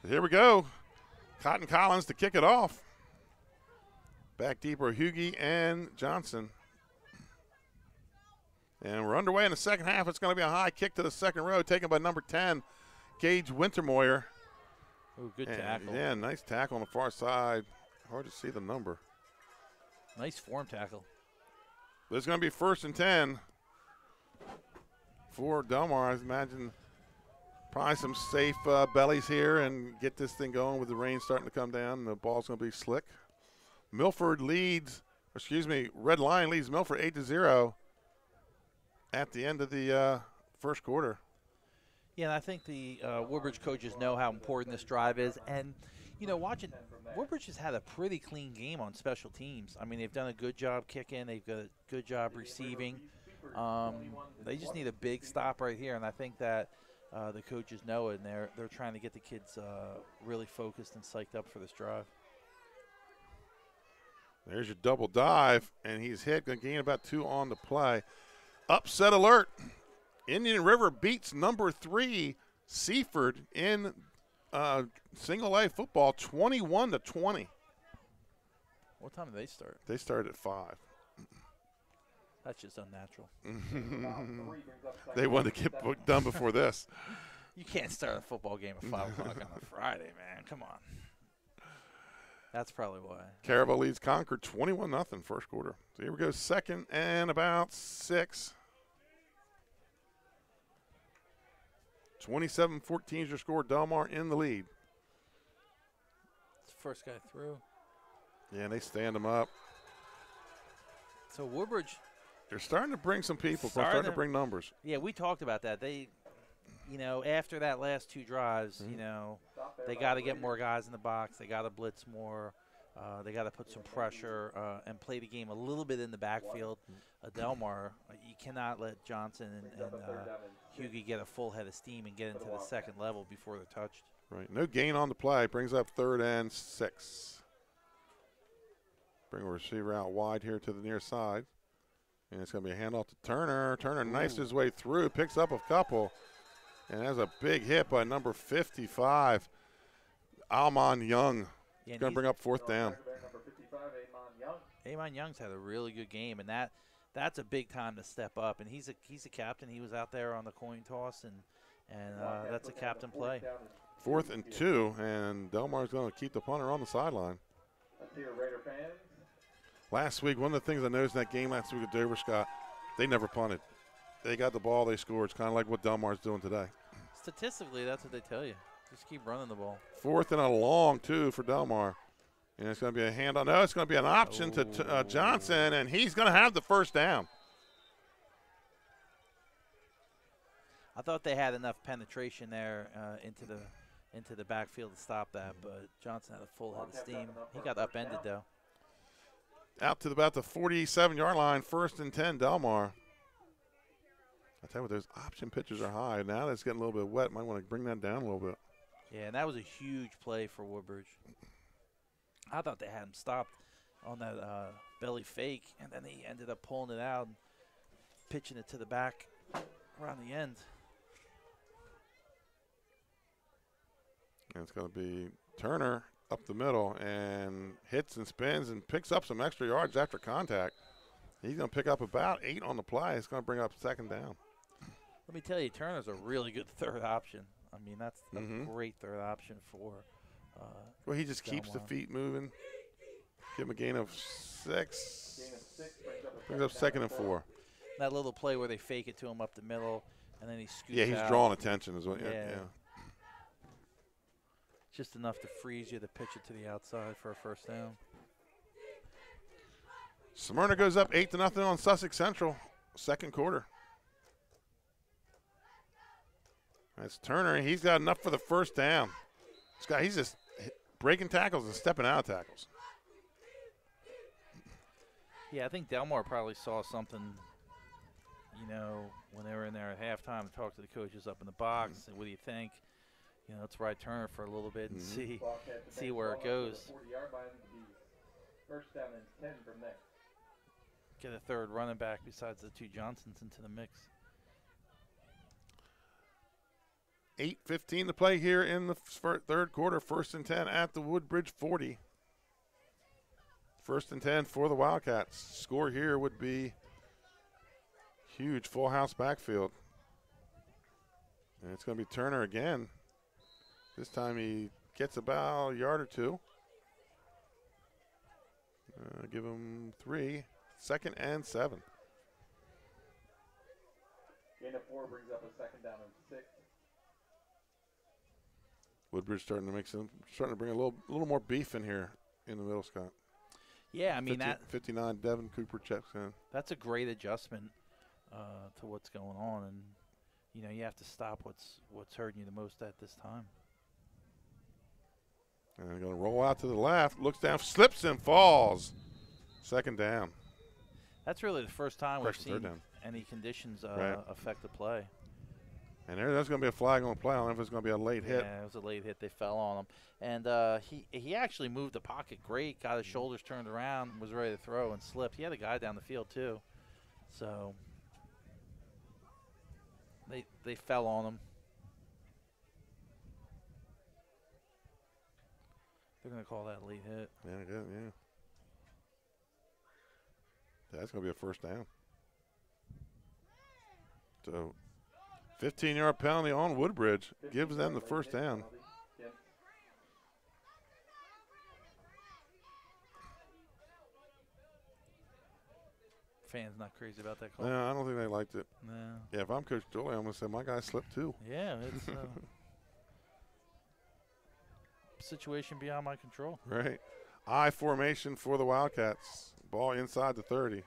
Here we go. Cotton Collins to kick it off. Back deep are Hugie and Johnson. And we're underway in the second half. It's going to be a high kick to the second row, taken by number 10, Gage Wintermoyer. Ooh, good tackle. Yeah, nice tackle on the far side. Hard to see the number. Nice form tackle. There's going to be 1st and 10 for Delmar. I imagine probably some safe bellies here and get this thing going with the rain starting to come down. The ball's going to be slick. Red Lion leads Milford 8-0 at the end of the first quarter. Yeah, and I think the Woodbridge coaches know how important this drive is. And, you know, watching Woodbridge has had a pretty clean game on special teams. I mean, they've done a good job kicking. They've got a good job receiving. They just need a big stop right here, and I think that the coaches know it, and they're trying to get the kids really focused and psyched up for this drive. There's your double dive, and he's hit. Going to gain about 2 on the play. Upset alert. Indian River beats number 3 Seaford in single A football 21-20. What time did they start? They started at 5. That's just unnatural. They wanted to get done before this. You can't start a football game at 5 o'clock on a Friday, man. Come on. That's probably why. Caravel leads Concord 21-0 first quarter. So here we go, second and about 6. 27-14 is your score. Delmar in the lead. It's the first guy through. Yeah, and they stand them up. So Woodbridge. They're starting to bring some people. They're starting to bring numbers. Yeah, we talked about that. They, you know, after that last 2 drives, you know, they got to get more guys in the box. They got to blitz more. They got to put some pressure and play the game a little bit in the backfield. Delmar, you cannot let Johnson and Hugie get a full head of steam and get into the second level before they're touched. Right. No gain on the play. Brings up 3rd and 6. Bring a receiver out wide here to the near side. And it's going to be a handoff to Turner. Turner knifes his way through, picks up a couple, and has a big hit by number 55, Almon Young. He's going to bring up 4th down. Amon Young's had a really good game, and that's a big time to step up. And he's a captain. He was out there on the coin toss, and that's a captain play. 4th and 2, and Delmar's going to keep the punter on the sideline. Let's hear Raider fans. Last week, one of the things I noticed in that game last week at Dover, Scott, they never punted. They got the ball, they scored. It's kind of like what Delmar's doing today. Statistically, that's what they tell you. Just keep running the ball. 4th and a long 2 for Delmar. And it's going to be a handoff. No, it's going to be an option to Johnson, and he's going to have the first down. I thought they had enough penetration there into the backfield to stop that, but Johnson had a full head of steam. He got upended, though. Out to about the 47-yard line, 1st and 10, Delmar. I tell you what, those option pitches are high. Now that it's getting a little bit wet, might want to bring that down a little bit. Yeah, and that was a huge play for Woodbridge. I thought they had him stopped on that belly fake, and then he ended up pulling it out and pitching it to the back around the end. And it's going to be Turner up the middle and hits and spins and picks up some extra yards after contact. He's going to pick up about 8 on the play. It's going to bring up 2nd down. Let me tell you, Turner's a really good 3rd option. I mean, that's a great 3rd option for well, he just keeps the feet moving. Give him a gain of 6. Brings up 2nd and 4. That little play where they fake it to him up the middle, and then he scoots out. Yeah, he's drawing attention as well. Yeah. Just enough to freeze you to pitch it to the outside for a first down. Smyrna goes up 8-0 on Sussex Central, 2nd quarter. That's Turner. He's got enough for the first down. He's just breaking tackles and stepping out of tackles. Yeah, I think Delmar probably saw something, you know, when they were in there at halftime and talked to the coaches up in the box. And what do you think? You know, let's ride Turner for a little bit and see where it goes. 40-yard line, first down and 10 from there. Get a 3rd running back besides the 2 Johnsons into the mix. 8:15 to play here in the third quarter. 1st and 10 at the Woodbridge 40. 1st and 10 for the Wildcats. Score here would be huge, full house backfield. And it's going to be Turner again. This time he gets about a yard or two. Give him 3. 2nd and 7. Gain of 4 brings up a 2nd down and 6. Woodbridge starting to bring a little more beef in here in the middle, Scott. Yeah, I mean 59. Devin Cooper checks in. That's a great adjustment to what's going on, and you have to stop what's hurting you the most at this time. And they're going to roll out to the left. Looks down, slips and falls. 2nd down. That's really the first time we've seen any conditions affect the play. And there's going to be a flag on the play. I don't know if it's going to be a late hit. Yeah, it was a late hit. They fell on him. And he actually moved the pocket great, got his shoulders turned around, was ready to throw and slipped. He had a guy down the field too. So they fell on him. They're going to call that a late hit. Yeah, good, yeah. That's going to be a 1st down. So 15-yard penalty on Woodbridge gives them the 1st down. Fans not crazy about that call. No, I don't think they liked it. No. Yeah, if I'm Coach Dooley, I'm going to say my guy slipped too. Yeah, it's situation beyond my control. Right. I formation for the Wildcats. Ball inside the 30.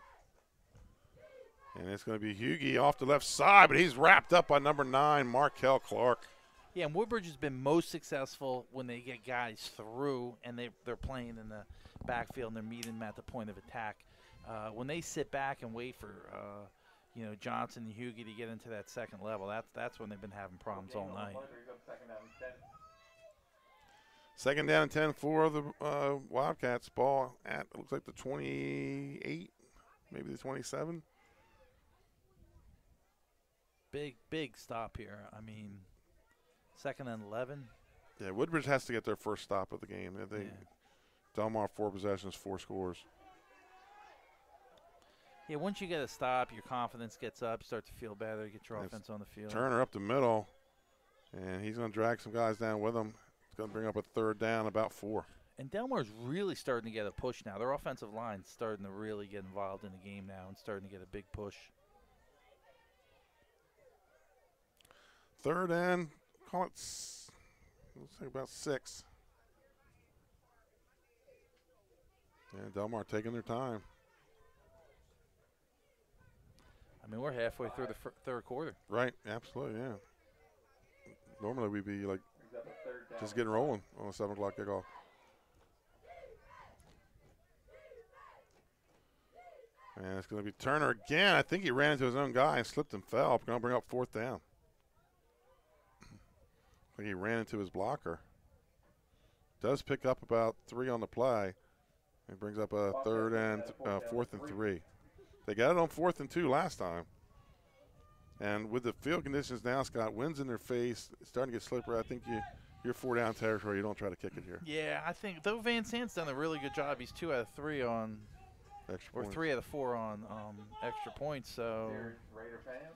And it's going to be Hughie off the left side, but he's wrapped up by number 9, Markel Clark. Yeah, and Woodbridge has been most successful when they get guys through and they're playing in the backfield and they're meeting them at the point of attack. When they sit back and wait for Johnson and Hughie to get into that second level, that's when they've been having problems all night. 2nd down and 10 for the Wildcats. Ball at, it looks like the 28, maybe the 27. Big stop here. I mean, 2nd and 11. Yeah, Woodbridge has to get their first stop of the game. Delmar 4 possessions, 4 scores. Yeah, once you get a stop, your confidence gets up. You start to feel better. Get your offense on the field. Turner up the middle, and he's going to drag some guys down with him. It's going to bring up a 3rd down, about 4. And Delmar's really starting to get a push now. Their offensive line's starting to really get involved in the game now and starting to get a big push. 3rd and, call it, let's say about 6. And Delmar taking their time. I mean, we're halfway through the third quarter. Right, absolutely, yeah. Normally we'd be like just getting rolling on a 7 o'clock kickoff. And it's going to be Turner again. I think he ran into his own guy and slipped and fell. Going to bring up 4th down. I think he ran into his blocker. Does pick up about 3 on the play. It brings up a 3rd and 4th and 3. They got it on 4th and 2 last time. And with the field conditions now, Scott, winds in their face, it's starting to get slippery. I think you're 4 down territory. You don't try to kick it here. Yeah, I think though Van Sant's done a really good job. He's 2 out of 3 on extra or points. 3 out of 4 on extra points. So Raider fans.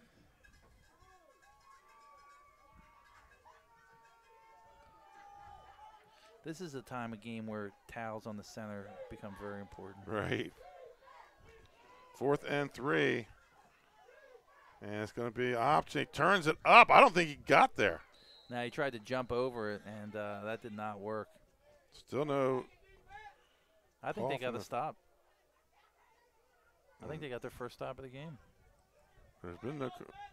this is a time of game where towels on the center become very important. Right. 4th and 3. And it's going to be option. He turns it up. I don't think he got there. Now he tried to jump over it, and that did not work. Still no. I think they got a stop. I think they got their first stop of the game. There's been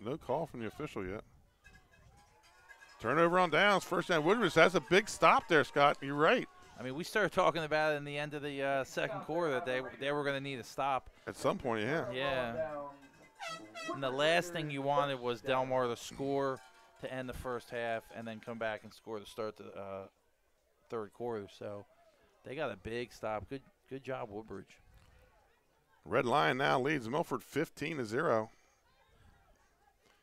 no call from the official yet. Turnover on downs. 1st down. Woodbridge has a big stop there, Scott. You're right. I mean, we started talking about it in the end of the second quarter that they were going to need a stop. At some point, yeah. Yeah. And the last thing you wanted was Delmar to score to end the first half and then come back and score to start the third quarter. So they got a big stop. Good job, Woodbridge. Red Lion now leads Milford 15-0.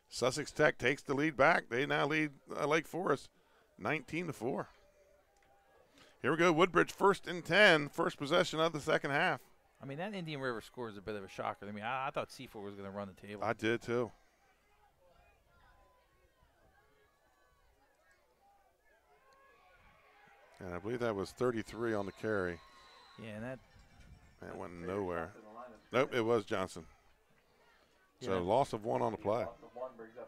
Sussex Tech takes the lead back. They now lead Lake Forest 19-4. Here we go, Woodbridge 1st and 10, first possession of the second half. I mean, that Indian River score is a bit of a shocker to me. I thought Seaford was going to run the table. I did too. And I believe that was 33 on the carry. Yeah, and that went nowhere. Nope, it was Johnson. Yeah. So loss of 1 on the play.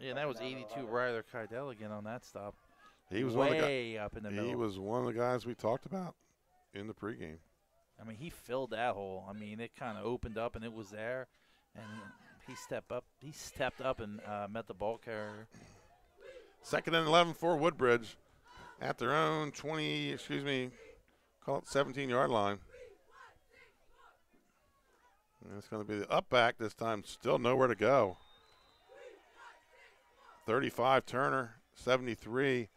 Yeah, and that was 82 Ryder Kydell again on that stop. He was way up in the middle. He was one of the guys we talked about in the pregame. I mean, he filled that hole. I mean, it kind of opened up and it was there, and he stepped up. He stepped up and met the ball carrier. 2nd and 11 for Woodbridge at their own 17-yard line. And it's going to be the up back this time. Still nowhere to go. 35 Turner, 73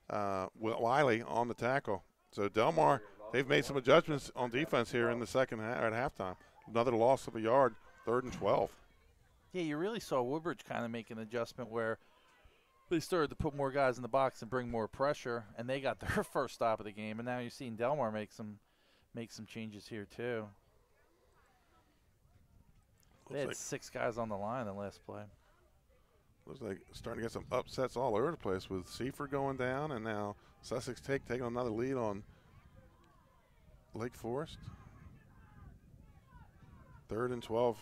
Wiley on the tackle. So Delmar, they've made some adjustments on defense here in the second half at halftime. Another loss of a yard, 3rd and 12. Yeah, you really saw Woodbridge kind of make an adjustment where they started to put more guys in the box and bring more pressure, and they got their first stop of the game. And now you're seeing Delmar make some changes here too. They had 6 guys on the line the last play. Looks like starting to get some upsets all over the place with Seaford going down, and now Sussex taking another lead on Lake Forest. 3rd and 12.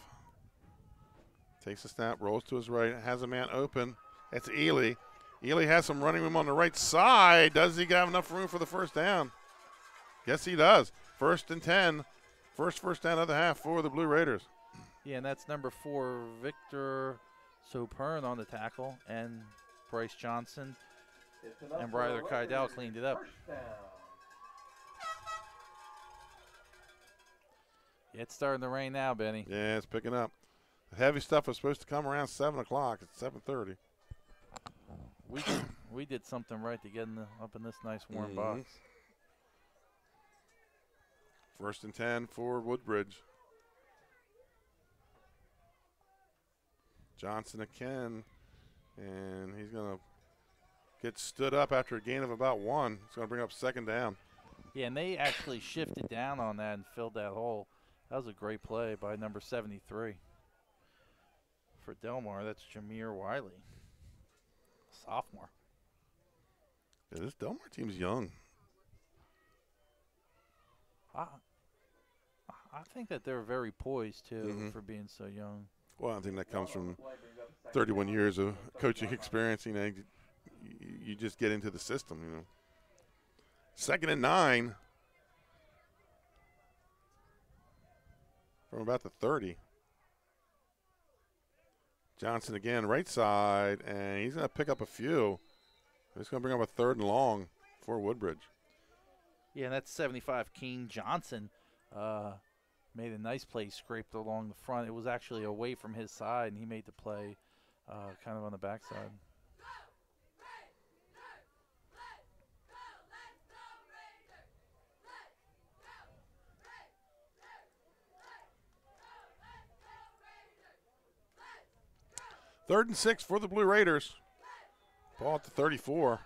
Takes a snap, rolls to his right, has a man open. It's Ely. Ely has some running room on the right side. Does he have enough room for the first down? Yes, he does. 1st and 10. First down of the half for the Blue Raiders. Yeah, and that's number 4, Victor Sopern on the tackle, and Bryce Johnson and Ryder Kydell cleaned it up. It's starting to rain now, Benny. Yeah, it's picking up. The heavy stuff was supposed to come around 7 o'clock. It's 7:30. We did something right to get up in this nice warm box. 1st and 10 for Woodbridge. Johnson again, and he's going to get stood up after a gain of about 1. It's going to bring up 2nd down. Yeah, and they actually shifted down on that and filled that hole. That was a great play by number 73. For Delmar, that's Jameer Wiley, sophomore. Yeah, this Delmar team's young. I think that they're very poised, too, for being so young. Well, I think that comes from 31 years of coaching experience. You know, you just get into the system, you know. 2nd and 9 from about the 30. Johnson again, right side, and he's going to pick up a few. He's going to bring up a 3rd and long for Woodbridge. Yeah, and that's 75 King Johnson. Made a nice play, scraped along the front. It was actually away from his side, and he made the play kind of on the backside. Third and 6 for the Blue Raiders. Ball at the 34.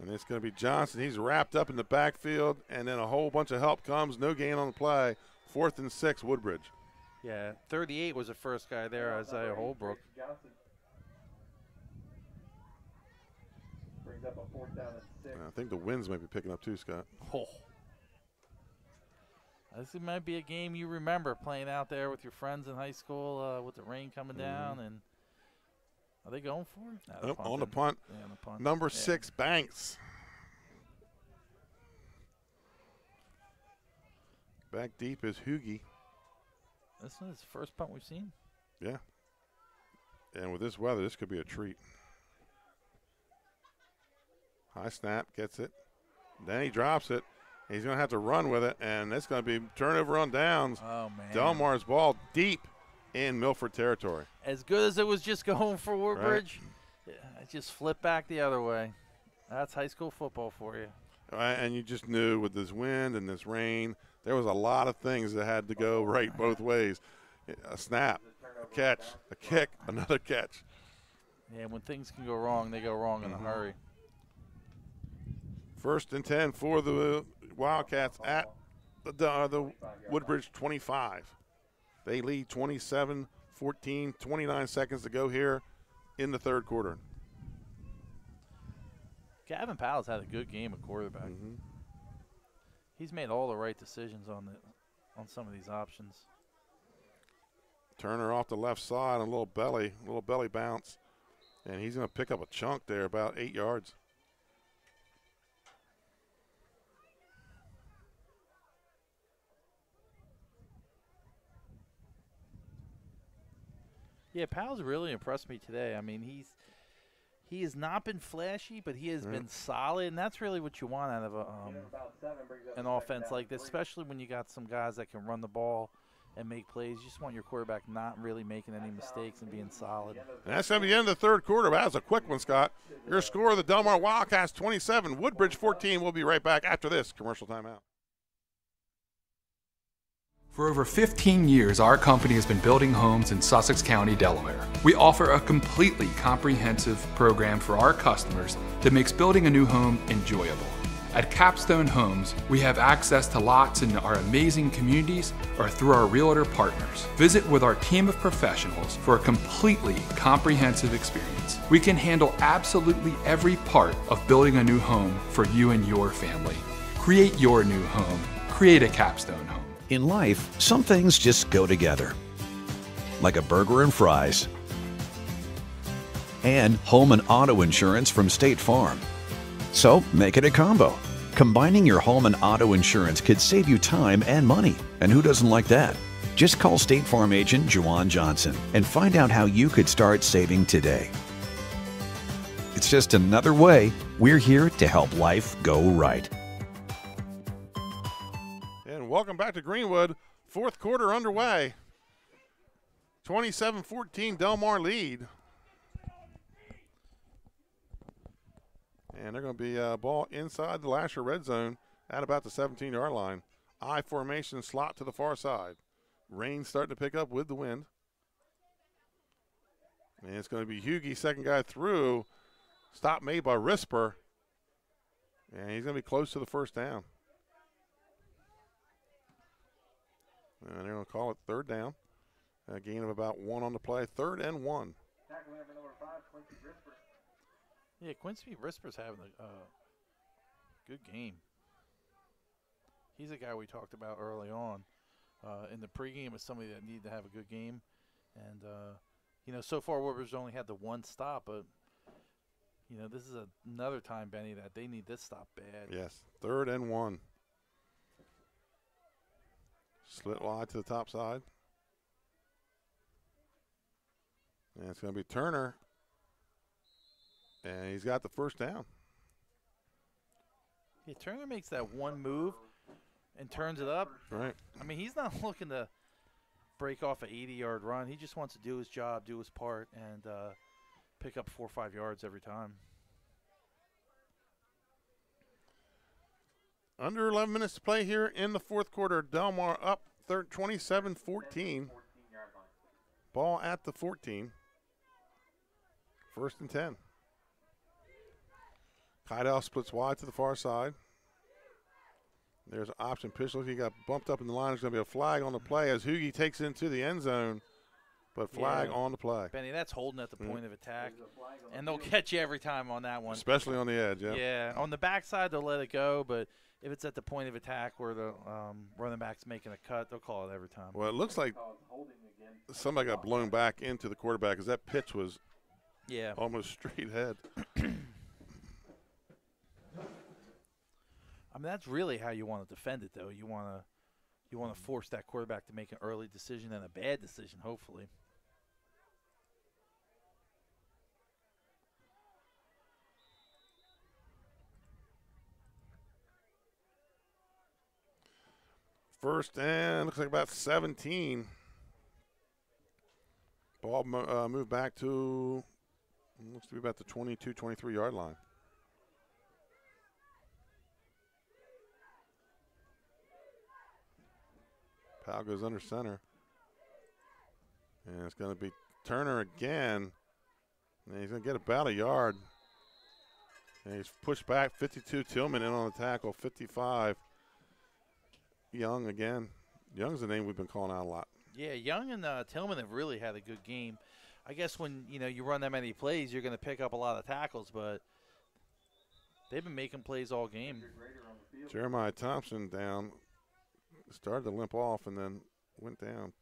And it's going to be Johnson. He's wrapped up in the backfield, and then a whole bunch of help comes. No gain on the play. 4th and 6, Woodbridge. Yeah, 38 was the first guy there, Isaiah Holbrook. Brings up a 4th down and 6. I think the winds might be picking up too, Scott. Oh. This might be a game you remember playing out there with your friends in high school with the rain coming down. And are they going for it? No, nope, on the punt. Yeah, on the punt. Number 6, Banks. Back deep is Hugie. This is the first punt we've seen. Yeah. And with this weather, this could be a treat. High snap, gets it. Then he drops it. He's going to have to run with it, and it's going to be turnover on downs. Oh, man. Delmar's ball deep in Milford territory. As good as it was just going for Woodbridge, it just flipped back the other way. That's high school football for you. And you just knew with this wind and this rain, there was a lot of things that had to go right both ways. A snap, a catch, a kick, another catch. Yeah, when things can go wrong, they go wrong in a hurry. 1st and 10 for the Wildcats at the Woodbridge 25. They lead 27-14, 29 seconds to go here in the third quarter. Gavin Powell's had a good game at quarterback. He's made all the right decisions on some of these options. Turner off the left side, a little belly bounce, and he's going to pick up a chunk there, about 8 yards. Yeah, Powell's really impressed me today. I mean, he has not been flashy, but he has been solid, and that's really what you want out of an offense like this, especially when you got some guys that can run the ball and make plays. You just want your quarterback not really making any mistakes and being solid. And that's going to be the end of the third quarter. That was a quick one, Scott. Your score, the Delmar Wildcats 27, Woodbridge 14. We'll be right back after this commercial timeout. For over 15 years, our company has been building homes in Sussex County, Delaware. We offer a completely comprehensive program for our customers that makes building a new home enjoyable. At Capstone Homes, we have access to lots in our amazing communities or through our realtor partners. Visit with our team of professionals for a completely comprehensive experience. We can handle absolutely every part of building a new home for you and your family. Create your new home. Create a Capstone home. In life, some things just go together. Like a burger and fries. And home and auto insurance from State Farm. So make it a combo. Combining your home and auto insurance could save you time and money. And who doesn't like that? Just call State Farm agent Juwan Johnson and find out how you could start saving today. It's just another way we're here to help life go right. And welcome back to Greenwood. Fourth quarter underway. 27-14 Delmar lead. And they're going to be a ball inside the Lasher red zone at about the 17-yard line. I formation slot to the far side. Rain starting to pick up with the wind. And it's going to be Hugie, second guy through. Stop made by Risper. And he's going to be close to the first down. And they're going to call it third down. A gain of about 1 on the play. 3rd and 1. Yeah, Quincy Risper's having a good game. He's a guy we talked about early on in the pregame as somebody that needed to have a good game. And, you know, so far Woodbridge only had the one stop, but, you know, this is another time, Benny, that they need this stop bad. Yes, 3rd and 1. Slit wide to the top side. And it's going to be Turner. And he's got the first down. Yeah, Turner makes that one move and turns it up. Right. I mean, he's not looking to break off an 80-yard run. He just wants to do his job, do his part, and pick up 4 or 5 yards every time. Under 11 minutes to play here in the fourth quarter. Delmar up 27-14. Ball at the 14. 1st and 10. Kydell splits wide to the far side. There's an option pistol. He got bumped up in the line. There's going to be a flag on the play as Hugie takes it into the end zone. But flag on the play. Benny, that's holding at the point of attack. And they'll catch you every time on that one. Especially on the edge, yeah. Yeah, on the backside, they'll let it go. But if it's at the point of attack where the running back's making a cut, they'll call it every time. Well, it looks like somebody got blown back into the quarterback because that pitch was almost straight ahead. I mean, that's really how you want to defend it, though. You want to force that quarterback to make an early decision and a bad decision, hopefully. First and looks like about 17. Ball moved back to, looks to be about the 22, 23-yard line. Powell goes under center. And it's going to be Turner again. And he's going to get about a yard. And he's pushed back. 52 Tillman in on the tackle. 55 Young again. Young's the name we've been calling out a lot. Yeah, Young and Tillman have really had a good game. I guess when you run that many plays, you're going to pick up a lot of tackles, but they've been making plays all game. Jeremiah Thompson down. Started to limp off and then went down.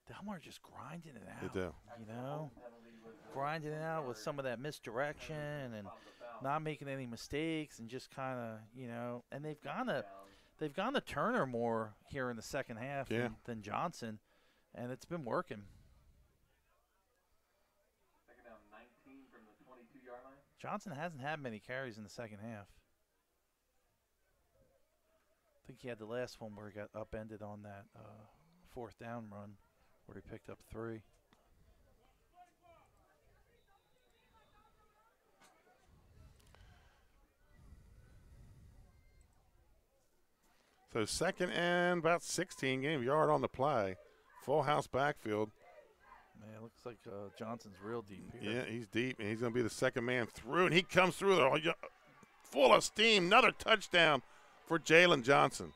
Delmar just grinding it out. They do. Grinding it out with some of that misdirection and not making any mistakes and just kind of, and they've gone to Turner more here in the second half than Johnson, and it's been working. Second down 19 from the 22-yard line. Johnson hasn't had many carries in the second half. I think he had the last one where he got upended on that fourth down run where he picked up 3. So second and about 16, gain of yard on the play. Full house backfield. Man, it looks like Johnson's real deep here. Yeah, he's deep, and he's going to be the second man through, and he comes through there full of steam. Another touchdown for Jalen Johnson.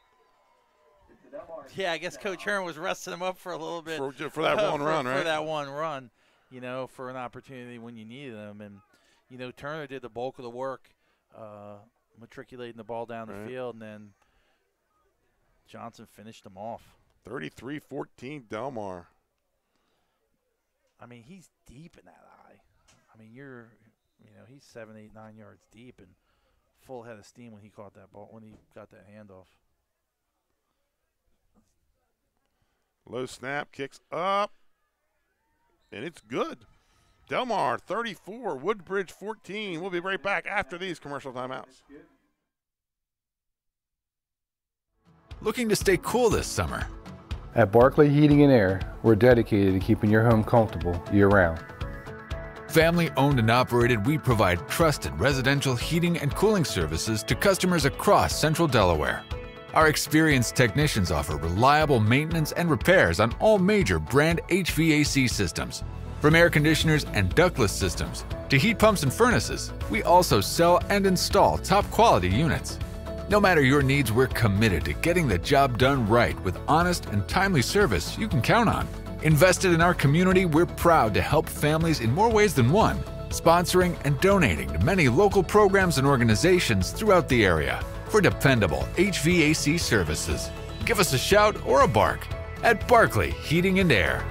Yeah, I guess Coach Hearn was resting him up for a little bit. For that one run, right? For that one run, for an opportunity when you needed them. And, Turner did the bulk of the work, matriculating the ball down the field, and then Johnson finished them off. 33-14 Delmar. I mean, he's deep in that eye. I mean, he's 7, 8, 9 yards deep and full head of steam when he caught that ball, when he got that handoff. Low snap, kicks up, and it's good. Delmar 34, Woodbridge 14. We'll be right back after these commercial timeouts. Looking to stay cool this summer? At Barclay Heating and Air, we're dedicated to keeping your home comfortable year-round. Family owned and operated, we provide trusted residential heating and cooling services to customers across Central Delaware. Our experienced technicians offer reliable maintenance and repairs on all major brand HVAC systems. From air conditioners and ductless systems to heat pumps and furnaces, we also sell and install top quality units. No matter your needs, we're committed to getting the job done right with honest and timely service you can count on. Invested in our community, we're proud to help families in more ways than one, sponsoring and donating to many local programs and organizations throughout the area for dependable HVAC services. Give us a shout or a bark at Barclay Heating and Air.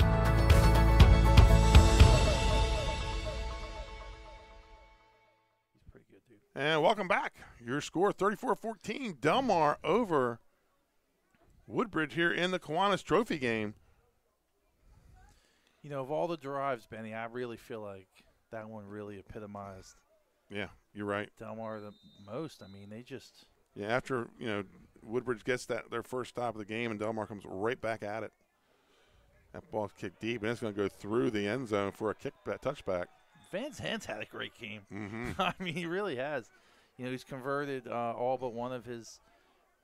And welcome back. Your score 34-14, Delmar over Woodbridge here in the Kiwanis Trophy game. Of all the drives, Benny, I really feel like that one really epitomized. Yeah, you're right. Delmar the most. I mean, they just. Yeah, after, Woodbridge gets their first stop of the game and Delmar comes right back at it. That ball's kicked deep, and it's going to go through the end zone for a touchback. Van Zandt's had a great game. Mm-hmm. I mean, he really has. He's converted all but one of his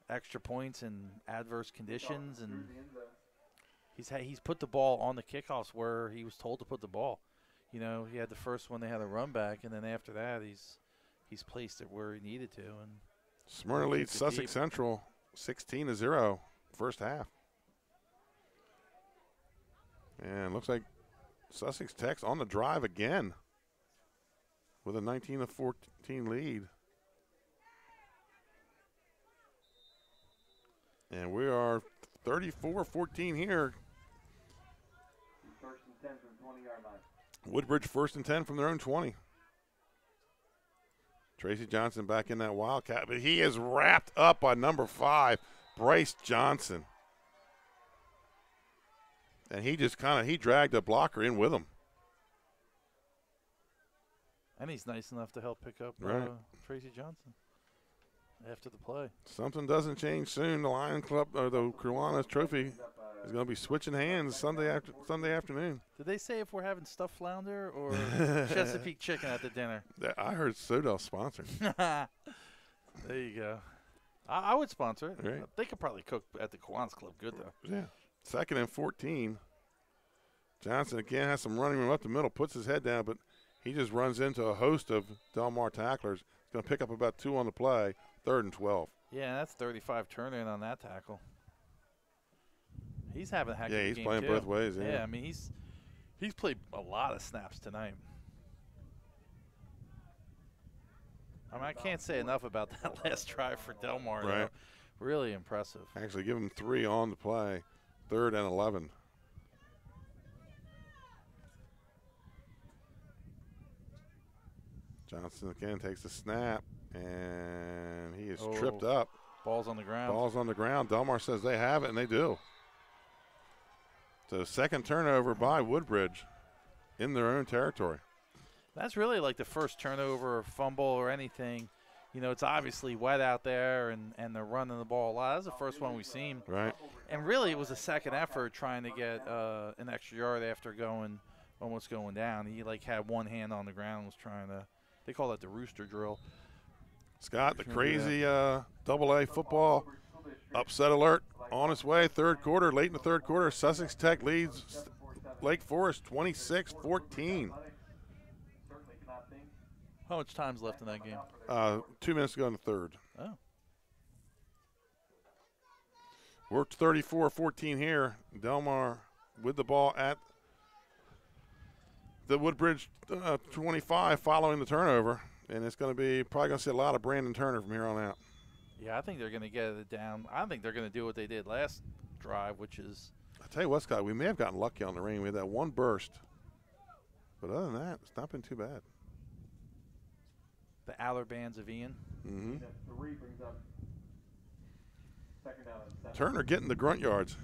extra points in adverse conditions, and he's put the ball on the kickoffs where he was told to put the ball. He had the first one, they had a run back, and then after that, he's placed it where he needed to. And Smyrna leads Sussex Central 16-0 first half. And looks like Sussex Tech's on the drive again with a 19-14 lead. And we are 34-14 here. First and 10 from the 20-yard line. Woodbridge first and 10 from their own 20. Tracy Johnson back in that Wildcat, but he is wrapped up by number 5, Bryce Johnson. And he just he dragged a blocker in with him. And he's nice enough to help pick up Tracy Johnson after the play. Something doesn't change soon. The Lion Club, or the Kiwanis Trophy, is going to be switching hands Sunday afternoon. Did they say if we're having stuffed flounder or Chesapeake chicken at the dinner? I heard Sodell sponsored. There you go. I would sponsor it. Right. They could probably cook at the Kiwanis Club good, though. Yeah. 2nd and 14. Johnson again has some running room up the middle, puts his head down, but he just runs into a host of Del Mar tacklers. He's going to pick up about 2 on the play. 3rd and 12. Yeah, that's 35 turn in on that tackle. He's having a heck of a game, Yeah, he's playing too. both ways. Yeah, I mean, he's played a lot of snaps tonight. I mean, I can't say enough about that last drive for Del Mar. Right. Though. Really impressive. Actually, give him 3 on the play. 3rd and 11. Johnson again takes the snap, and he is tripped up. Ball's on the ground. Ball's on the ground. Del Mar says they have it, and they do. So 2nd turnover by Woodbridge in their own territory. That's really like the first turnover or fumble or anything. You know, it's obviously wet out there, and they're running the ball a lot. That's the first one we've seen. Right. And really, it was a second effort trying to get an extra yard after almost going down. He, like, had one hand on the ground and was trying to – they call that the rooster drill. Scott, the crazy AA football upset alert on its way. 3rd quarter, late in the 3rd quarter, Sussex Tech leads Lake Forest 26-14. How much time's left in that game? 2 minutes to go in the 3rd. Oh. We're 34-14 here. Del Mar with the ball at the Woodbridge 25 following the turnover. And it's going to be probably going to see a lot of Brandon Turner from here on out. Yeah, I think they're going to get it down. I think they're going to do what they did last drive, which is – I'll tell you what, Scott, we may have gotten lucky on the rain. We had that one burst. But other than that, it's not been too bad. The Aller Bands of Ian. Mm-hmm. 3 brings up 2nd down and 7. Turner getting the grunt yards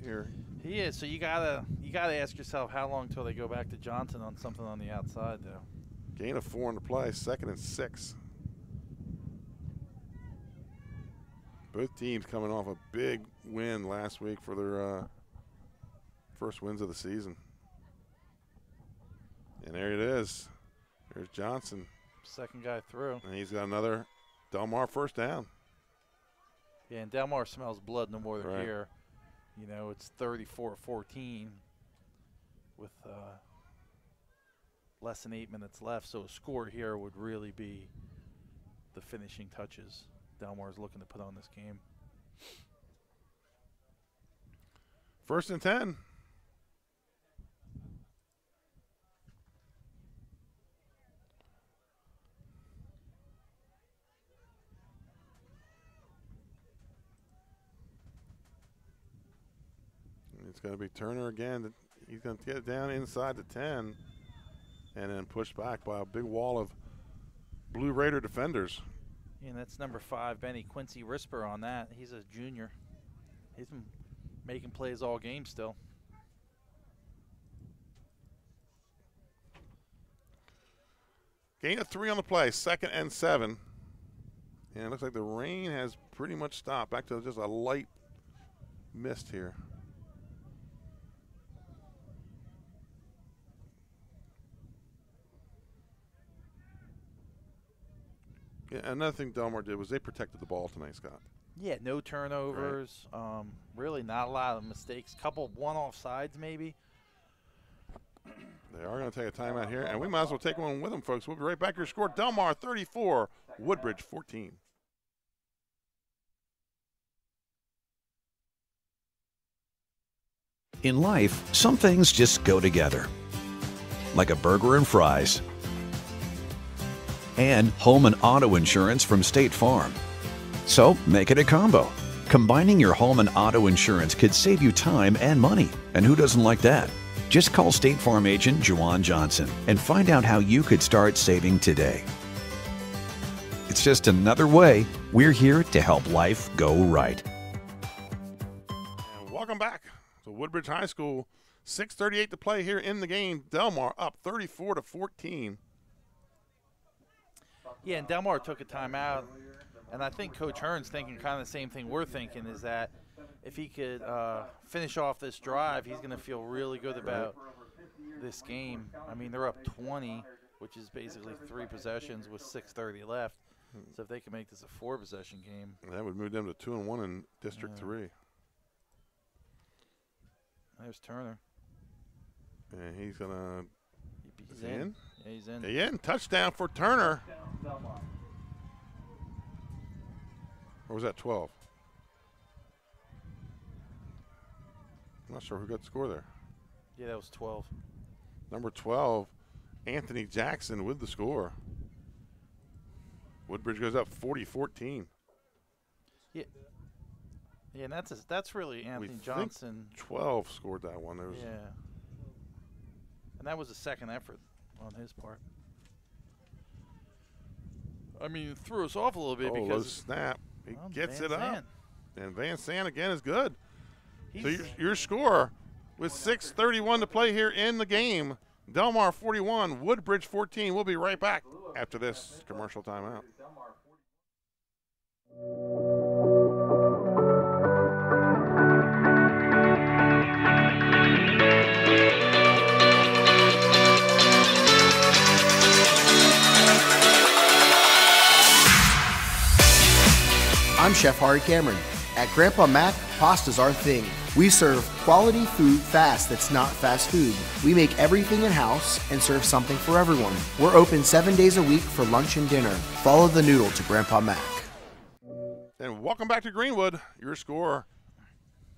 here. He is. So you gotta ask yourself how long till they go back to Johnson on something on the outside, though. Gain of 4 on the play, 2nd and 6. Both teams coming off a big win last week for their first wins of the season. And there it is. There's Johnson. Second guy through. And he's got another Del Mar first down. Yeah, and Del Mar smells blood no more than Right. here. You know, it's 34-14 with less than 8 minutes left. So a score here would really be the finishing touches Del Mar is looking to put on this game. 1st and 10. It's going to be Turner again. He's going to get it down inside the 10 and then pushed back by a big wall of Blue Raider defenders. And that's number 5, Benny Quincy Risper on that. He's a junior. He's been making plays all game still. Gain of 3 on the play, 2nd and 7. And it looks like the rain has pretty much stopped. Back to just a light mist here. Yeah, another thing Del Mar did was they protected the ball tonight, Scott. Yeah, no turnovers. Right. Really not a lot of mistakes. Couple one offsides maybe. They are going to take a timeout here, and we might as well take one with them, folks. We'll be right back. Your score, Del Mar 34, Woodbridge 14. In life, some things just go together. Like a burger and fries. And home and auto insurance from State Farm. So make it a combo. Combining your home and auto insurance could save you time and money. And who doesn't like that? Just call State Farm agent Juwan Johnson and find out how you could start saving today. It's just another way we're here to help life go right. And welcome back to Woodbridge High School. 6:38 to play here in the game. Del Mar up 34-14. Yeah, and Del Mar took a timeout, and I think Coach Hearn's thinking kind of the same thing we're thinking, is that if he could finish off this drive, he's going to feel really good about this game. I mean, they're up 20, which is basically 3 possessions with 6:30 left. So if they can make this a 4-possession game, that would move them to 2-1 in District 3. There's Turner. And he's gonna. He's in. Yeah, he's in. He's in. Touchdown for Turner. Or was that 12? I'm not sure who got the score there. Yeah, that was 12. Number 12, Anthony Jackson with the score. Woodbridge goes up 40-14. Yeah. Yeah, and that's really Anthony Johnson. 12 scored that one. Yeah. And that was a second effort on his part. I mean, it threw us off a little bit because low snap. He gets it up. And Van Sant again is good. So your score with 6:31 to play here in the game. Delmar 41, Woodbridge 14. We'll be right back after this commercial timeout. I'm Chef Hari Cameron. At Grandpa Mac, pasta's our thing. We serve quality food fast that's not fast food. We make everything in-house and serve something for everyone. We're open 7 days a week for lunch and dinner. Follow the noodle to Grandpa Mac. And welcome back to Greenwood. Your score,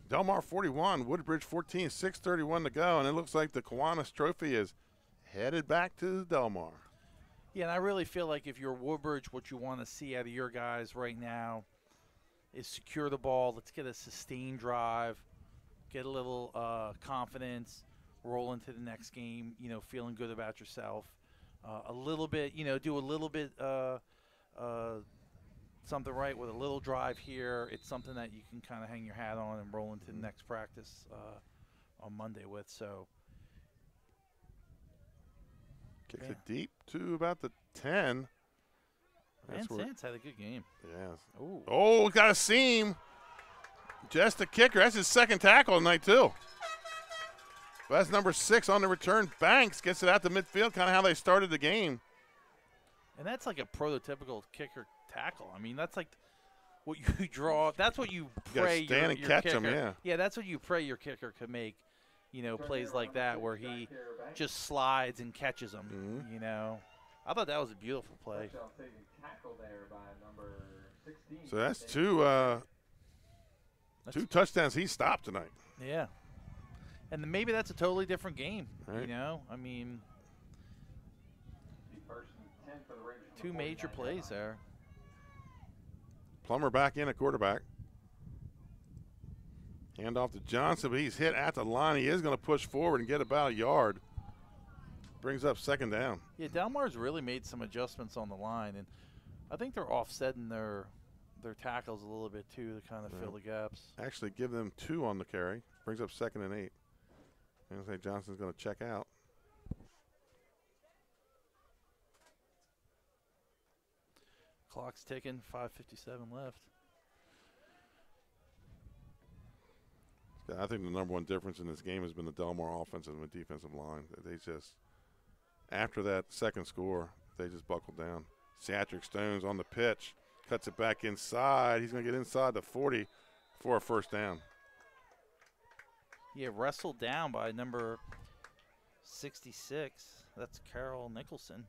Delmar 41, Woodbridge 14, 6:31 to go. And it looks like the Kiwanis Trophy is headed back to Delmar. Yeah, and I really feel like if you're Woodbridge, what you want to see out of your guys right now is secure the ball. Let's get a sustained drive, get a little confidence, roll into the next game, feeling good about yourself. A little bit, do a little bit something right with a little drive here. It's something that you can kind of hang your hat on and roll into the next practice on Monday with. So kicks it deep to about the 10. Van Sant's had a good game. Yes. Ooh. Oh, got a seam. Just a kicker. That's his second tackle tonight, too. But that's number 6 on the return. Banks gets it out to midfield, kind of how they started the game. And that's like a prototypical kicker tackle. I mean, that's like what you draw. That's what you pray you stand and catch kicker. him, yeah. Yeah, that's what you pray your kicker could make, plays like that where he just slides and catches them, I thought that was a beautiful play. So that's two touchdowns he stopped tonight. Yeah. And then maybe that's a totally different game, right. I mean, 2 major plays there. Plummer back in at quarterback. Hand off to Johnson, but he's hit at the line. He is going to push forward and get about a yard. Brings up second down. Yeah, Delmar's really made some adjustments on the line, and I think they're offsetting their tackles a little bit too to kind of fill the gaps. Actually give them 2 on the carry. Brings up 2nd and 8. And I say Johnson's going to check out. Clock's ticking, 5:57 left. Yeah, I think the number one difference in this game has been the Delmar offensive and defensive line. They just, after that second score, they just buckled down. Satrick Stones on the pitch, cuts it back inside. He's going to get inside the 40 for a first down. Yeah, wrestled down by number 66. That's Carol Nicholson.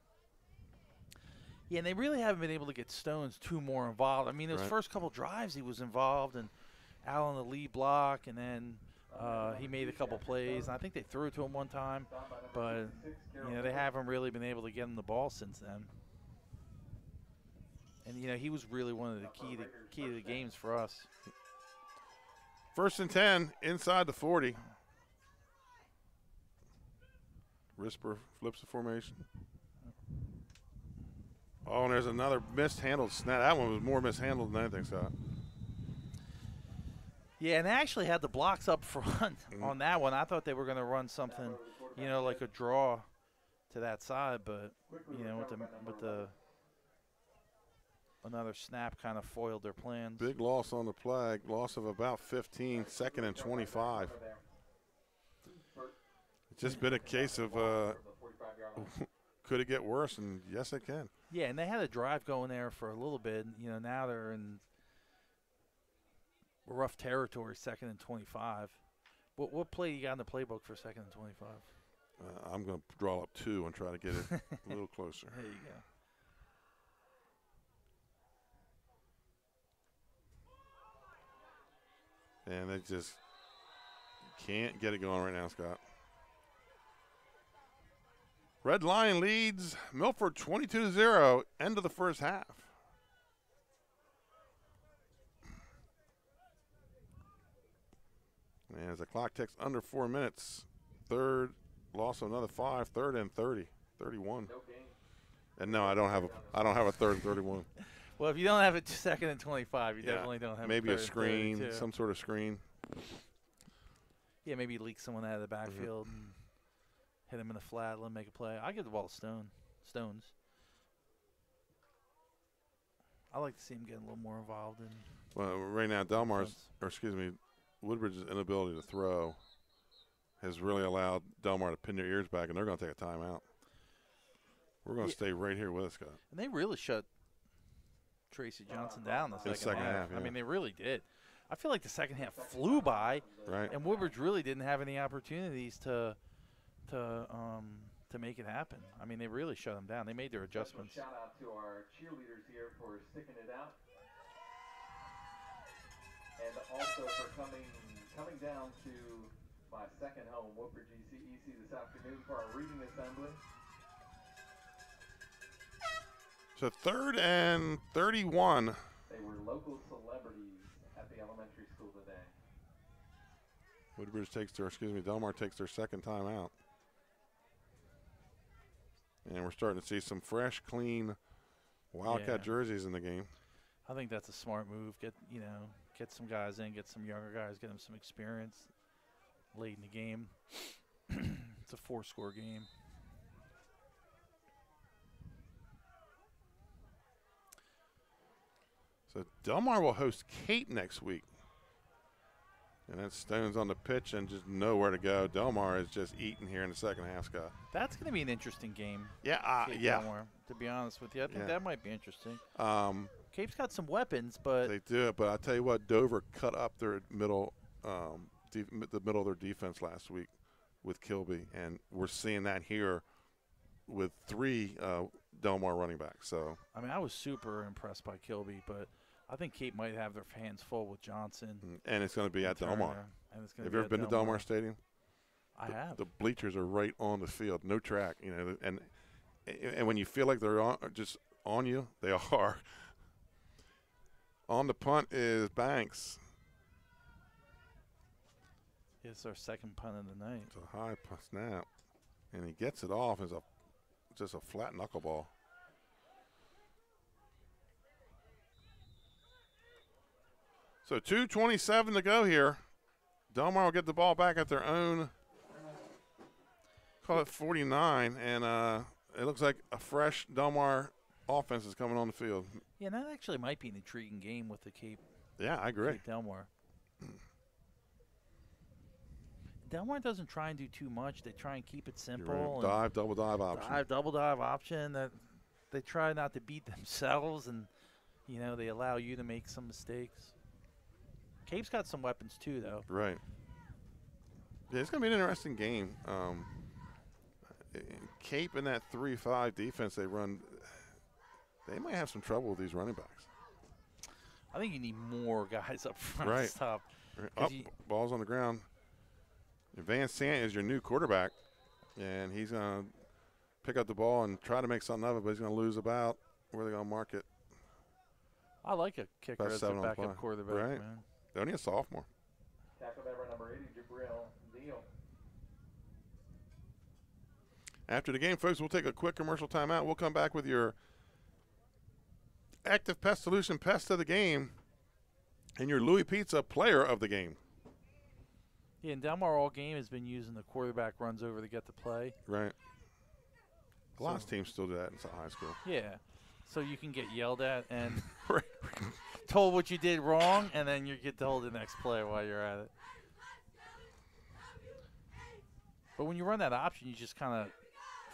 Yeah, and they really haven't been able to get Stones too more involved. I mean, those first couple drives he was involved and out on the lead block, and then he made a couple plays. And I think they threw it to him one time, but they haven't really been able to get him the ball since then. And he was really one of the key to the games for us. 1st and 10 inside the 40. Risper flips the formation. Oh, and there's another mishandled snap. That one was more mishandled than anything, Scott. Yeah, and they actually had the blocks up front on that one. I thought they were going to run something, like a draw to that side, but with the another snap kind of foiled their plans. Big loss on the play. Loss of about 15. 2nd and 25. It's just been a case of could it get worse? And yes, it can. Yeah, and they had a drive going there for a little bit. You know, now they're in rough territory, 2nd and 25. What play you got in the playbook for 2nd and 25? I'm going to draw up 2 and try to get it a little closer. There you go. And they just can't get it going right now, Scott. Red Lion leads Milford 22-0, end of the first half. And as the clock ticks under 4 minutes, third loss of another 5, 3rd and 30, 31. No game. And no, I don't have a 3rd and 31. Well, if you don't have it 2nd and 25, you definitely don't have maybe a a screen, some sort of screen. Yeah, maybe leak someone out of the backfield and hit him in the flat, let him make a play. I give the ball to Stones. I like to see him get a little more involved in. Well, right now, Woodbridge's inability to throw has really allowed Delmar to pin their ears back, and they're going to take a timeout. We're going to stay right here with us, Scott. And they really shut Tracy Johnson down the second half. Yeah. I mean, they really did. I feel like the second half flew by, right? And Woodbridge really didn't have any opportunities to make it happen. I mean, they really shut them down. They made their adjustments. Shout out to our cheerleaders here for sticking it out, and also for coming down to my second home, Woodbridge EC this afternoon for our reading assembly. So 3rd and 31. They were local celebrities at the elementary school today. Delmar takes their second time out. And we're starting to see some fresh, clean Wildcat jerseys in the game. I think that's a smart move. Get some guys in, get some younger guys, get them some experience late in the game. It's a 4-score game. So Delmar will host Cape next week. And then Stones on the pitch and just nowhere to go. Delmar is just eating here in the second half, Scott. That's going to be an interesting game. Yeah, Delmar, to be honest with you. I think that might be interesting. Cape's got some weapons, but they do. But I tell you what, Dover cut up their middle, the middle of their defense last week with Kilby, and we're seeing that here with 3 Delmar running backs. So I mean, I was super impressed by Kilby, but I think Cape might have their hands full with Johnson. And it's going to be at Delmar. Have you ever been to Delmar Stadium? I have. The bleachers are right on the field, no track. And when you feel like they're just on you, they are. On the punt is Banks. It's our second punt of the night. It's a high snap, and he gets it off as just a flat knuckleball. So 2:27 to go here. Delmar will get the ball back at their own, call it 49, and it looks like a fresh Delmar offense is coming on the field. Yeah, that actually might be an intriguing game with the Cape. Yeah, I agree. Cape Delmar. Delmar doesn't try and do too much. They try and keep it simple. Dive, double dive option. Double dive option. That they try not to beat themselves, and they allow you to make some mistakes. Cape's got some weapons too, though. Right. Yeah, it's going to be an interesting game. Cape in that 3-5 defense they run, they might have some trouble with these running backs. I think you need more guys up front. Right. Stop. Up, ball's on the ground. Van Sant is your new quarterback, and he's going to pick up the ball and try to make something of it, but he's going to lose about where they're going to mark it. I like a kicker as a backup quarterback, right. Man. Only a sophomore. Tackle that by number 80, Jabril Neal. After the game, folks, we'll take a quick commercial timeout. We'll come back with your Active Pest Solution Pest of the Game and your Louis Pizza Player of the Game. Yeah, and Delmar all game has been using the quarterback runs over to get the play. Right. A lot of teams still do that in high school. Yeah. So you can get yelled at and told what you did wrong, and then you get told the next play while you're at it. But when you run that option, you just kind of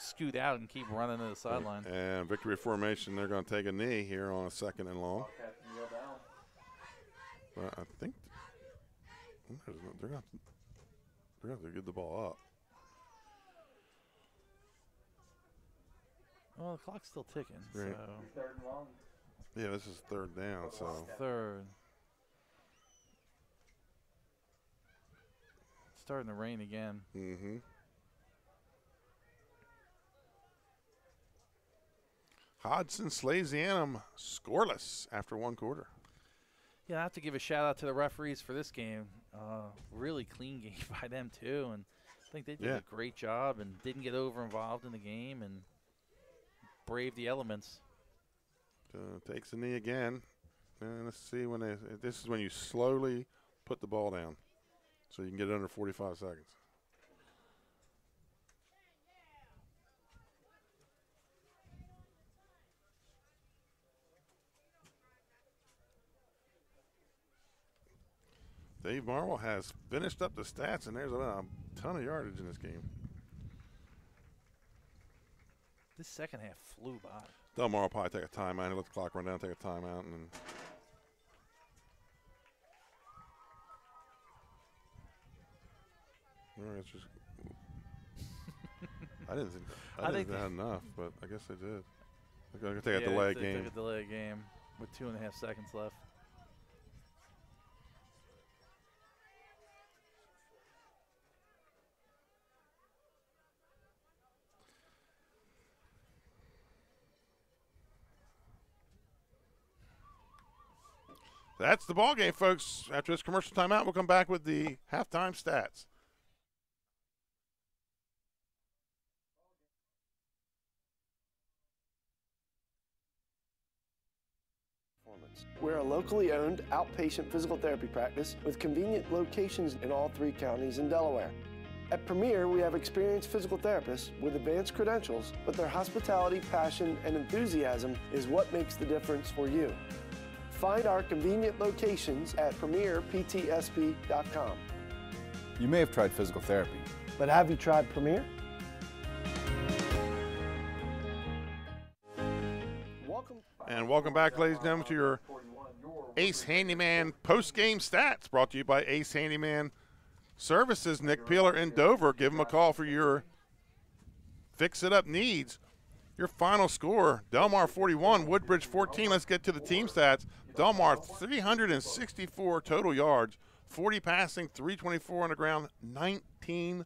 scoot out and keep running to the sideline. And victory formation, they're going to take a knee here on a 2nd and long. But I think they're going to have to get the ball up. Well, the clock's still ticking. Right. So. Yeah, this is 3rd down. So 3rd. It's starting to rain again. Mm-hmm. Hodson Slasianum scoreless after 1 quarter. Yeah, I have to give a shout out to the referees for this game. Really clean game by them too, and I think they did a great job and didn't get over involved in the game and braved the elements. Takes a knee again, and let's see when this is when you slowly put the ball down, so you can get it under 45 seconds. Dave Marvel has finished up the stats, and there's a ton of yardage in this game. This second half flew by. Del Mar will probably take a timeout. He'll let the clock run down, take a timeout, and then. All right, it's just. I didn't think they had enough, but I guess they did. They're going to take a delay game. They took a delay game with 2.5 seconds left. That's the ball game, folks. After this commercial timeout, we'll come back with the halftime stats. We're a locally owned outpatient physical therapy practice with convenient locations in all 3 counties in Delaware. At Premier, we have experienced physical therapists with advanced credentials, but their hospitality, passion, and enthusiasm is what makes the difference for you. Find our convenient locations at premierptsp.com. You may have tried physical therapy, but have you tried Premier? Welcome back, ladies and gentlemen, to your Ace Handyman post-game stats, brought to you by Ace Handyman Services. Nick Peeler in Dover. Give him a call for your fix-it-up needs. Your final score, Del Mar 41, Woodbridge 14. Let's get to the team stats. Del Mar 364 total yards, 40 passing, 324 on the ground, 19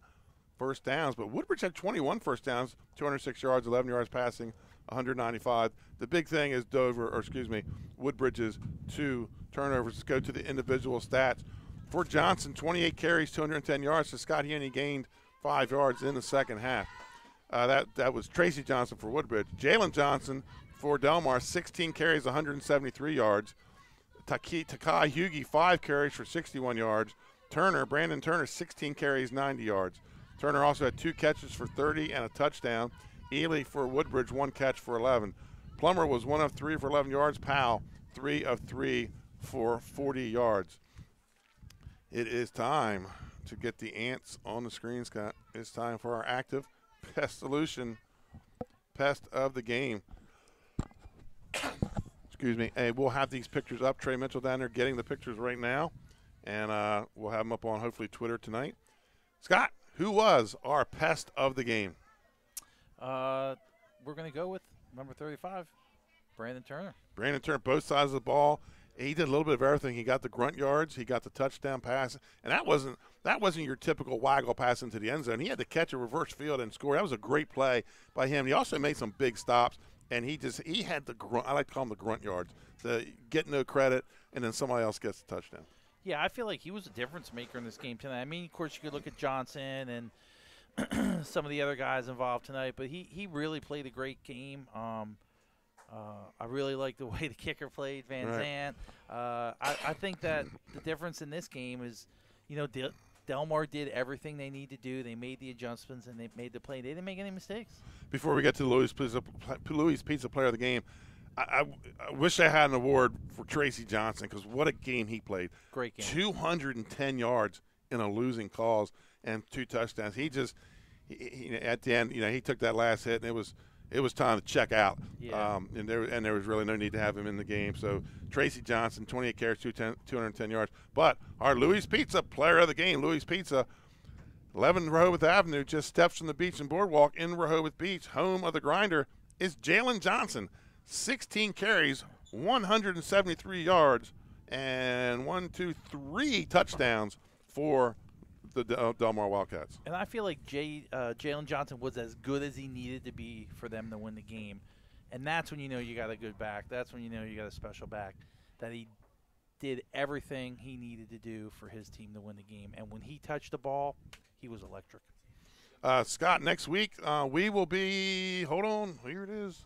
first downs. But Woodbridge had 21 first downs, 206 yards, 11 yards passing, 195. The big thing is Woodbridge's 2 turnovers. Let's go to the individual stats. For Johnson, 28 carries, 210 yards. So Scott Heney gained 5 yards in the second half. That was Tracy Johnson for Woodbridge. Jalen Johnson for Del Mar, 16 carries, 173 yards. Takai Hugie, 5 carries for 61 yards. Brandon Turner, 16 carries, 90 yards. Turner also had 2 catches for 30 and a touchdown. Ely for Woodbridge, 1 catch for 11. Plummer was 1 of 3 for 11 yards. Powell, 3 of 3 for 40 yards. It is time to get the ants on the screen, Scott. It's time for our active pest solution, pest of the game. Excuse me. Hey, we'll have these pictures up. Trey Mitchell down there getting the pictures right now, and we'll have them up on hopefully Twitter tonight. Scott, who was our pest of the game? We're going to go with number 35, Brandon Turner. Brandon Turner, both sides of the ball. He did a little bit of everything. He got the grunt yards. He got the touchdown pass. And that wasn't your typical waggle pass into the end zone. He had to catch a reverse field and score. That was a great play by him. He also made some big stops. And he had the grunt. I like to call him the grunt yards. The get no credit, and then somebody else gets the touchdown. Yeah, I feel like he was a difference maker in this game tonight. I mean, of course, you could look at Johnson and some of the other guys involved tonight, but he really played a great game. I really like the way the kicker played, Van Zandt. I think that the difference in this game is, Del Mar did everything they need to do. They made the adjustments, and they made the play. They didn't make any mistakes. Before we get to the Louis Pizza Player of the Game, I wish I had an award for Tracy Johnson, because what a game he played. Great game. 210 yards in a losing cause and 2 touchdowns. at the end, he took that last hit, and it was time to check out. Yeah. And there was really no need to have him in the game. So Tracy Johnson, 28 carries, 210 yards. But our Louis Pizza player of the game, Louis Pizza, 11 Rehoboth Avenue, just steps from the beach and boardwalk in Rehoboth Beach, home of the grinder, is Jalen Johnson. 16 carries, 173 yards, and 3 touchdowns for the Del Mar Wildcats. And I feel like Jalen Johnson was as good as he needed to be for them to win the game. And that's when you got a good back. That's when you got a special back, that he did everything he needed to do for his team to win the game. And when he touched the ball, he was electric. Scott, next week we will be, hold on, here it is.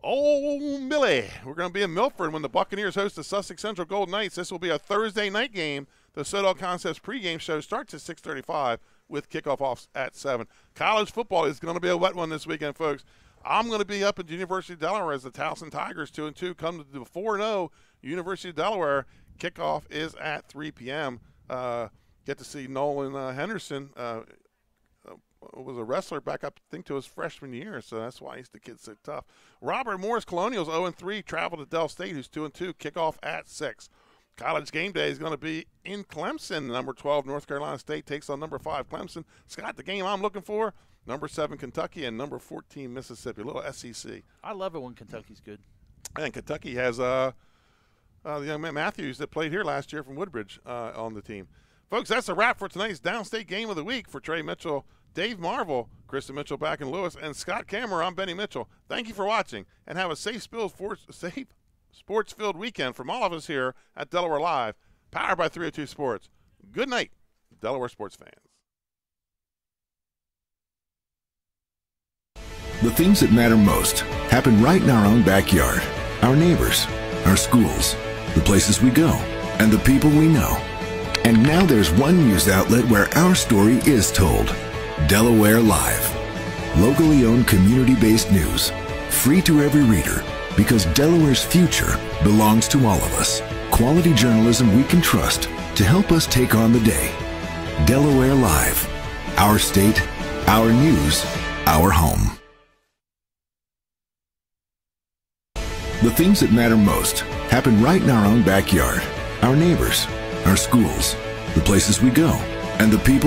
Oh, Millie. We're going to be in Milford when the Buccaneers host the Sussex Central Golden Knights. This will be a Thursday night game. The Sodell Concepts pregame show starts at 6:35 with kickoff off at 7. College football is going to be a wet one this weekend, folks. I'm going to be up at the University of Delaware as the Towson Tigers 2-2 come to the 4-0 University of Delaware. Kickoff is at 3 p.m. Get to see Nolan Henderson. Was a wrestler back up, I think, to his freshman year, so that's why the kid's so tough. Robert Morris Colonials 0-3 travel to Del State, who's 2-2. Kickoff at 6. College game day is going to be in Clemson. Number 12 North Carolina State takes on number 5 Clemson. Scott, the game I'm looking for, number 7 Kentucky and number 14 Mississippi. A little SEC. I love it when Kentucky's good. And Kentucky has the young man Matthews that played here last year from Woodbridge on the team. Folks, that's a wrap for tonight's Downstate Game of the Week. For Trey Mitchell, Dave Marvel, Kristen Mitchell back in Lewis, and Scott Kammerer, I'm Benny Mitchell. Thank you for watching, and have a safe sports-filled weekend from all of us here at Delaware Live, powered by 302 Sports. Good night, Delaware sports fans. The things that matter most happen right in our own backyard. Our neighbors, our schools, the places we go, and the people we know. And now there's one news outlet where our story is told. Delaware Live. Locally owned, community-based news. Free to every reader, because Delaware's future belongs to all of us. Quality journalism we can trust to help us take on the day. Delaware Live. Our state, our news, our home. The things that matter most happen right in our own backyard. Our neighbors, our schools, the places we go, and the people